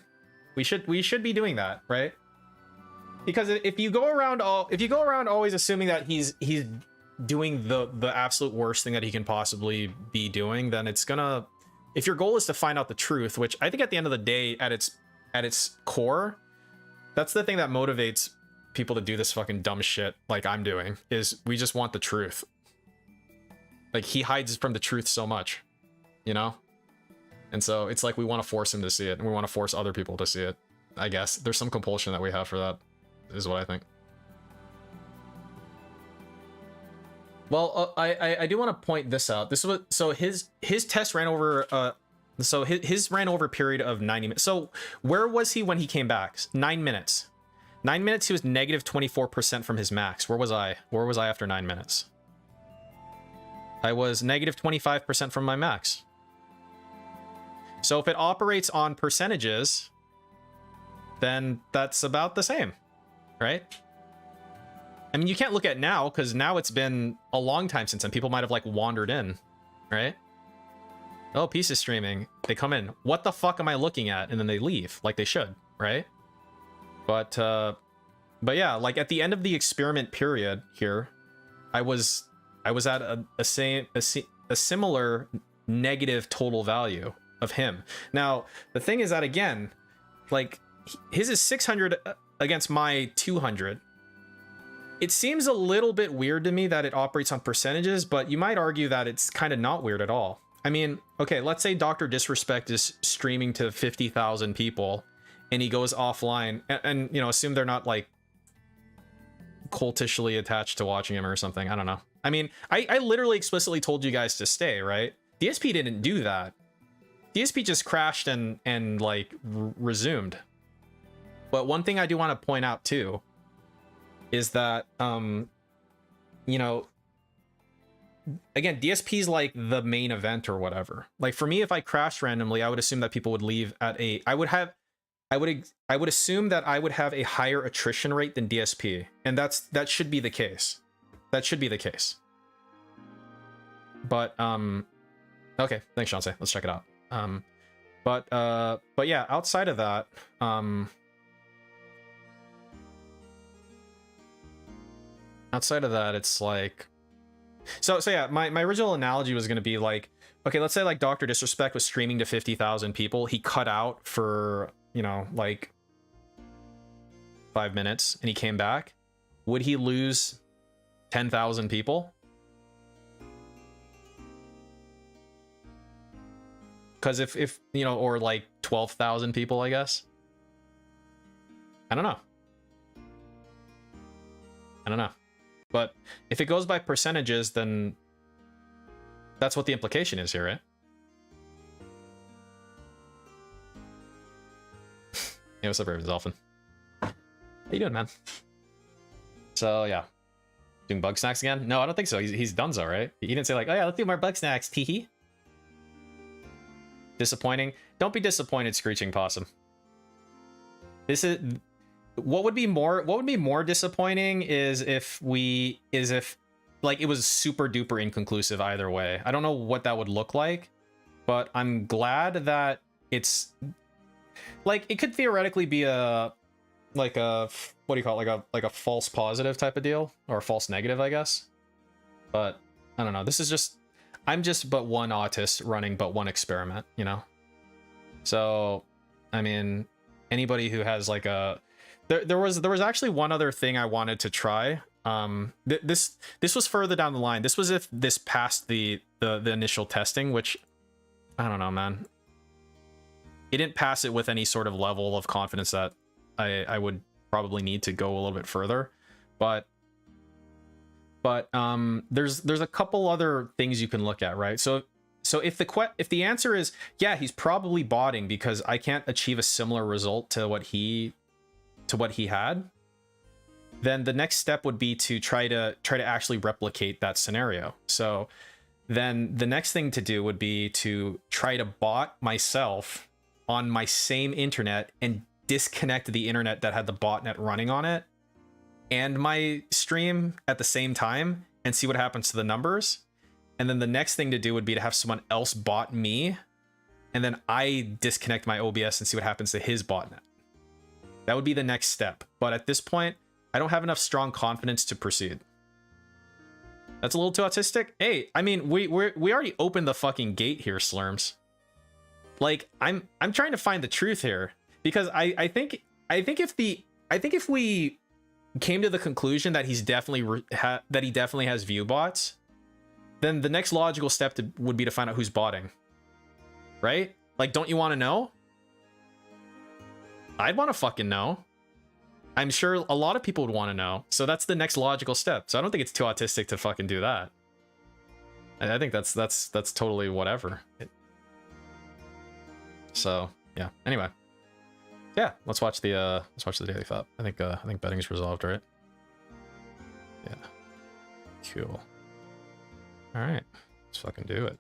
We should be doing that, right? Because if you go around always assuming that he's doing the absolute worst thing that he can possibly be doing, then it's gonna, if your goal is to find out the truth, which I think at the end of the day, at its core, that's the thing that motivates people to do this fucking dumb shit like I'm doing, is we just want the truth. Like, he hides from the truth so much, you know? And so it's like we want to force him to see it, and we want to force other people to see it. I guess there's some compulsion that we have for that, is what I think. Well, I do want to point this out. This was, so his test ran over so his ran over a period of 90 minutes. So where was he when he came back? 9 minutes. 9 minutes, he was negative 24% from his max. Where was I? Where was I after 9 minutes? I was negative 25% from my max. So if it operates on percentages, then that's about the same, right? I mean, you can't look at now, because now it's been a long time since then. People might have like wandered in, right? Oh, Peace is streaming. They come in. What the fuck am I looking at? And then they leave, like they should, right? But yeah, like at the end of the experiment period here, I was at a similar negative total value of him. Now, the thing is that, again, like, his is 600 against my 200. It seems a little bit weird to me that it operates on percentages, but you might argue that it's kind of not weird at all. I mean, okay, let's say Dr. Disrespect is streaming to 50,000 people and he goes offline, and you know, assume they're not like cultishly attached to watching him or something. I don't know. I mean, I literally explicitly told you guys to stay, right? DSP didn't do that. DSP just crashed and like resumed. But one thing I do want to point out too is that you know, again, DSP's like the main event or whatever. Like for me, if I crashed randomly, I would assume that people would leave at a, I would assume that I would have a higher attrition rate than DSP, and that should be the case. That should be the case. But okay, thanks, Shanse. Let's check it out. But yeah, outside of that, it's like, so yeah, my original analogy was going to be like, okay, let's say like Dr. Disrespect was streaming to 50,000 people. He cut out for, you know, like 5 minutes and he came back. Would he lose 10,000 people? Because if you know, or like 12,000 people, I guess. I don't know. But if it goes by percentages, then that's what the implication is here, right? Hey, what's up, Raven Dolphin? How you doing, man? So yeah, doing Bugsnax again? No, I don't think so. He's donezo, right? He didn't say like, oh yeah, let's do more Bugsnax. Teehee. Disappointing. Don't be disappointed, Screeching Possum. This is what would be more disappointing is if like it was super duper inconclusive either way. I don't know what that would look like, but I'm glad that it's like, it could theoretically be a like a, what do you call it, like a false positive type of deal, or a false negative, I guess. But I don't know. This is just, I'm just but one autist running but one experiment, you know? So, I mean, anybody who has like a, there was actually one other thing I wanted to try. This was further down the line. This was if this passed the initial testing, which I don't know, man. It didn't pass it with any sort of level of confidence that I would probably need to go a little bit further. But there's a couple other things you can look at, right? So if the answer is yeah, he's probably botting because I can't achieve a similar result to what he had, then the next step would be to try to actually replicate that scenario. So then the next thing to do would be to try to bot myself on my same internet and disconnect the internet that had the botnet running on it and my stream at the same time, and see what happens to the numbers. And then the next thing to do would be to have someone else bot me, and then I disconnect my OBS and see what happens to his botnet. That would be the next step. But at this point, I don't have enough strong confidence to proceed. That's a little too autistic. Hey, I mean, we already opened the fucking gate here, Slurms. Like, I'm trying to find the truth here, because I think if we came to the conclusion that he's definitely that he definitely has view bots, then the next logical step would be to find out who's botting, right? Like, don't you want to know? I'd want to fucking know. I'm sure a lot of people would want to know. So that's the next logical step. So I don't think it's too autistic to fucking do that. I think that's totally whatever. So yeah. Anyway, yeah. Let's watch the daily thought. I think betting's resolved, right? Yeah. Cool. All right. Let's fucking do it.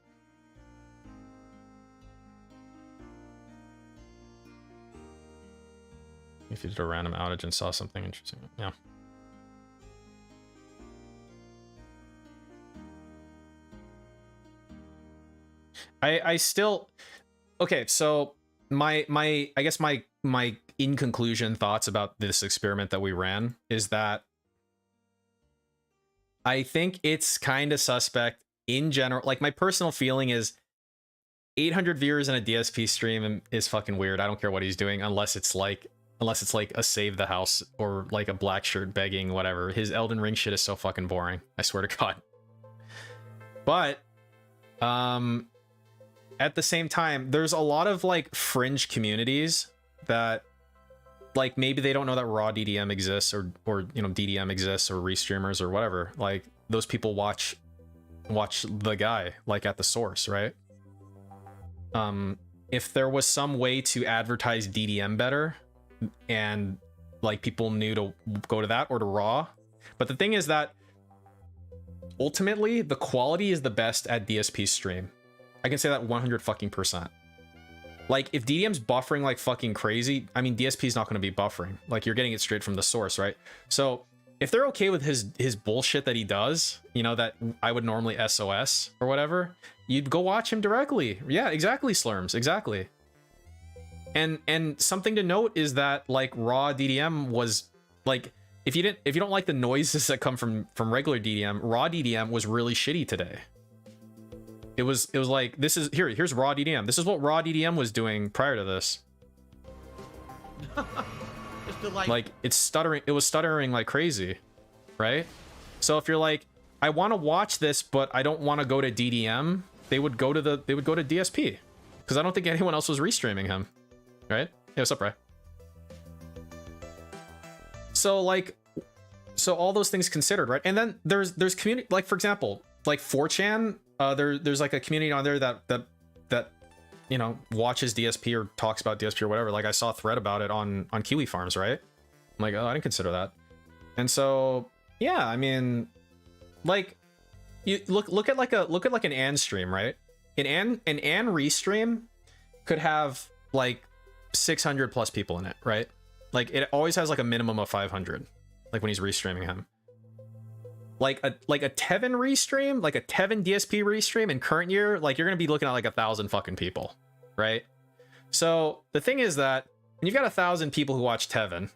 If you did a random outage and saw something interesting. Yeah. I still... Okay, so my I guess my in conclusion thoughts about this experiment that we ran is that I think it's kind of suspect in general. Like, my personal feeling is 800 viewers in a DSP stream is fucking weird. I don't care what he's doing unless it's like a save the house or like a black shirt begging, whatever. His Elden Ring shit is so fucking boring. I swear to God. But, at the same time, there's a lot of like fringe communities that like maybe they don't know that raw DDM exists or you know, DDM exists or restreamers or whatever. Like, those people watch the guy like at the source, right? If there was some way to advertise DDM better, and like people knew to go to that or to raw, but the thing is that ultimately the quality is the best at DSP stream. I can say that 100%. Like, if DDM's buffering like fucking crazy, I mean, DSP is not going to be buffering. Like, you're getting it straight from the source, right? So if they're okay with his bullshit that he does, you know, that I would normally SOS or whatever, you'd go watch him directly. Yeah, exactly, Slurms, exactly. And something to note is that like raw DDM was like, if you don't like the noises that come from regular DDM, raw DDM was really shitty today. It was like, here's raw DDM. This is what raw DDM was doing prior to this. Like, it's stuttering. It was stuttering like crazy, right? So if you're like, I want to watch this, but I don't want to go to DDM, they would go to DSP, because I don't think anyone else was restreaming him, right? Yeah, what's up, Ray? So like, so all those things considered, right? And then there's community, like, for example, like 4chan. There's like a community on there that you know, watches DSP or talks about DSP or whatever. Like, I saw a thread about it on Kiwi Farms, right? I'm like, oh, I didn't consider that. And so yeah, I mean, like, you look at like an Ann stream, right? An Ann restream could have like 600 plus people in it, right? Like, it always has like a minimum of 500, like when he's restreaming him. Like a Tevin restream, like a Tevin DSP restream in current year, like, you're gonna be looking at like 1,000 fucking people, right? So the thing is that when you've got 1,000 people who watch Tevin,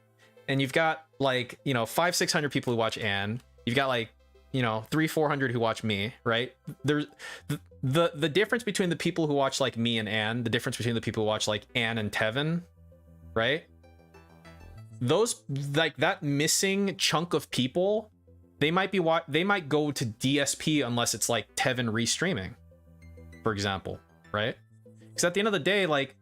and you've got like, you know, 500-600 people who watch Ann, you've got like, you know, 300-400 who watch me, right? There's the difference between the people who watch like me and Ann, the difference between the people who watch like Ann and Tevin, right? Those, like, that missing chunk of people, they might go to DSP unless it's like Tevin restreaming, for example, right? Because at the end of the day, like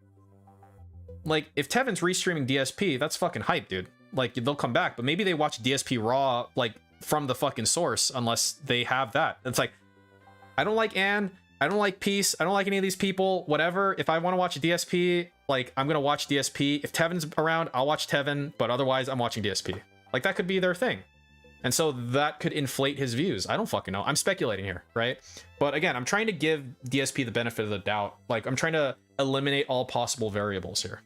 if Tevin's restreaming DSP, that's fucking hype, dude. Like, they'll come back, but maybe they watch DSP raw, like, from the fucking source, unless they have that. It's like, I don't like Ann, I don't like Peace, I don't like any of these people, whatever. If I want to watch DSP, like, I'm gonna watch DSP. If Tevin's around, I'll watch Tevin, but otherwise I'm watching DSP. Like, that could be their thing. And so that could inflate his views. I don't fucking know. I'm speculating here, right? But again, I'm trying to give DSP the benefit of the doubt. Like, I'm trying to eliminate all possible variables here.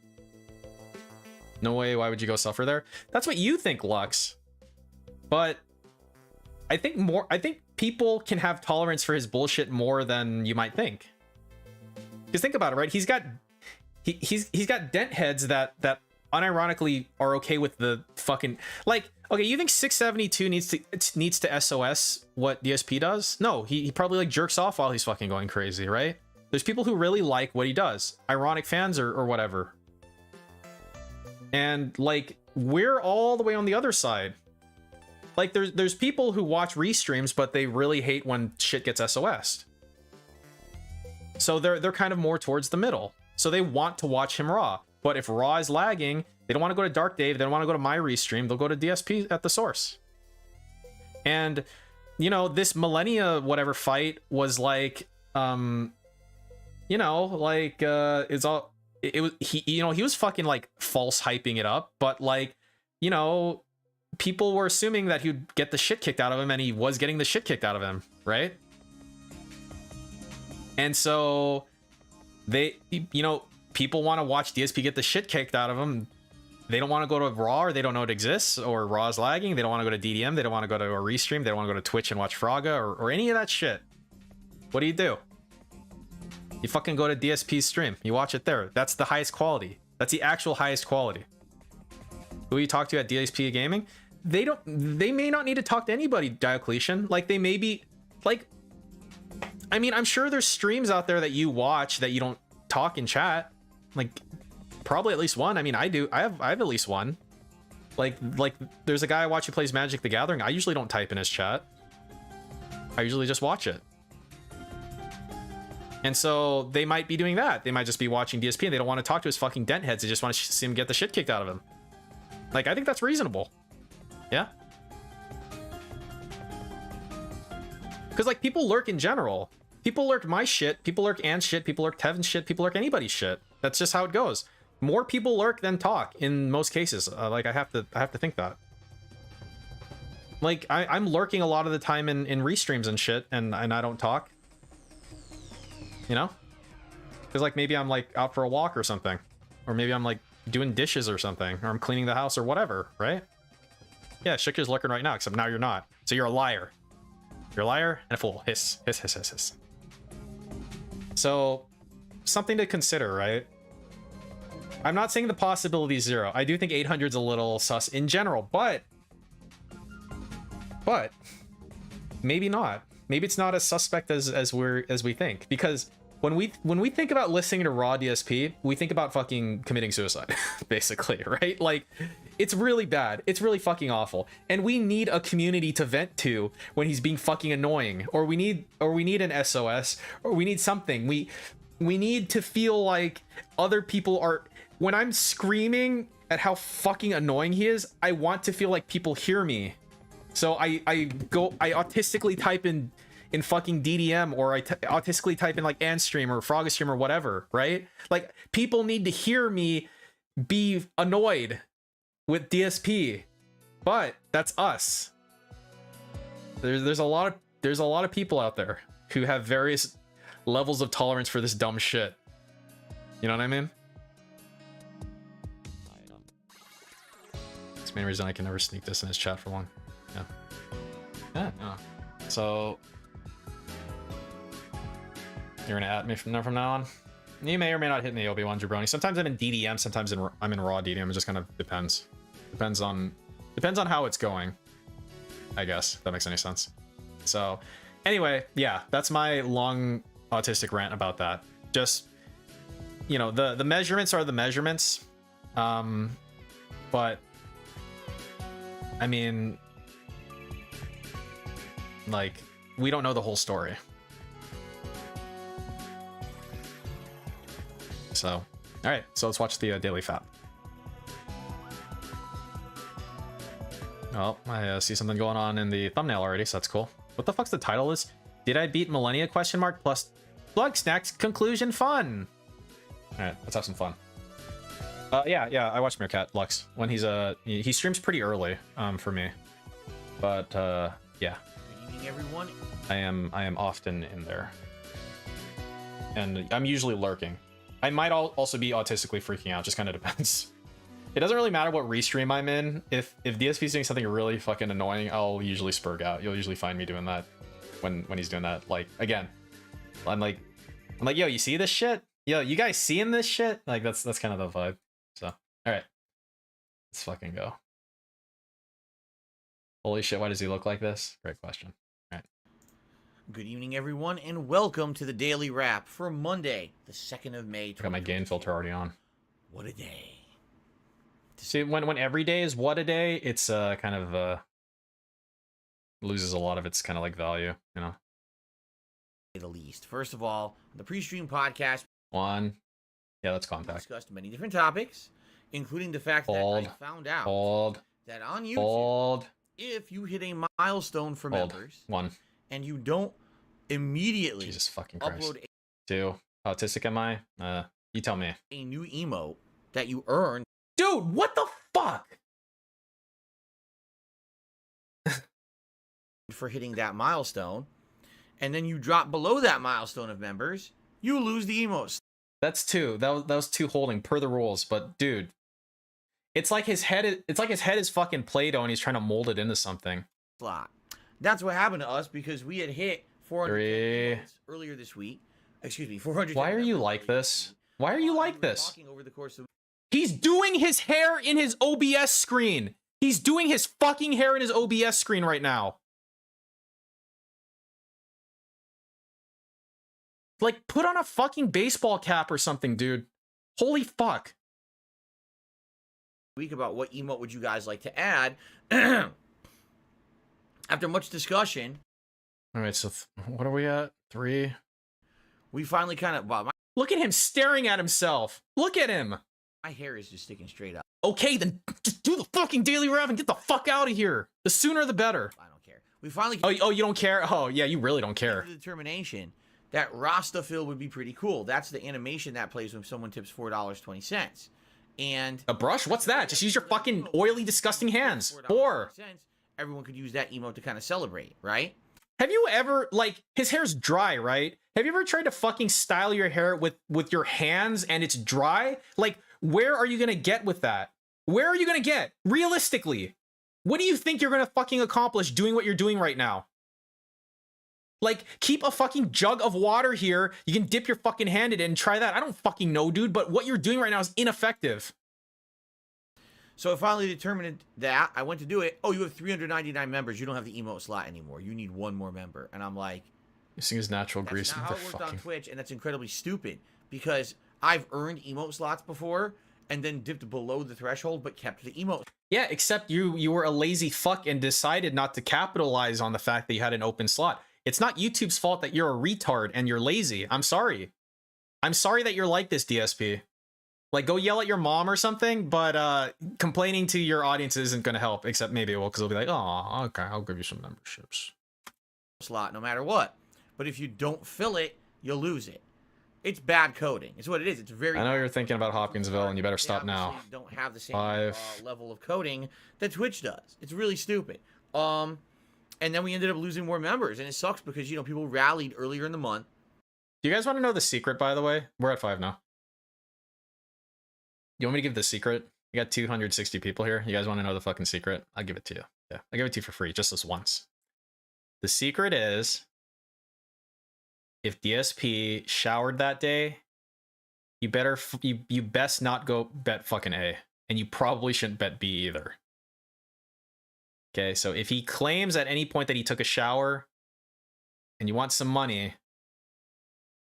No way, why would you go suffer there? That's what you think, Lux. But I think people can have tolerance for his bullshit more than you might think. Because think about it, right? He's got dent heads that unironically are okay with the fucking, like, okay, you think 672 needs to SOS what DSP does? No, he probably like jerks off while he's fucking going crazy, right? There's people who really like what he does, ironic fans or whatever. And like, we're all the way on the other side. Like, there's people who watch restreams, but they really hate when shit gets SOS'd. So they're kind of more towards the middle. So they want to watch him raw. But if raw is lagging, they don't want to go to Dark Dave, they don't want to go to my restream, they'll go to DSP at the source. And, you know, this Millennia whatever fight was like, you know, like, he was fucking like false hyping it up, but like, you know, people were assuming that he would get the shit kicked out of him, and he was getting the shit kicked out of him, right? And so they, you know, people want to watch DSP get the shit kicked out of him. They don't want to go to Raw, or they don't know it exists, or Raw is lagging. They don't want to go to DDM. They don't want to go to a restream. They don't want to go to Twitch and watch Fraga or any of that shit. What do? You fucking go to DSP's stream. You watch it there. That's the highest quality. That's the actual highest quality. Who you talk to at DSP Gaming? They may not need to talk to anybody, Diocletian. Like, they may be, like, I mean, I'm sure there's streams out there that you watch that you don't talk in chat. Like, probably at least one. I mean, I do. I have at least one. Like there's a guy I watch who plays Magic the Gathering. I usually don't type in his chat. I usually just watch it. And so they might be doing that. They might just be watching DSP and they don't want to talk to his fucking dent heads. They just want to see him get the shit kicked out of him. Like, I think that's reasonable. Yeah? Because, like, people lurk in general. People lurk my shit. People lurk Ann's shit. People lurk Tevin's shit. People lurk anybody's shit. That's just how it goes. More people lurk than talk in most cases. Like, I have to think that. Like, I'm lurking a lot of the time in restreams and shit, and I don't talk. You know? Because, like, maybe I'm, like, out for a walk or something. Or maybe I'm, like, doing dishes or something. Or I'm cleaning the house or whatever, right? Yeah, Shika's lurking right now, except now you're not. So you're a liar. You're a liar and a fool. Hiss, hiss, hiss, hiss, hiss. So, something to consider, right? I'm not saying the possibility is zero. I do think 800's a little sus in general, but maybe not. Maybe it's not as suspect as we think, because when we think about listening to raw DSP, we think about fucking committing suicide, basically, right? Like, it's really bad. It's really fucking awful. And we need a community to vent to when he's being fucking annoying, or we need an SOS, or we need something. We need to feel like other people are, when I'm screaming at how fucking annoying he is, I want to feel like people hear me. So I autistically type in fucking DDM, or I autistically type in like Anstream or Frogastream or whatever, right? Like, people need to hear me be annoyed with DSP, but that's us. There's a lot of people out there who have various levels of tolerance for this dumb shit. You know what I mean? That's the main reason I can never sneak this in his chat for long. Yeah. So you're gonna at me from now on? You may or may not hit me, Obi-Wan Jabroni. Sometimes I'm in DDM, sometimes I'm in raw DDM. It just kind of depends. Depends on how it's going, I guess, if that makes any sense. So anyway, yeah, that's my long autistic rant about that. Just, you know, the measurements are the measurements, but I mean, like, we don't know the whole story. So, all right, so let's watch the Daily Fat. Well, I see something going on in the thumbnail already, so that's cool. What the fuck's the title is? Did I beat Millennia ? Plus Bugsnax conclusion fun. All right, let's have some fun. Yeah, I watch Meerkat Lux when he streams pretty early for me, but yeah.
Good evening, everyone.
I am often in there, and I'm usually lurking. I might also be autistically freaking out. Just kind of depends. It doesn't really matter what restream I'm in. If DSP's doing something really fucking annoying, I'll usually spurg out. You'll usually find me doing that when he's doing that. Like, again, I'm like, yo, you see this shit? Yo, you guys seeing this shit? Like, that's kind of the vibe. So, all right, let's fucking go. Holy shit, why does he look like this? Great question. All right.
Good evening, everyone, and welcome to the Daily Wrap for Monday, the 2nd of May.
Got my gain filter already on.
What a day.
See, when every day is what a day, it's kind of loses a lot of its kind of like value, you know.
The least. First of all, the pre-stream podcast.
Yeah, that's
We
contact.
discussed many different topics, including the fact that I found out that on YouTube, if you hit a milestone for members, and you don't immediately
Jesus fucking Christ.
upload
2. How autistic am I? You tell me.
a new emote that you earned.
Dude, what the fuck?
For hitting that milestone, and then you drop below that milestone of members, you lose the emotes.
That's 2. That was 2 holding per the rules, but dude, it's like his head is fucking Play-Doh and he's trying to mold it into something.
Slot. That's what happened to us because we had hit 400 emotes earlier this week. Excuse me, 400.
Why are you like this? Why are you like this?
Talking over the course of
He's doing his hair in his OBS screen. He's doing his fucking hair in his OBS screen right now. Like, put on a fucking baseball cap or something, dude. Holy fuck.
week about what emote would you guys like to add. After much discussion.
All right, so what are we at? 3.
We finally kind of... Wow,
look at him staring at himself. Look at him.
my hair is just sticking straight up.
Okay, then just do the fucking daily wrap and get the fuck out of here. The sooner the better.
I don't care. We finally...
Oh, you don't care? Oh, yeah, you really don't care.
The determination that Rasta fill would be pretty cool. That's the animation that plays when someone tips $4.20. And...
a brush? What's that? Just use your fucking oily, disgusting hands. 4.
Everyone could use that emote to kind of celebrate, right?
Have you ever, like, his hair's dry, right? Have you ever tried to fucking style your hair with your hands and it's dry? Like, where are you gonna get with that? Where are you gonna get? Realistically, what do you think you're gonna fucking accomplish doing what you're doing right now? Like, keep a fucking jug of water here. You can dip your fucking hand in it and try that. I don't fucking know, dude, but what you're doing right now is ineffective.
So I finally determined that. I went to do it. Oh, you have 399 members. You don't have the emote slot anymore. You need one more member. And I'm like...
this thing is natural grease.
That's not how it worked on Twitch, and that's incredibly stupid. Because I've earned emote slots before, and then dipped below the threshold, but kept the emote.
Yeah, except you were a lazy fuck and decided not to capitalize on the fact that you had an open slot. It's not YouTube's fault that you're a retard and you're lazy. I'm sorry. I'm sorry that you're like this, DSP. Like, go yell at your mom or something, but complaining to your audience isn't going to help, except maybe it will, because they'll be like, oh, okay, I'll give you some memberships.
Slot no matter what. But if you don't fill it, you'll lose it. It's bad coding. It's what it is. It's very...
I know you're thinking about Hopkinsville, and you better stop now.
Don't have the same
5.
Level of coding that Twitch does. It's really stupid. And then we ended up losing more members, and it sucks because, you know, people rallied earlier in the month.
Do you guys want to know the secret, by the way? We're at 5 now. You want me to give the secret? You got 260 people here. You guys want to know the fucking secret? I'll give it to you. Yeah, I'll give it to you for free, just this once. The secret is, if DSP showered that day, you best not go bet fucking A, and you probably shouldn't bet B either. Okay, so if he claims at any point that he took a shower, and you want some money,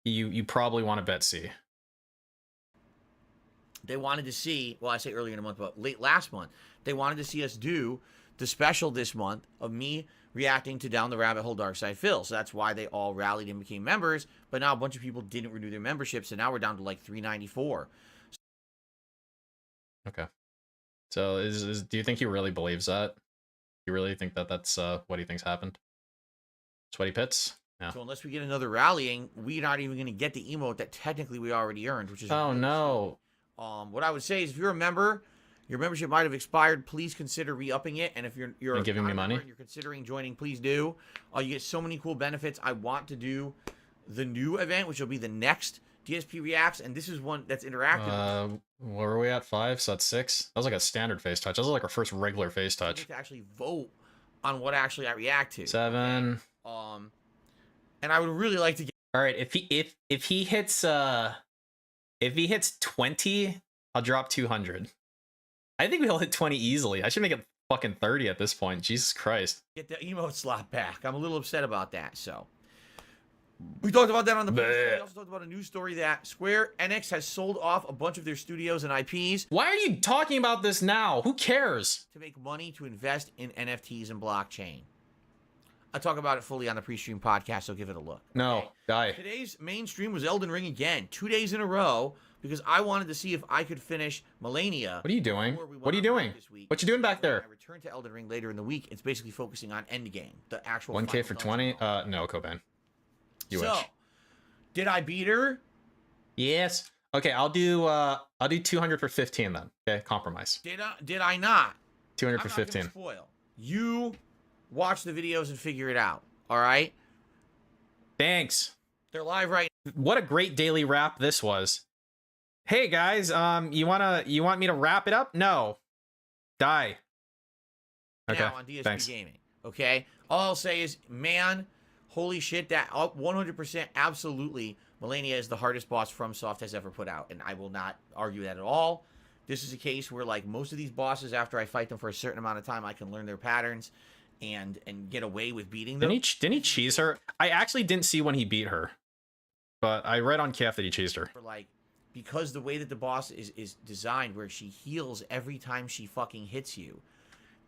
you probably want to bet C.
They wanted to see, well, I say earlier in the month, but late last month, they wanted to see us do the special this month of me reacting to Down the Rabbit Hole Dark Side Phil. So that's why they all rallied and became members. But now a bunch of people didn't renew their membership, so now we're down to like 394.
Okay. So do you think he really believes that? You really think that that's what he thinks happened? Sweaty Pits? Yeah.
So unless we get another rallying, we're not even going to get the emote that technically we already earned, which is...
oh, no.
What I would say is if you're a member, your membership might have expired, please consider re-upping it. And if you're
giving me money,
and you're considering joining, please do. You get so many cool benefits. I want to do the new event, which will be the next DSP reacts, and this is one that's interactive.
Where are we at? 5, so that's 6. That was like a standard face touch. That was like our first regular face
You
touch.
get to actually vote on what actually I react to.
7.
And I would really like to get.
All right, if he hits 20, I'll drop 200. I think we'll hit 20 easily. I should make it fucking 30 at this point. Jesus Christ.
Get the emote slot back. I'm a little upset about that. So we talked about that on the podcast. We also talked about a news story that Square Enix has sold off a bunch of their studios and IPs.
Why are you talking about this now? Who cares?
To make money to invest in NFTs and blockchain. I talk about it fully on the pre-stream podcast, so give it a look.
No,
okay?
die.
Today's main stream was Elden Ring again, 2 days in a row, because I wanted to see if I could finish Millennia.
What are you doing? What are you doing? What you doing back there?
I return to Elden Ring later in the week. It's basically focusing on Endgame, the actual
1K for 20? No, Coban. You
so,
wish.
Did I beat her?
Yes. Okay, I'll do 200 for 15 then. Okay, compromise.
Did I not?
200
I'm
for
not
15.
Gonna spoil. You watch the videos and figure it out. All right.
Thanks.
They're live right now.
What a great daily wrap this was. Hey guys, you want me to wrap it up? No. Die. Okay.
Now on DSP
Thanks.
Gaming. Okay. All I'll say is, man, holy shit, that 100% absolutely Millennia is the hardest boss FromSoft has ever put out, and I will not argue that at all. This is a case where, like, most of these bosses, after I fight them for a certain amount of time, I can learn their patterns and get away with beating them.
Didn't he cheese her? I actually didn't see when he beat her, but I read on KF that he cheesed her.
For, like, because the way that the boss is designed, where she heals every time she fucking hits you,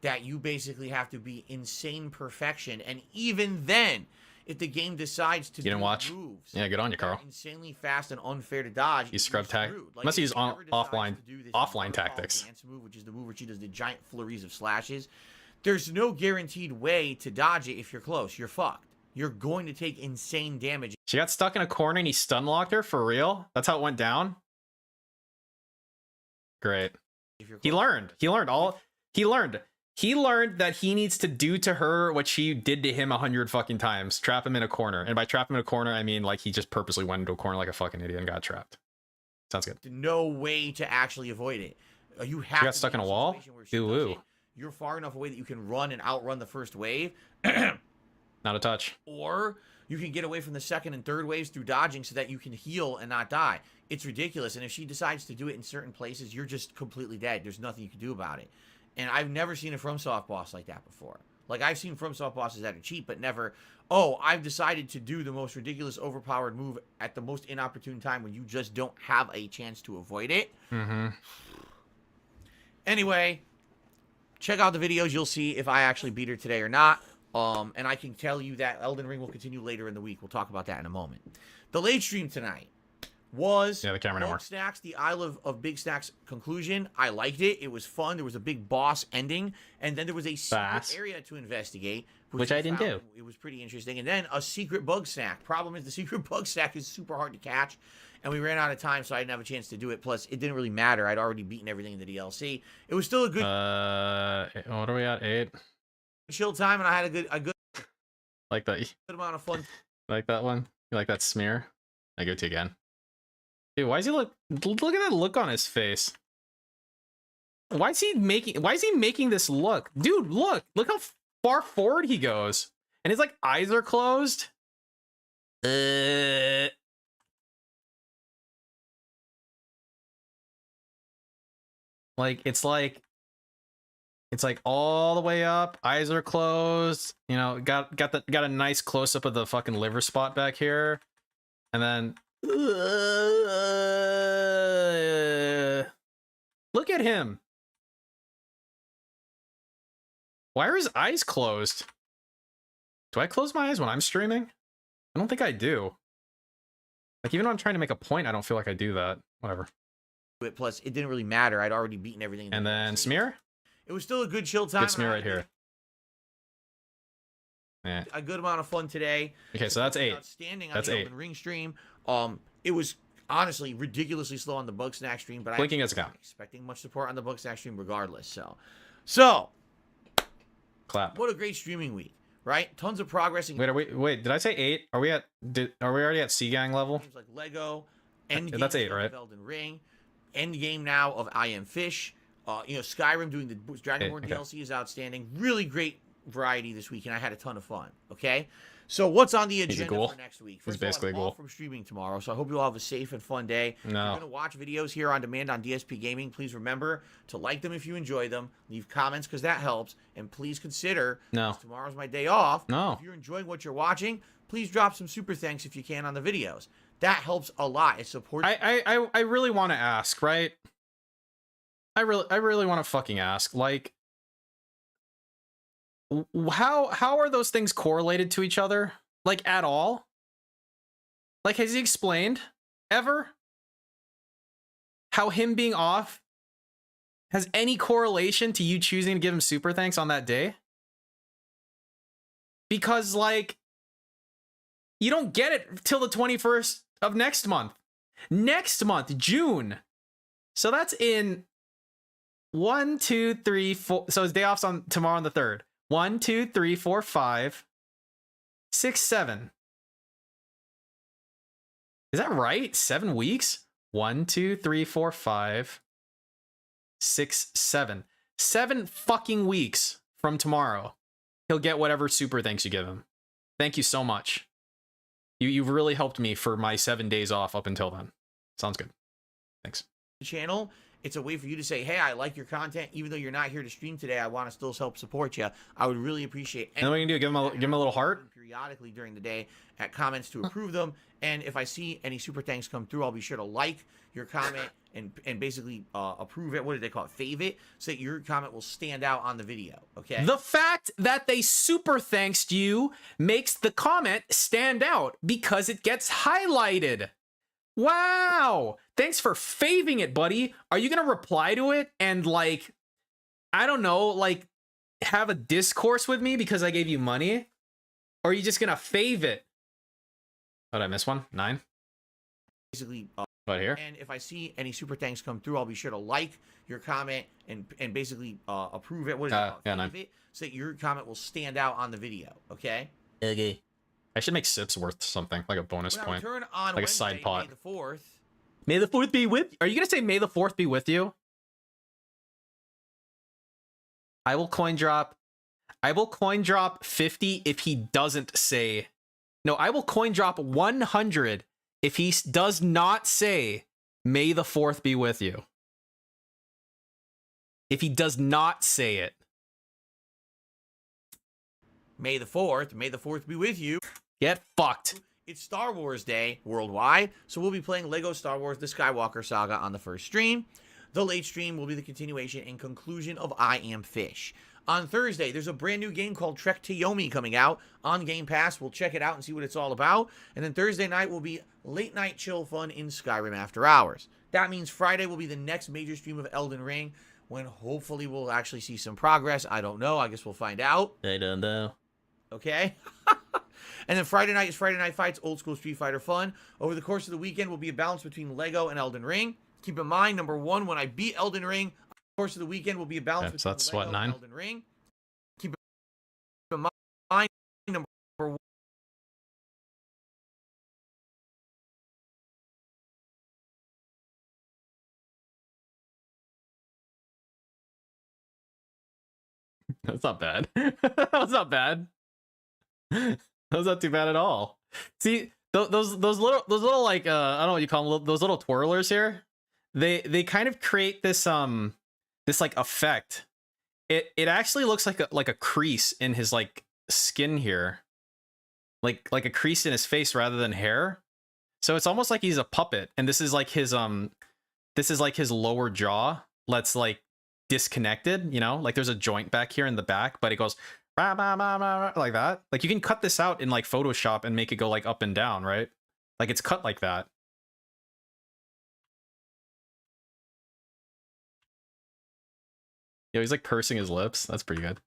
that you basically have to be insane perfection, and even then, if the game decides to
You didn't watch?
moves,
Yeah, good on you, Carl.
insanely fast and unfair to dodge,
You scrub tag.
Like,
Must
if
use
she ever decides
offline
to do this
offline
protocol
tactics.
dance move, which is the move where she does the giant flurries of slashes. There's no guaranteed way to dodge it. If you're close, you're fucked. You're going to take insane damage.
She got stuck in a corner and he stun locked her for real? That's how it went down? Great.
If you're
He
close.
learned. He learned that he needs to do to her what she did to him 100 fucking times. Trap him in a corner. And by trap him in a corner, I mean like he just purposely went into a corner like a fucking idiot and got trapped. Sounds good.
No way to actually avoid it. You have
She
to
got
be
stuck in a wall?
situation where she
Ooh,
does
ooh.
it. You're far enough away that you can run and outrun the first wave.
Not a touch.
Or you can get away from the second and third waves through dodging so that you can heal and not die. It's ridiculous. And if she decides to do it in certain places, you're just completely dead. There's nothing you can do about it. And I've never seen a FromSoft boss like that before. Like, I've seen FromSoft bosses that are cheap, but never, oh, I've decided to do the most ridiculous, overpowered move at the most inopportune time when you just don't have a chance to avoid it.
Mm-hmm.
Anyway, check out the videos. You'll see if I actually beat her today or not. And I can tell you that Elden Ring will continue later in the week. We'll talk about that in a moment. The late stream tonight was
the camera no more.
Bugsnax, the Isle of Big Snacks conclusion. I liked it. It was fun. There was a big boss ending. And then there was a secret area to investigate.
Which I didn't do.
It was pretty interesting. And then a secret bug snack. Problem is the secret bug snack is super hard to catch. And we ran out of time, so I didn't have a chance to do it. Plus, it didn't really matter. I'd already beaten everything in the DLC. It was still a good
What are we at? 8?
chill time, and I had a good
Like that.
good amount of fun.
Like that one? You like that smear? I go to again. Dude, why is he look at that look on his face? Why is he making this look? Dude, look how far forward he goes. And his like eyes are closed. It's like all the way up, eyes are closed, you know, got a nice close up of the fucking liver spot back here. And then look at him. Why are his eyes closed? Do I close my eyes when I'm streaming? I don't think I do. Like, even when I'm trying to make a point, I don't feel like I do that. Whatever.
Plus, it didn't really matter. I'd already beaten everything.
And then smear?
It was still a good chill time.
Good smear right here. Yeah.
A good amount of fun today.
Okay, so that's 8.
Outstanding on
That's
the
8.
Elden Ring stream. It was honestly ridiculously slow on the Bugsnax stream, but
Blinking
I
as a count.
expecting much support on the Bugsnax stream regardless. So
Clap.
what a great streaming week, right? Tons of progress.
Wait, did I say 8? Are we already at C gang level?
Games like Lego, Endgame
That's 8, right?
of Elden Ring. Endgame now of I Am Fish. You know, Skyrim doing the Dragonborn DLC is outstanding. Really great variety this week, and I had a ton of fun. Okay, so what's on the agenda for next week? First
He's basically
of all, I'm off from streaming tomorrow, so I hope you all have a safe and fun day. If you're gonna watch videos here on demand on DSP Gaming, please remember to like them if you enjoy them. Leave comments because that helps, and please consider tomorrow's my day off. If you're enjoying what you're watching, please drop some super thanks if you can on the videos. That helps a lot. It supports.
I really want to ask, right? I really want to fucking ask, like, how are those things correlated to each other? Like, at all? Like, has he explained ever how him being off has any correlation to you choosing to give him super thanks on that day? Because, like, you don't get it till the 21st of next month. Next month, June. So that's in 1, 2, 3, 4. So his day off's on tomorrow on the 3rd. 1, 2, 3, 4, 5, 6, 7. Is that right? 7 weeks? 1, 2, 3, 4, 5, 6, 7. 7 fucking weeks from tomorrow. He'll get whatever super thanks you give him. Thank you so much. You've really helped me for my 7 days off up until then. Sounds good. Thanks.
Channel. It's a way for you to say, hey, I like your content. Even though you're not here to stream today, I want to still help support you. I would really appreciate it.
And then what you can do, give him a little heart.
Periodically during the day at comments to approve them. And if I see any super thanks come through, I'll be sure to like your comment and basically approve it. What do they call it? Fave it, so that your comment will stand out on the video. Okay.
The fact that they super thanks you makes the comment stand out because it gets highlighted. Wow. Thanks for faving it, buddy. Are you going to reply to it and, like, I don't know, like, have a discourse with me because I gave you money? Or are you just going to fave it? Oh, did I miss one? 9?
Basically,
right here.
And if I see any super thanks come through, I'll be sure to like your comment and basically approve it. What is it called?
Yeah, 9.
It, so that your comment will stand out on the video. Okay.
Okay. I should make Sips worth something, like a bonus point.
Turn on
like
Wednesday,
a side pot.
May the 4th.
May the 4th be with you? Are you going to say May the 4th be with you? I will coin drop 50 if he doesn't say. No, I will coin drop 100 if he does not say May the 4th be with you. If he does not say it.
May the 4th be with you.
Get fucked.
It's Star Wars Day worldwide, so we'll be playing Lego Star Wars The Skywalker Saga on the first stream. The late stream will be the continuation and conclusion of I Am Fish. On Thursday, there's a brand new game called Trek to Yomi coming out on Game Pass. We'll check it out and see what it's all about. And then Thursday night will be late night chill fun in Skyrim After Hours. That means Friday will be the next major stream of Elden Ring, when hopefully we'll actually see some progress. I don't know. I guess we'll find out.
I don't know.
Okay? And then Friday night is Friday Night Fights, old school Street Fighter fun. Over the course of the weekend will be a balance between Lego and Elden Ring. Keep in mind, number 1, when I beat Elden Ring, over the course of the weekend will be a balance between
that's
Lego
what, 9?
and Elden Ring. Keep in mind, number 1.
That's not bad. That's not bad. That's not too bad at all. See, those little like I don't know what you call them, those little twirlers here. They kind of create this this like effect. It actually looks like a crease in his like skin here, like a crease in his face rather than hair. So it's almost like he's a puppet, and this is like his lower jaw that's like disconnected. You know, like there's a joint back here in the back, but it goes bah, bah, bah, bah, bah, like that. Like you can cut this out in like Photoshop and make it go like up and down, right? Like it's cut like that. Yo, he's like pursing his lips. That's pretty good.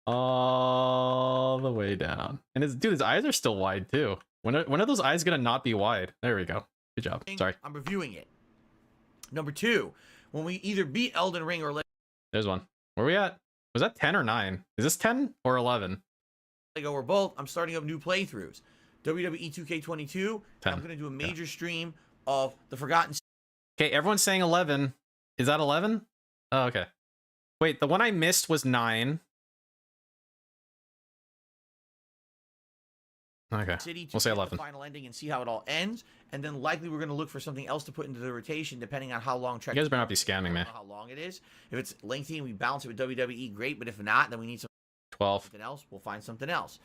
All the way down. And his eyes are still wide too. When are those eyes gonna not be wide? There we go. Good job. Sorry.
I'm reviewing it. Number 2, when we either beat Elden Ring or
there's one. Where are we at? Was that 10 or 9? Is this 10 or 11?
Lego or both, I'm starting up new playthroughs. WWE 2K22, I'm going to do a major stream of the Forgotten.
Okay, everyone's saying 11. Is that 11? Oh, okay. Wait, the one I missed was 9. Okay,
City to
we'll say
get
11.
the final ending and see how it all ends, and then likely we're going to look for something else to put into the rotation depending on how long.
You guys better not be scamming me.
How long it is. If it's lengthy and we balance it with WWE, great. But if not, then we need
12.
something else. We'll find something else.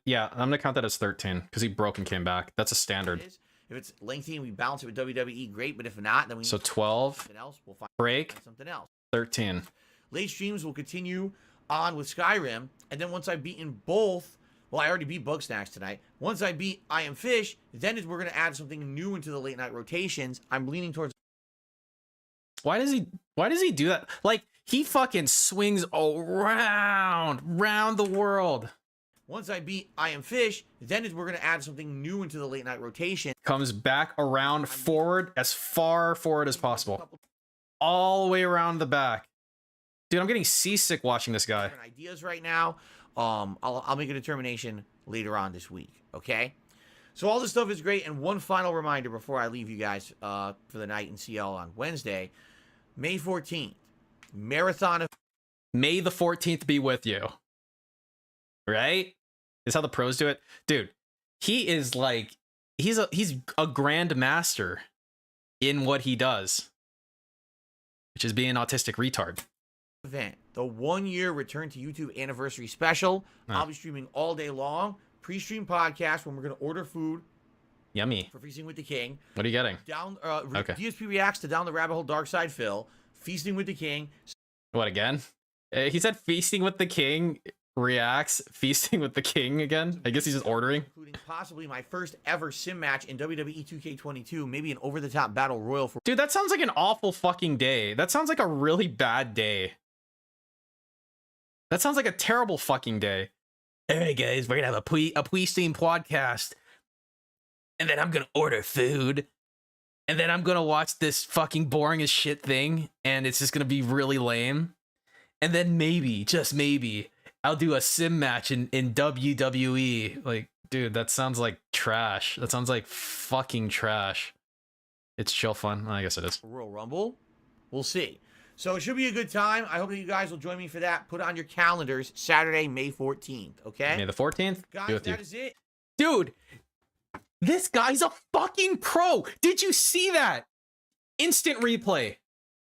Yeah, I'm gonna count that as 13 because he broke and came back. That's a standard.
If it's lengthy and we balance it with WWE, great. But if not, then we need
So 12.
something else. We'll find something else.
13.
Late streams will continue on with Skyrim, and then once I've beaten both. Well, I already beat Bugsnax tonight. Once I beat I Am Fish, then we're going to add something new into the late night rotations. I'm leaning towards.
Why does he do that? Like, he fucking swings round the world.
Once I beat I Am Fish, then we're going to add something new into the late night rotation.
Comes back around forward, as far forward as possible. All the way around the back. Dude, I'm getting seasick watching this guy.
Ideas right now. I'll make a determination later on this week, okay? So all this stuff is great, and one final reminder before I leave you guys for the night and see y'all on Wednesday. May 14th, Marathon of...
May the 14th be with you. Right? Is how the pros do it. Dude, he is like... He's a grand master in what he does. Which is being an autistic retard.
Event, the 1-year Return to YouTube anniversary special. I'll be streaming all day long. Pre-stream podcast when we're going to order food.
Yummy.
For Feasting with the King.
What are you getting?
Okay. DSP reacts to Down the Rabbit Hole Dark Side Phil. Feasting with the King.
What, again? He said Feasting with the King reacts. Feasting with the King again? I guess he's just ordering.
Including possibly my first ever sim match in WWE 2K22. Maybe an over-the-top battle royal for...
Dude, that sounds like an awful fucking day. That sounds like a really bad day. That sounds like a terrible fucking day. All right, guys, we're gonna have a pre-stream podcast, and then I'm gonna order food, and then I'm gonna watch this fucking boring as shit thing, and it's just gonna be really lame, and then maybe, just maybe, I'll do a sim match in WWE. Like, dude, that sounds like trash. That sounds like fucking trash. It's chill fun. Well, I guess it is.
Royal Rumble. We'll see. So it should be a good time. I hope that you guys will join me for that. Put it on your calendars, Saturday, May 14th, okay?
May the 14th?
Guys, that is it.
Dude, this guy's a fucking pro. Did you see that? Instant replay.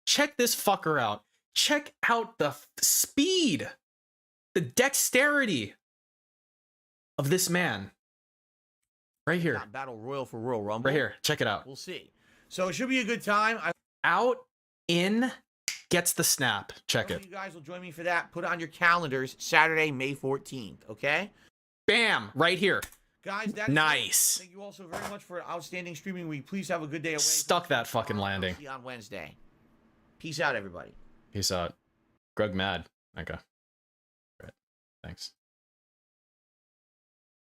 Check this fucker out. Check out the speed, the dexterity of this man. Right here.
Battle Royal for Royal Rumble.
Right here. Check it out.
We'll see. So it should be a good time.
Out, in... Gets the snap. Check it.
You guys will join me for that. Put it on your calendars, Saturday, May 14th, okay?
Bam! Right here.
Guys, that's
nice.
Thank you all so very much for an outstanding streaming week. Please have a good day away.
Stuck that fucking landing.
See you on Wednesday. Peace out, everybody.
Peace out. Greg mad. Okay. Great. Thanks.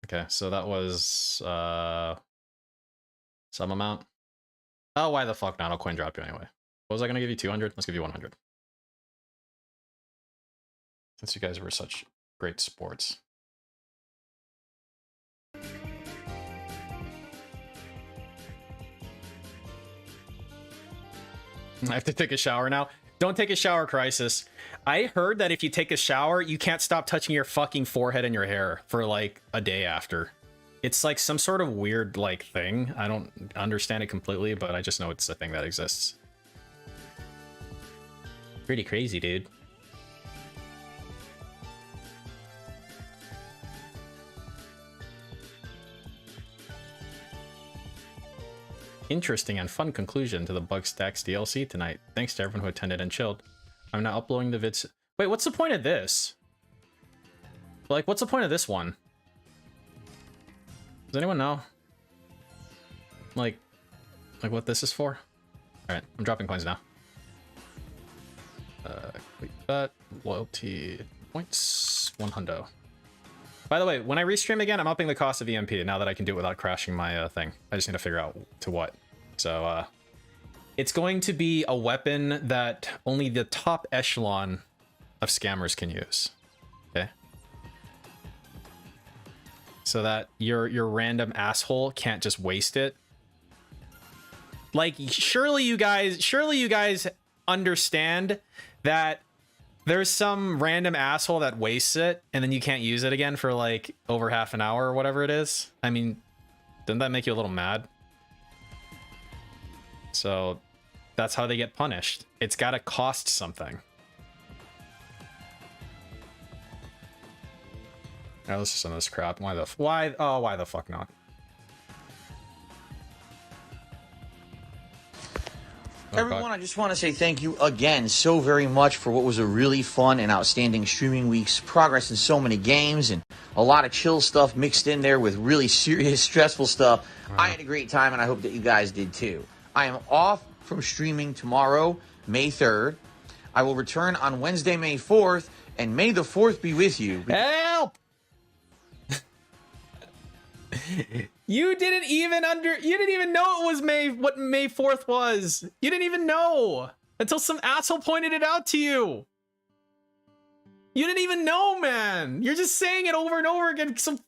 Okay, so that was some amount. Oh, why the fuck not? I'll coin drop you anyway. What was I gonna give you? 200? Let's give you 100. Since you guys were such great sports. I have to take a shower now. Don't take a shower, Crisis. I heard that if you take a shower, you can't stop touching your fucking forehead and your hair for like a day after. It's like some sort of weird like thing. I don't understand it completely, but I just know it's a thing that exists. Pretty crazy, dude. Interesting and fun conclusion to the Bugsnax DLC tonight. Thanks to everyone who attended and chilled. I'm now uploading the vids. Wait, what's the point of this? Like, what's the point of this one? Does anyone know? Like what this is for? Alright, I'm dropping coins now. Complete that. Loyalty points. 100. By the way, when I restream again, I'm upping the cost of EMP now that I can do it without crashing my thing. I just need to figure out to what. So, it's going to be a weapon that only the top echelon scammers can use. Okay. So that your random asshole can't just waste it. Like, surely you guys understand that there's some random asshole that wastes it and then you can't use it again for like over half an hour or whatever it is. I mean, doesn't that make you a little mad? So that's how they get punished. It's got to cost something. Now let's just send this crap. Why the fuck not?
Everyone, I just want to say thank you again so very much for what was a really fun and outstanding streaming week's progress in so many games and a lot of chill stuff mixed in there with really serious, stressful stuff. I had a great time, and I hope that you guys did too. I am off from streaming tomorrow, May 3rd. I will return on Wednesday, May 4th, and may the 4th be with you.
Help! You didn't even know it was what May 4th was. You didn't even know until some asshole pointed it out to you. You didn't even know, man. You're just saying it over and over again. Some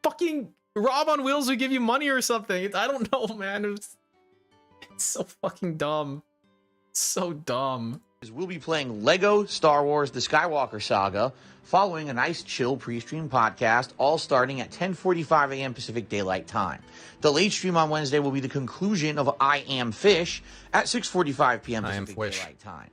fucking Rob on Wheels would give you money or something. I don't know, man. It's so fucking dumb. So dumb.
We'll be playing Lego Star Wars The Skywalker Saga following a nice chill pre-stream podcast, all starting at 10:45 a.m. Pacific Daylight Time. The late stream on Wednesday will be the conclusion of I Am Fish at 6:45 p.m. Pacific Daylight Time.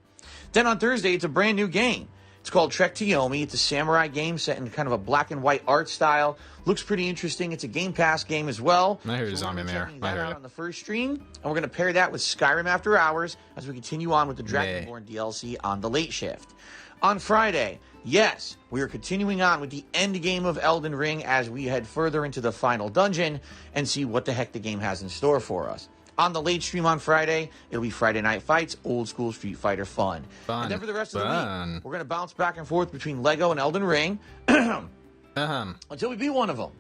Then on Thursday, it's a brand new game. It's called Trek to Yomi. It's a samurai game set in kind of a black and white art style. Looks pretty interesting. It's a Game Pass game as well.
I hear you, zombie there.
I hear you. On the first stream, and we're going to pair that with Skyrim After Hours as we continue on with the Dragonborn DLC on the late shift. On Friday, yes, we are continuing on with the end game of Elden Ring as we head further into the final dungeon and see what the heck the game has in store for us. On the late stream on Friday, it'll be Friday Night Fights, old school Street Fighter fun. And then for the rest of the week, we're going to bounce back and forth between Lego and Elden Ring until we beat one of them.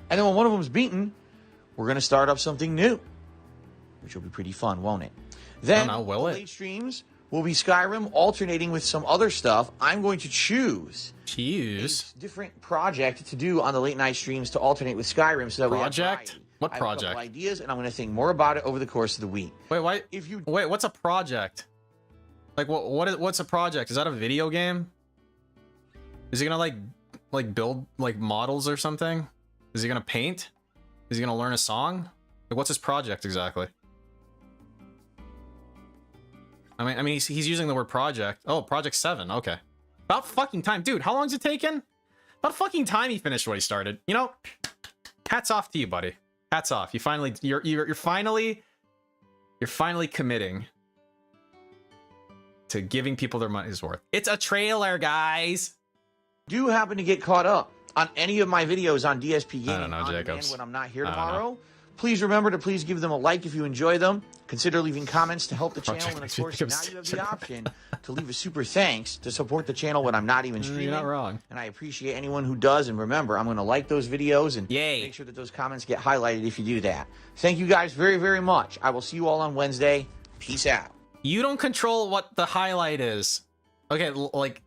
And then when one of them's beaten, we're going to start up something new, which will be pretty fun, won't it? Then late streams will be Skyrim alternating with some other stuff. I'm going to choose a different project to do on the late night streams to alternate with Skyrim so that we have variety.
What project?
I have a couple ideas, and I'm going to think more about it over the course of the week.
Wait, why? Wait, what's a project? Like, what's a project? Is that a video game? Is he gonna like build like models or something? Is he gonna paint? Is he gonna learn a song? Like, what's his project exactly? I mean, he's using the word project. Oh, Project 7. Okay. About fucking time, dude. How long's it taken? About fucking time he finished what he started. You know, hats off to you, buddy. Hats off. You're finally committing to giving people their money's worth. It's a trailer, guys.
Do you happen to get caught up on any of my videos on DSP Gaming
I don't know,
on
Jacobs.
demand when I'm not here tomorrow? Please remember to give them a like if you enjoy them. Consider leaving comments to help the channel. And of course, now you have the option to leave a super thanks to support the channel when I'm not even streaming.
You're not wrong.
And I appreciate anyone who does. And remember, I'm going to like those videos and make sure that those comments get highlighted if you do that. Thank you guys very, very much. I will see you all on Wednesday. Peace out.
You don't control what the highlight is. Okay, like,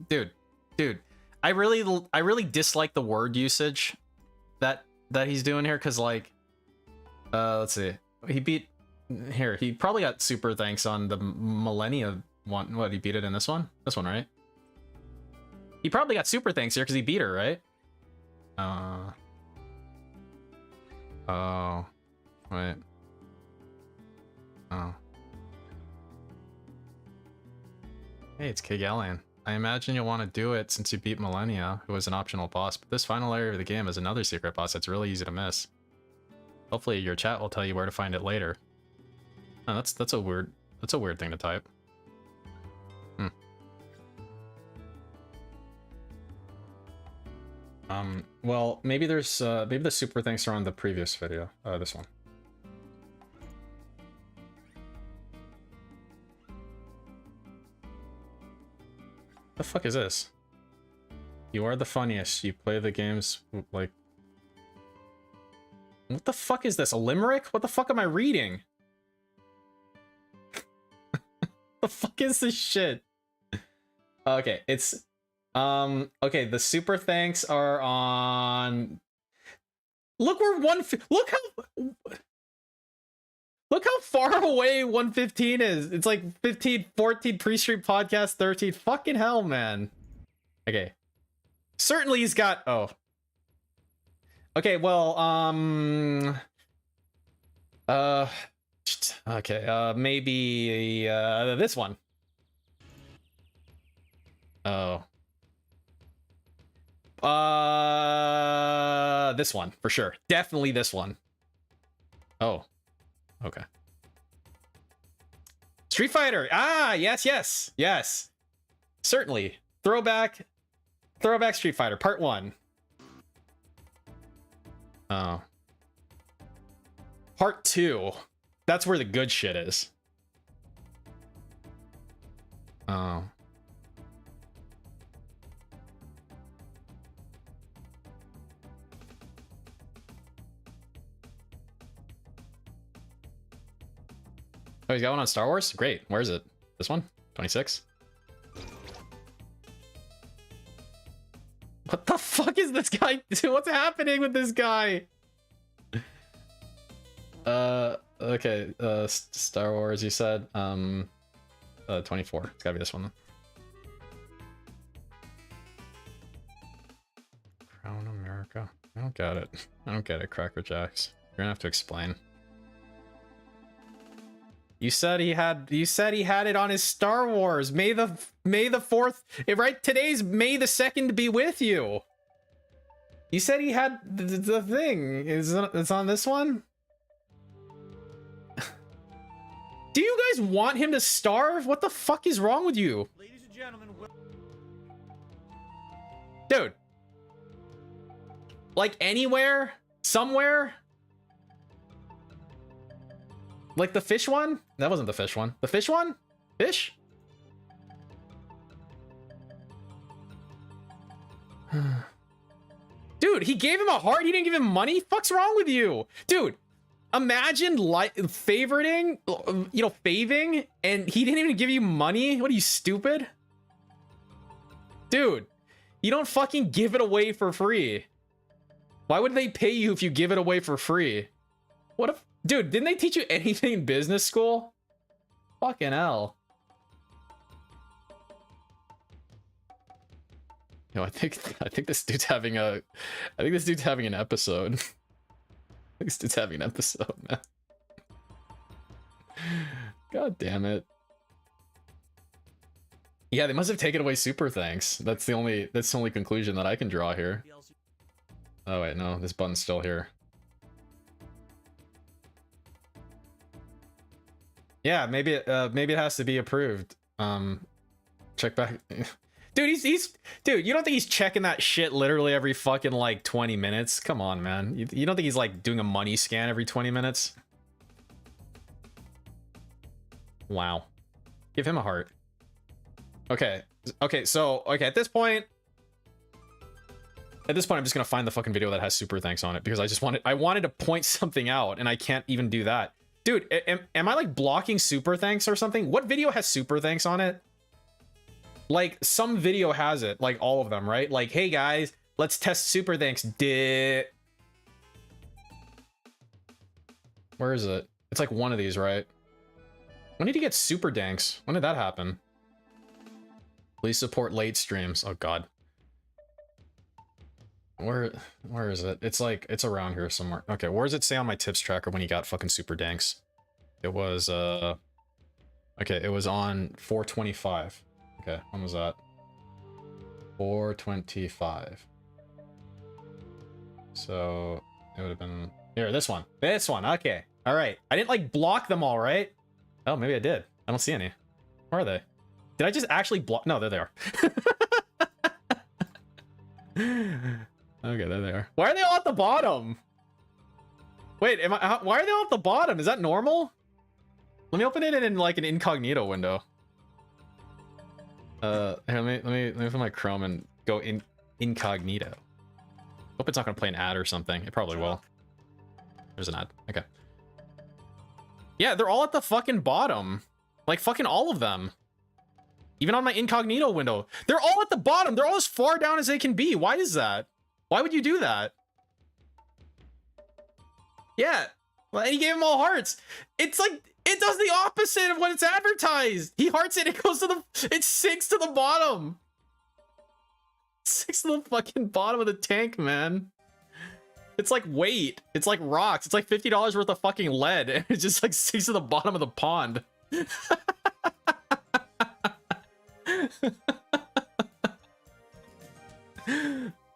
dude, I really dislike the word usage that he's doing here, because like, let's see, he probably got super thanks on the Millennia one. What, he beat it in this one, right? He probably got super thanks here because he beat her, right? Oh, wait. Oh. Hey, it's Kigalian. I imagine you'll want to do it since you beat Millennia, who was an optional boss, but this final area of the game is another secret boss that's really easy to miss. Hopefully your chat will tell you where to find it later. Oh, that's a weird thing to type. Well, maybe there's maybe the super thanks are on the previous video, this one. The fuck is this? You are the funniest. You play the games like... What the fuck is this? A limerick? What the fuck am I reading? The fuck is this shit? Okay, it's okay, the super thanks are on. Look where look how far away 115 is. It's like 15, 14 pre-stream podcast, 13. Fucking hell, man. Okay. Certainly he's got okay, well, okay, maybe this one. Oh. This one for sure. Definitely this one. Oh. Okay. Street Fighter. Ah, yes. Certainly. Throwback Street Fighter Part 1. Oh. Part 2. That's where the good shit is. Oh. Oh, he's got one on Star Wars? Great. Where is it? This one? 26? What the fuck is this guy? What's happening with this guy? Okay. Star Wars, you said. 24. It's gotta be this one. Crown America. I don't get it. I don't get it, Cracker Jacks. You're gonna have to explain. You said he had it on his Star Wars. May the 4th, right? Today's May the 2nd be with you. You said he had the thing. It's on this one? Do you guys want him to starve? What the fuck is wrong with you?
Ladies and gentlemen,
dude. Like anywhere? Somewhere? Like the fish one? That wasn't the fish one. The fish one? Fish? Dude, he gave him a heart. He didn't give him money. Fuck's wrong with you? Dude, imagine favoriting, faving, and he didn't even give you money? What are you, stupid? Dude, you don't fucking give it away for free. Why would they pay you if you give it away for free? What if... Dude, didn't they teach you anything in business school? Fucking hell. Yo, I think this dude's having an episode. I think this dude's having an episode, man. God damn it. Yeah, they must have taken away super thanks. That's the only conclusion that I can draw here. Oh wait, no, this button's still here. Yeah, maybe it has to be approved. Check back. Dude, dude, you don't think he's checking that shit literally every fucking like 20 minutes? Come on, man. You don't think he's like doing a money scan every 20 minutes? Wow. Give him a heart. Okay. So at this point I'm just gonna find the fucking video that has super thanks on it because I wanted to point something out and I can't even do that. Dude, am I like blocking super thanks or something? What video has super thanks on it? Like some video has it, like all of them, right? Like, hey guys, let's test super thanks. Where is it? It's like one of these, right? When did you get super thanks? When did that happen? Please support late streams. Oh god. Where is it? It's around here somewhere. Okay, where does it say on my tips tracker when you got fucking super danks? It was okay, it was on 425. Okay, when was that? 425. So it would have been here, this one. Okay. All right. I didn't like block them all, right? Oh, maybe I did. I don't see any. Where are they? Did I just actually block? No, there they are. Okay, there they are. Why are they all at the bottom? Wait, why are they all at the bottom? Is that normal? Let me open it in like an incognito window. Here, let me open my Chrome and go incognito. Hope it's not gonna play an ad or something. It probably will. There's an ad. Okay. Yeah, they're all at the fucking bottom. Like fucking all of them. Even on my incognito window. They're all at the bottom. They're all as far down as they can be. Why is that? Why would you do that? Yeah. Well, and he gave them all hearts. It's like, it does the opposite of what it's advertised. He hearts it, it goes to the, it sinks to the bottom. It sinks to the fucking bottom of the tank, man. It's like weight. It's like rocks. It's like $50 worth of fucking lead. And it just like sinks to the bottom of the pond.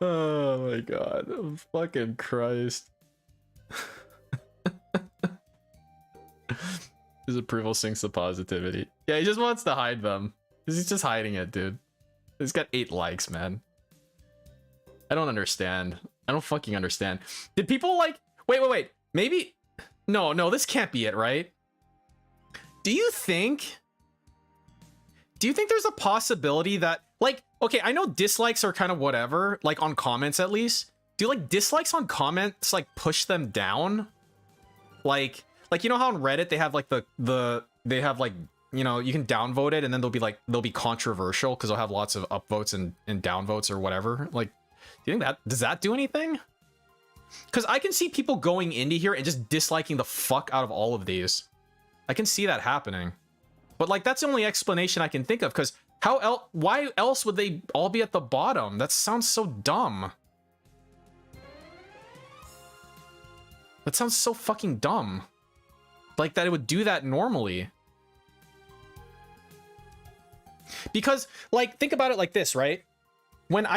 Oh my god. Oh, fucking Christ. His approval sinks the positivity. Yeah, he just wants to hide them. He's just hiding it, dude. He's got 8 likes, man. I don't understand. I don't fucking understand. Did people like... Wait. Maybe... No, this can't be it, right? Do you think there's a possibility that... Like, okay, I know dislikes are kind of whatever, like on comments at least. Do like dislikes on comments like push them down? Like you know how on Reddit they have like they have like, you know, you can downvote it and then they'll be controversial because they'll have lots of upvotes and downvotes or whatever. Like, do you think does that do anything? Because I can see people going into here and just disliking the fuck out of all of these. I can see that happening. But like that's the only explanation I can think of, because why else would they all be at the bottom? That sounds so dumb. That sounds so fucking dumb. Like that it would do that normally. Because like think about it like this, right? When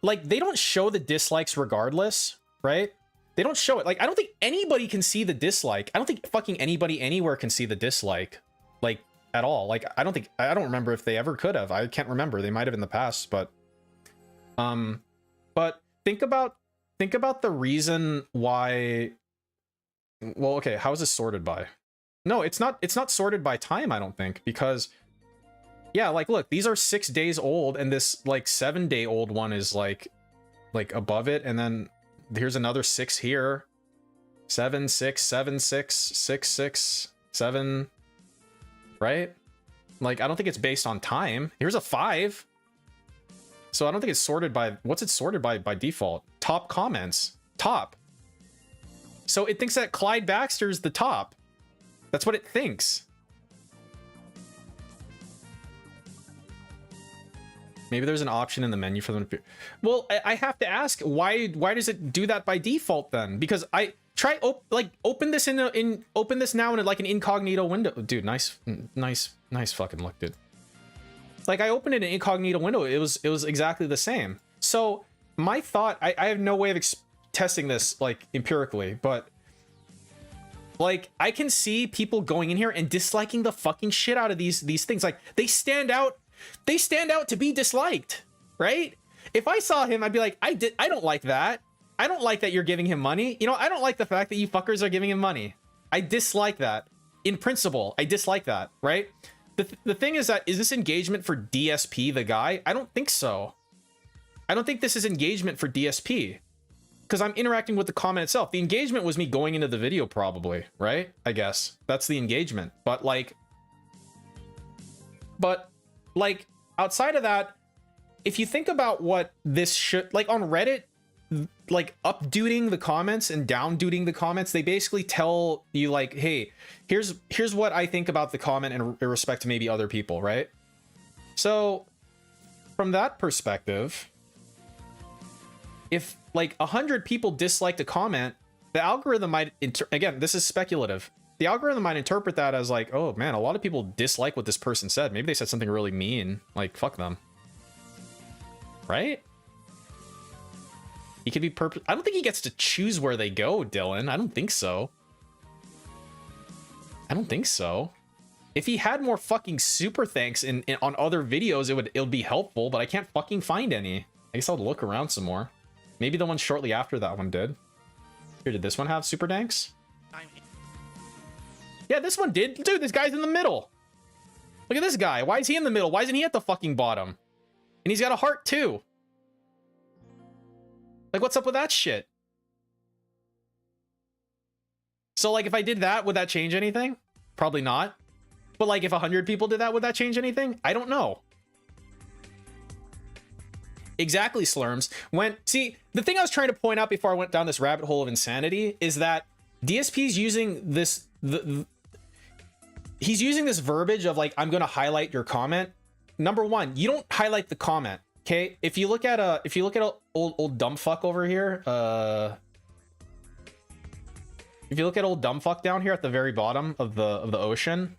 like they don't show the dislikes regardless, right? They don't show it. Like I don't think anybody can see the dislike. I don't think fucking anybody anywhere can see the dislike. Like at all. Like I don't remember if they ever could have. I can't remember. They might have in the past, but think about the reason why. Well, okay, how is this sorted by? No, it's not sorted by time, I don't think, because yeah, like look, these are 6 days old and this like 7-day-old one is like above it, and then here's another 6 here. 7, 6, 7, 6, 6, 6, 7. Right? Like, I don't think it's based on time. Here's a 5. So I don't think it's sorted by... What's it sorted by default? Top comments. Top. So it thinks that Clyde Baxter's the top. That's what it thinks. Maybe there's an option in the menu for them to... Well, I have to ask, why does it do that by default then? Because I... Try open this open this now in like an incognito window, dude. Nice fucking look, dude. Like I opened it in an incognito window, it was exactly the same. So my thought, I have no way of testing this like empirically, but like I can see people going in here and disliking the fucking shit out of these things. Like they stand out to be disliked, right? If I saw him, I'd be like, I don't like that. I don't like that you're giving him money. You know, I don't like the fact that you fuckers are giving him money. I dislike that. In principle, I dislike that, right? The thing is this engagement for DSP, the guy? I don't think so. I don't think this is engagement for DSP. Because I'm interacting with the comment itself. The engagement was me going into the video probably, right? I guess. That's the engagement. But like, outside of that, if you think about what this should... Like on Reddit, like up-duding the comments and down-duding the comments, they basically tell you like, hey, here's what I think about the comment in respect to maybe other people, right? So from that perspective, if like 100 people disliked a comment, the algorithm might, again, this is speculative, the algorithm might interpret that as like, oh man, a lot of people dislike what this person said. Maybe they said something really mean, like fuck them, right? He could be I don't think he gets to choose where they go, Dylan. I don't think so. I don't think so. If he had more fucking super thanks on other videos, it would be helpful, but I can't fucking find any. I guess I'll look around some more. Maybe the one shortly after that one did. Here, did this one have super thanks? Yeah, this one did. Dude, this guy's in the middle. Look at this guy. Why is he in the middle? Why isn't he at the fucking bottom? And he's got a heart too. Like, what's up with that shit? So, like, if I did that, would that change anything? Probably not. But like if 100 people did that, would that change anything? I don't know. Exactly, Slurms. See, the thing I was trying to point out before I went down this rabbit hole of insanity is that DSP's using this he's using this verbiage of like, I'm going to highlight your comment. Number one, you don't highlight the comment. Okay, if you look at old dumb fuck over here, if you look at old dumb fuck down here at the very bottom of the ocean,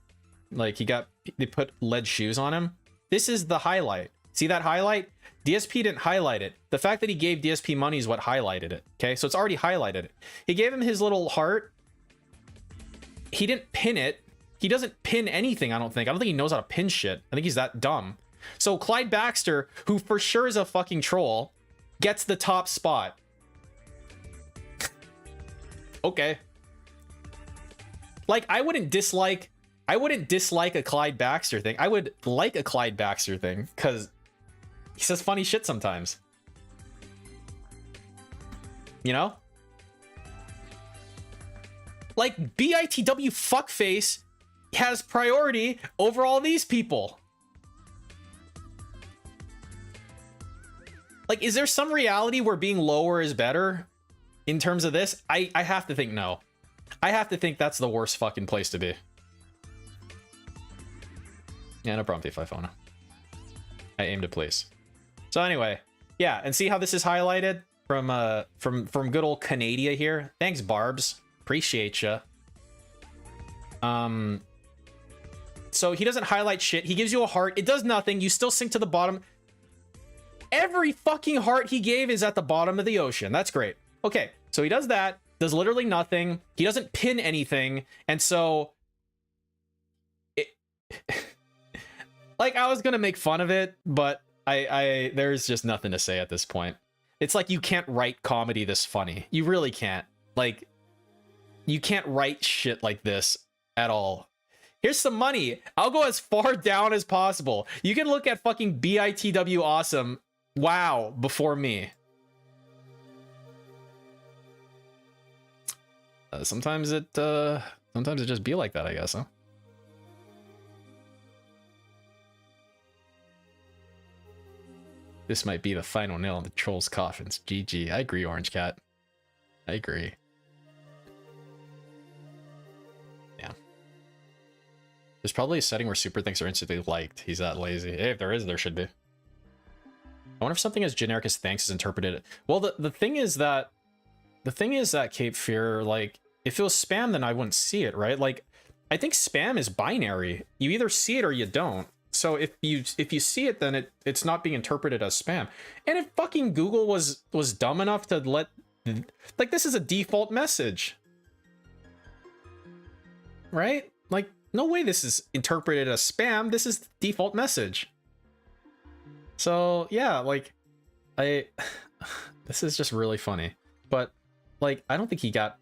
like they put lead shoes on him. This is the highlight. See that highlight? DSP didn't highlight it. The fact that he gave DSP money is what highlighted it. Okay, so it's already highlighted it. He gave him his little heart. He didn't pin it. He doesn't pin anything, I don't think. I don't think he knows how to pin shit. I think he's that dumb. So Clyde Baxter, who for sure is a fucking troll, gets the top spot. Okay. Like, I wouldn't dislike a Clyde Baxter thing. I would like a Clyde Baxter thing, because he says funny shit sometimes. You know? Like, BITW fuckface has priority over all these people. Like, is there some reality where being lower is better in terms of this? I have to think no. I have to think that's the worst fucking place to be. Yeah, no problem, T5 I aim to please. So anyway, yeah, and see how this is highlighted from good old Canada here. Thanks, Barbs. Appreciate ya. So he doesn't highlight shit. He gives you a heart. It does nothing. You still sink to the bottom. Every fucking heart he gave is at the bottom of the ocean. That's great. Okay, so he does that. Does literally nothing. He doesn't pin anything. And so... like, I was gonna make fun of it, but there's just nothing to say at this point. It's like you can't write comedy this funny. You really can't. Like, you can't write shit like this at all. Here's some money. I'll go as far down as possible. You can look at fucking BITW awesome. Wow, before me. Sometimes it just be like that, I guess, huh? This might be the final nail in the troll's coffins. GG. I agree, Orange Cat. I agree. Yeah. There's probably a setting where super things are instantly liked. He's that lazy. Hey, if there is, there should be. I wonder if something as generic as thanks is interpreted. Well, the thing is that Cape Fear, like, if it was spam, then I wouldn't see it, right? Like, I think spam is binary. You either see it or you don't. So if you see it, then it's not being interpreted as spam. And if fucking Google was dumb enough to let, like, this is a default message, right? Like, no way this is interpreted as spam. This is the default message. So yeah, like, this is just really funny. But like, I don't think he got,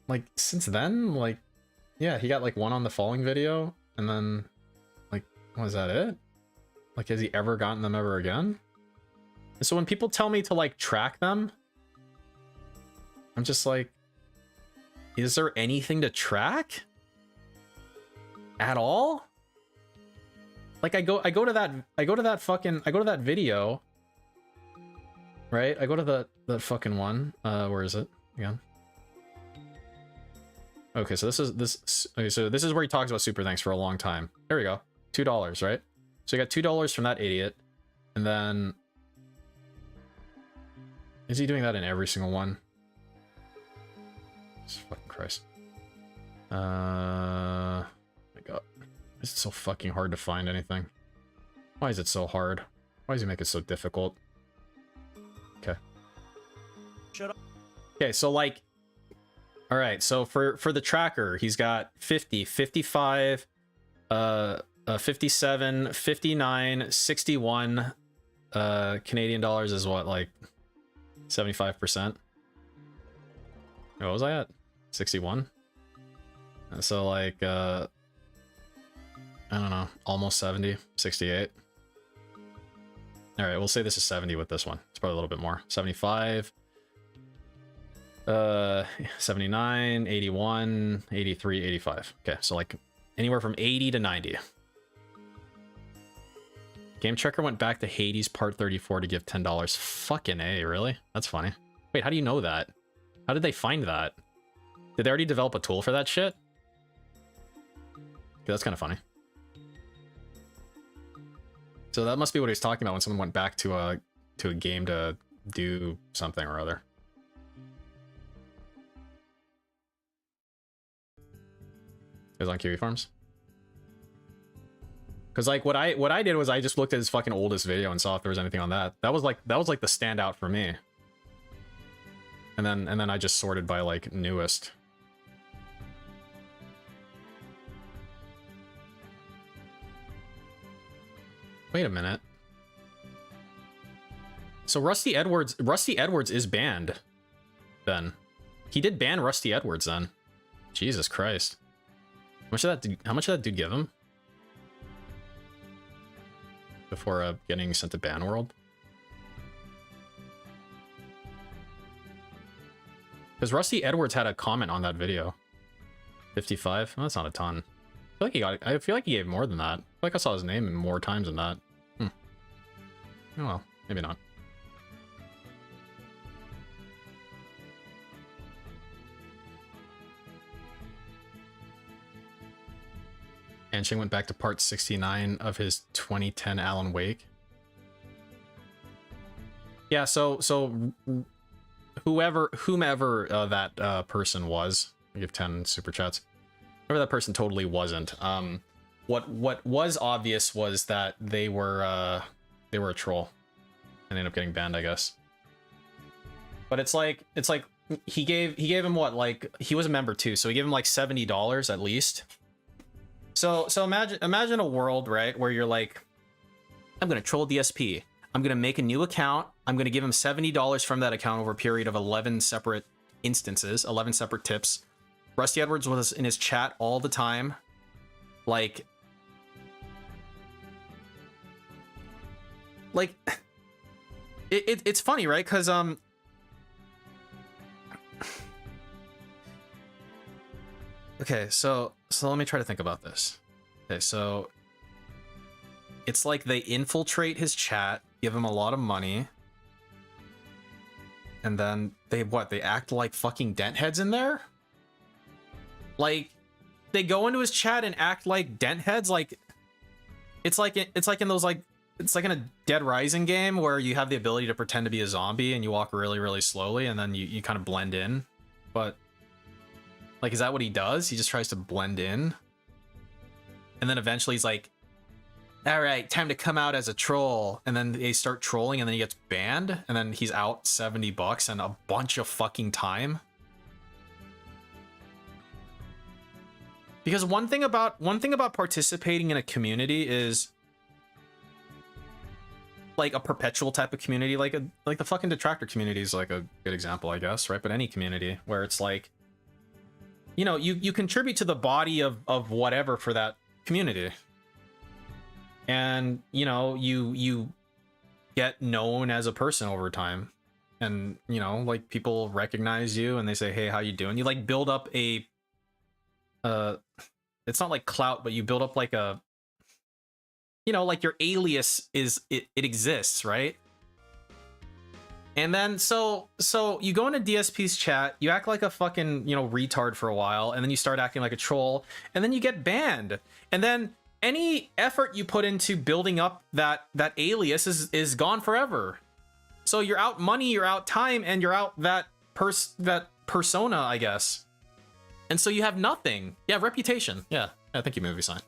like, since then, like, yeah, he got like one on the falling video, and then like, was that it? Like, has he ever gotten them ever again? And so when people tell me to like track them, I'm just like, is there anything to track at all? Like, I go to that video, right? I go to the fucking one. Where is it again? Okay, so this is where he talks about super thanks for a long time. There we go. $2, right? So you got $2 from that idiot, and then is he doing that in every single one? Jesus fucking Christ. My God. Is it so fucking hard to find anything? Why is it so hard? Why does he make it so difficult? Okay.
Shut up.
Okay, so like, all right, so for the tracker, he's got 50, 55, 57, 59, 61 Canadian dollars is what, like 75%? What was I at? 61? So like, I don't know, almost 70, 68. All right, we'll say this is 70 with this one. It's probably a little bit more. 75, 79, 81, 83, 85. Okay, so like Anywhere from 80 to 90. Game Checker went back to Hades Part 34 to give $10. Fucking A, really? That's funny. Wait, how do you know that? How did they find that? Did they already develop a tool for that shit? Okay, that's kind of funny. So that must be what he's talking about when someone went back to a game to do something or other. Is on Kiwi Farms? Because like what I did was I just looked at his fucking oldest video and saw if there was anything on that. That was like the standout for me. And then I just sorted by like newest. Wait a minute. So Rusty Edwards is banned then. He did ban Rusty Edwards then. Jesus Christ. How much did that dude give him? Before getting sent to ban world? Because Rusty Edwards had a comment on that video. 55? Well, that's not a ton. I feel like he gave more than that. I feel like I saw his name more times than that. Oh well, maybe not. Anshin went back to part 69 of his 2010 Alan Wake. Yeah, so whomever that person was, I give 10 super chats. Whoever that person totally wasn't. What was obvious was that they were a troll and ended up getting banned, I guess. But it's like he gave him what, like, he was a member too, so he gave him like $70 at least. So imagine a world, right, where you're like, I'm gonna troll DSP. I'm gonna make a new account. I'm gonna give him $70 from that account over a period of 11 separate instances, 11 separate tips. Rusty Edwards was in his chat all the time. Like it's funny, right? Because okay, so let me try to think about this. Okay, so it's like they infiltrate his chat, give him a lot of money, and then they act like fucking dent heads in there? Like, they go into his chat and act like dent heads? Like, it's like in those, like, it's like in a Dead Rising game where you have the ability to pretend to be a zombie and you walk really, really slowly and then you kind of blend in. But, like, is that what he does? He just tries to blend in? And then eventually he's like, all right, time to come out as a troll. And then they start trolling and then he gets banned. And then he's out $70 and a bunch of fucking time. Because one thing about participating in a community is like a perpetual type of community, like the fucking detractor community is like a good example, I guess, right? But any community where it's like, you know, you contribute to the body of whatever for that community. And, you know, you get known as a person over time. And, you know, like people recognize you and they say, hey, how you doing? You like build up a it's not like clout, but you build up like a, you know, like your alias is it exists, right? And then so you go into DSP's chat, you act like a fucking, you know, retard for a while, and then you start acting like a troll, and then you get banned. And then any effort you put into building up that alias is gone forever. So you're out money, you're out time, and you're out that persona, I guess. And so you have nothing. Yeah, reputation. Yeah, I think you movie sign.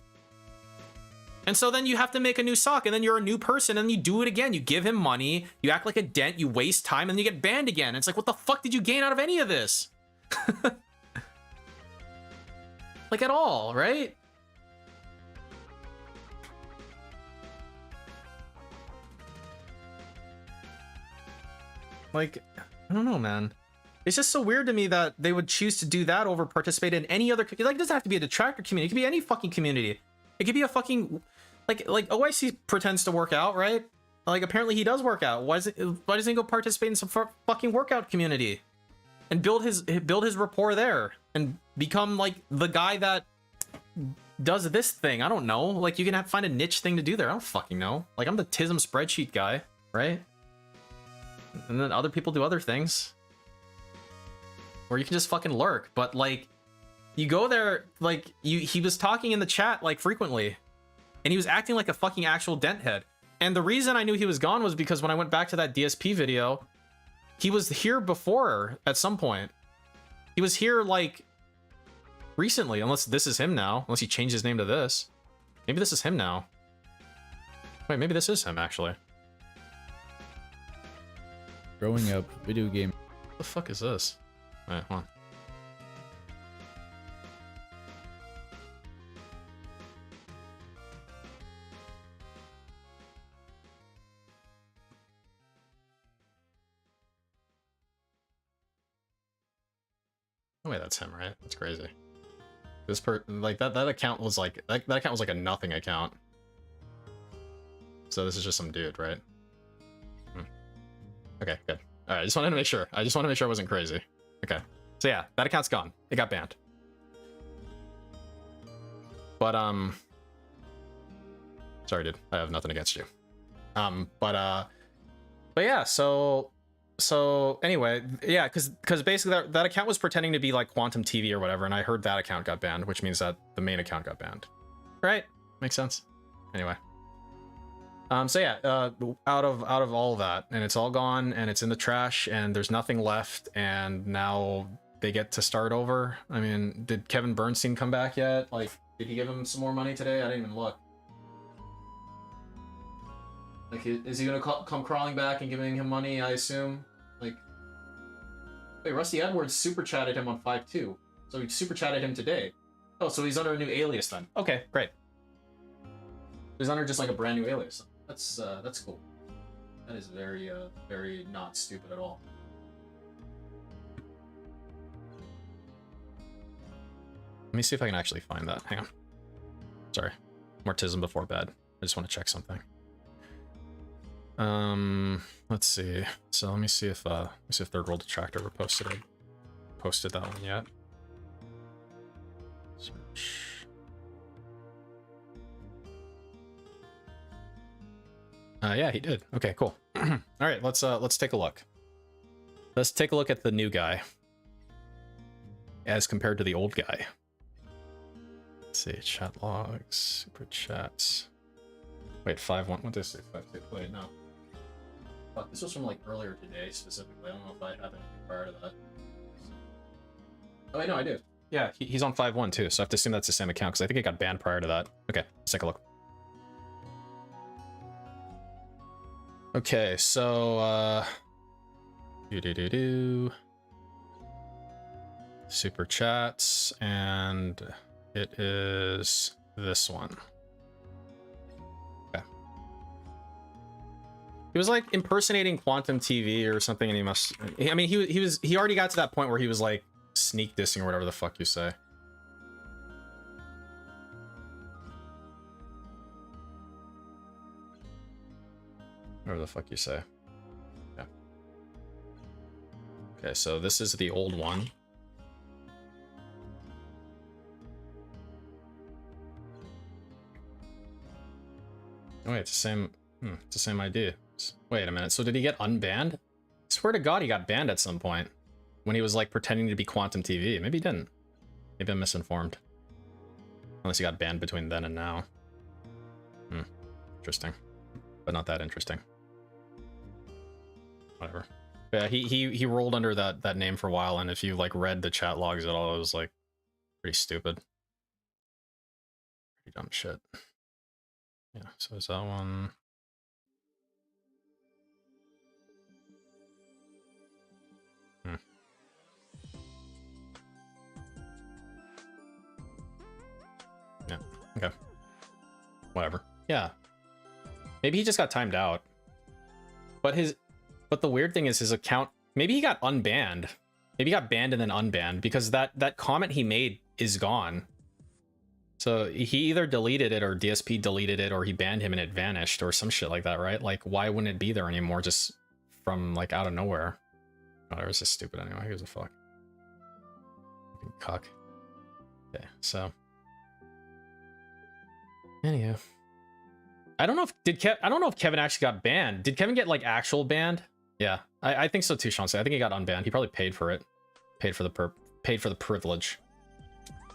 And so then you have to make a new sock, and then you're a new person, and you do it again. You give him money, you act like a dent, you waste time, and then you get banned again. It's like, what the fuck did you gain out of any of this? Like, at all, right? Like, I don't know, man. It's just so weird to me that they would choose to do that over participate in any other, like, it doesn't have to be a detractor community. It could be any fucking community. It could be a fucking, like OIC pretends to work out, right? Like, apparently he doesn't work out. Why doesn't he go participate in some fucking workout community and build his rapport there and become like the guy that does this thing. I don't know. Like, you can find a niche thing to do there. I don't fucking know. Like, I'm the TSM spreadsheet guy, right? And then other people do other things. Or you can just fucking lurk. But, like, you go there, like, he was talking in the chat, like, frequently. And he was acting like a fucking actual dent head. And the reason I knew he was gone was because when I went back to that DSP video, he was here before at some point. He was here, like, recently, unless this is him now. Unless he changed his name to this. Maybe this is him now. Wait, maybe this is him, actually.
Growing up, video game.
What the fuck is this? Alright, hold on. Oh wait, that's him, right? That's crazy. This like that account was like that account was like a nothing account. So this is just some dude, right? Okay, good. All right, I just wanted to make sure. I just want to make sure I wasn't crazy. Okay. So yeah, that account's gone. It got banned. But sorry, dude. I have nothing against you. But yeah, so anyway, yeah, because basically that account was pretending to be like Quantum TV or whatever, and I heard that account got banned, which means that the main account got banned. Right? Makes sense. Anyway. So yeah, out of all of that, and it's all gone, and it's in the trash, and there's nothing left, and now they get to start over. I mean, did Kevin Bernstein come back yet? Like, did he give him some more money today? I didn't even look. Like, is he gonna come crawling back and giving him money, I assume? Like, wait, Rusty Edwards super chatted him on 5.2. So he super chatted him today. Oh, so he's under a new alias then. Okay, great. He's under just like a brand new alias. That's cool. That is very, very not stupid at all. Let me see if I can actually find that. Hang on. Sorry. Mortism before bed. I just want to check something. Let's see. So let me see if Third World Detractor ever posted that one yet. Search. Yeah, he did. Okay, cool. All right, let's take a look. Let's take a look at the new guy as compared to the old guy. Let's see, chat logs, super chats. Wait, 5.1. What did I say? 5.2. Wait, no. Fuck, this was from like earlier today specifically. I don't know if I have anything prior to that. Oh, wait, no, I do. Yeah, he's on 5.1 too, so I have to assume that's the same account because I think it got banned prior to that. Okay, let's take a look. Okay, so super chats, and it is this one. Okay. He was like impersonating Quantum TV or something, and I mean, he already got to that point where he was like sneak dissing or whatever the fuck you say. Whatever the fuck you say. Yeah. Okay, so this is the old one. Oh wait, it's the same. It's the same idea. Wait a minute. So did he get unbanned? I swear to God, he got banned at some point when he was like pretending to be Quantum TV. Maybe he didn't. Maybe I'm misinformed. Unless he got banned between then and now. Interesting, but not that interesting. Whatever. Yeah, he rolled under that name for a while, and if you like read the chat logs at all, it was like pretty stupid. Pretty dumb shit. Yeah, so is that one? Yeah, okay. Whatever. Yeah. Maybe he just got timed out. But the weird thing is his account, maybe he got unbanned. Maybe he got banned and then unbanned because that comment he made is gone. So he either deleted it or DSP deleted it or he banned him and it vanished or some shit like that, right? Like, why wouldn't it be there anymore just from like out of nowhere? Whatever, it's just stupid anyway. Who gives a fuck? Fucking cuck. Okay, so Anyhow. I don't know if Kevin actually got banned. Did Kevin get like actual banned? Yeah, I think so too, Sean. I think he got unbanned. He probably paid for it. Paid for the privilege.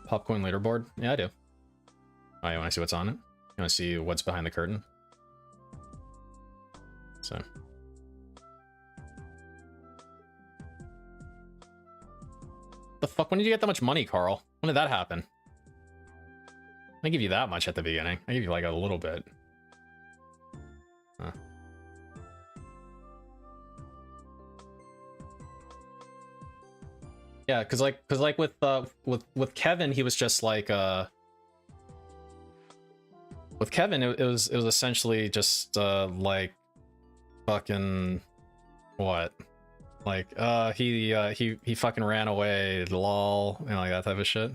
Popcorn leaderboard? Yeah, I do. Oh, you want to see what's on it? You want to see what's behind the curtain? So. The fuck? When did you get that much money, Carl? When did that happen? I didn't give you that much at the beginning. I gave you like a little bit. Huh. Yeah, cause like with Kevin, he was just like with Kevin, it was essentially just like fucking what? Like he fucking ran away, lol, you know, like that type of shit.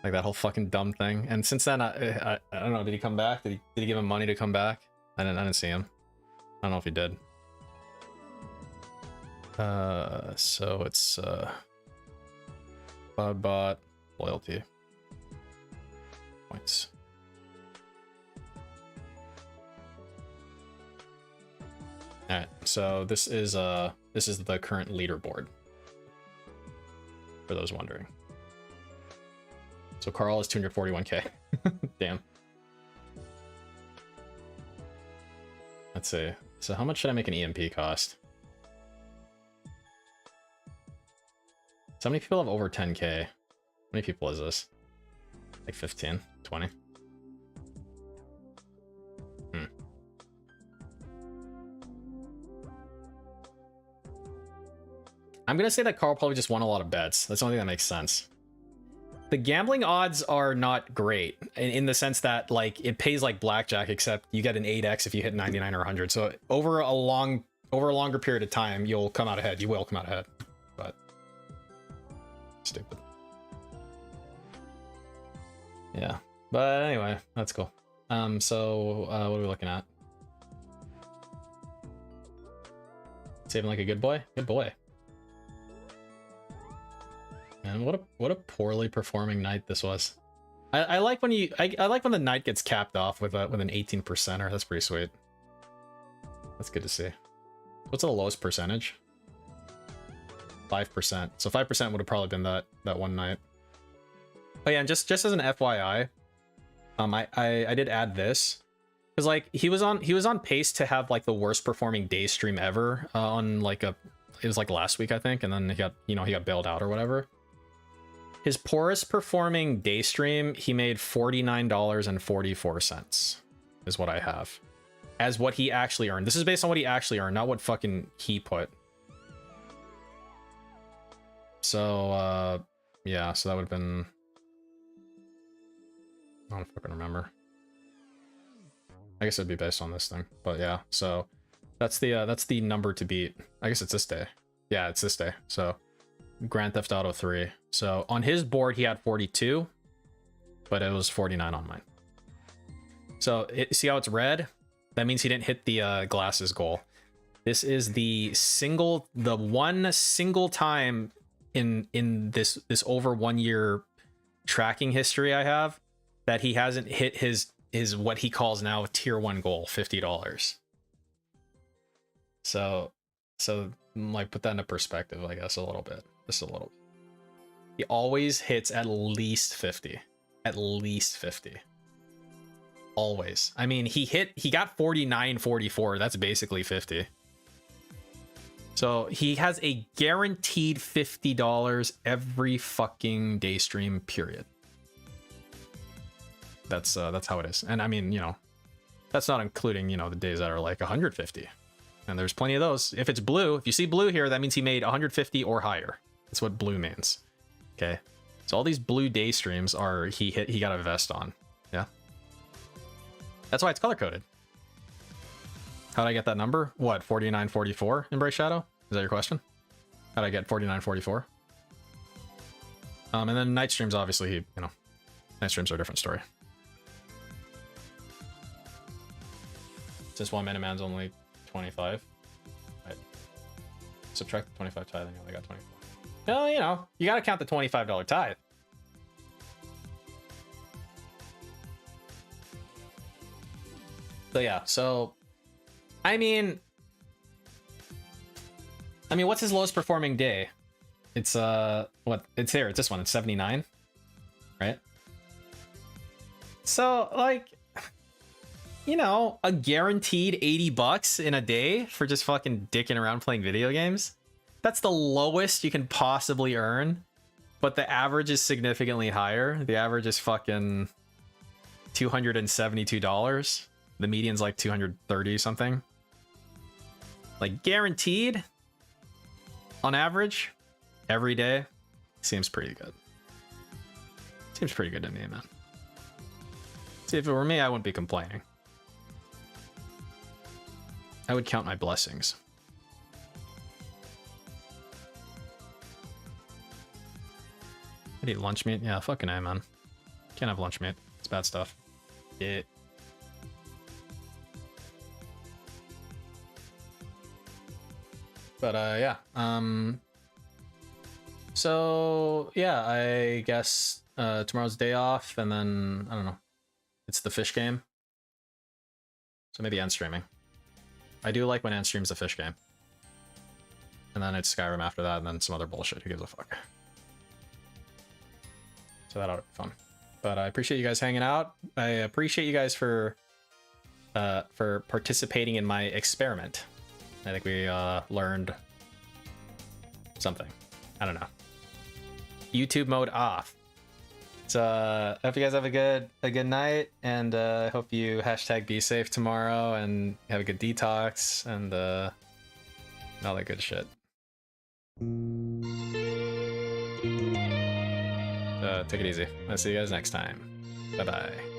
Like that whole fucking dumb thing. And since then, I don't know, did he come back? Did he give him money to come back? I didn't see him. I don't know if he did. So it's bot loyalty points. All right, so this is the current leaderboard. For those wondering. So Carl is 241k. Damn. Let's see. So how much should I make an EMP cost? So how many people have over 10k? How many people is this? Like 15, 20? I'm gonna say that Carl probably just won a lot of bets. That's the only thing that makes sense. The gambling odds are not great in the sense that like it pays like blackjack, except you get an 8x if you hit 99 or 100. So over a longer period of time, you'll come out ahead. You will come out ahead, but stupid. Yeah, but anyway, that's cool. So what are we looking at? Saving like a good boy. Good boy. And what a poorly performing night this was. I like when I like when the night gets capped off with an 18%er. That's pretty sweet. That's good to see. What's the lowest percentage? 5%. So 5% would have probably been that one night. Oh yeah, and just as an FYI, I did add this because like he was on pace to have like the worst performing day stream ever on like it was like last week I think, and then he got bailed out or whatever. His poorest performing day stream, he made $49.44 is what I have as what he actually earned. This is based on what he actually earned, not what fucking he put. So yeah, so that would have been, I don't fucking remember. I guess it'd be based on this thing, but yeah, so that's the number to beat. I guess it's this day. Yeah, it's this day. So Grand Theft Auto 3. So on his board, he had 42, but it was 49 on mine. So see how it's red? That means he didn't hit the glasses goal. This is the one single time in this over 1 year tracking history I have that he hasn't hit his what he calls now a tier 1 goal, $50. So like put that into perspective, I guess, a little bit. Just a little. He always hits at least 50. At least 50. Always. I mean, he got 49.44. That's basically 50. So he has a guaranteed $50 every fucking day stream, period. That's how it is. And I mean, you know, that's not including, you know, the days that are like 150. And there's plenty of those. If it's blue, if you see blue here, that means he made 150 or higher. That's what blue means. Okay. So all these blue day streams are he got a vest on. Yeah. That's why it's color coded. How did I get that number? What, 49.44 Embrace Shadow? Is that your question? How did I get 49.44? And then night streams, obviously, you know, night streams are a different story. Since one Miniman's only 25, right? Subtract the 25 tithe, and you only got 24. Well, you know, you gotta count the $25 tithe. So yeah, so I mean what's his lowest performing day? It's what? It's there. It's this one. It's 79, right? So like, you know, a guaranteed $80 in a day for just fucking dicking around playing video games. That's the lowest you can possibly earn, but the average is significantly higher. The average is fucking $272. The median's like 230 something. Like guaranteed on average every day seems pretty good. Seems pretty good to me, man. See, if it were me, I wouldn't be complaining. I would count my blessings. I eat lunch meat? Yeah, fucking A, man. Can't have lunch meat. It's bad stuff. Yeah. But yeah. So yeah, I guess tomorrow's day off, and then I don't know. It's the fish game. So maybe end streaming. I do like when end streams a fish game. And then it's Skyrim after that, and then some other bullshit. Who gives a fuck? So that ought to be fun. But I appreciate you guys hanging out. I appreciate you guys for participating in my experiment. I think we learned something. I don't know. YouTube mode off. So I hope you guys have a good night, and I hope you #be safe tomorrow and have a good detox and all that good shit. Take it easy. I'll see you guys next time. Bye bye.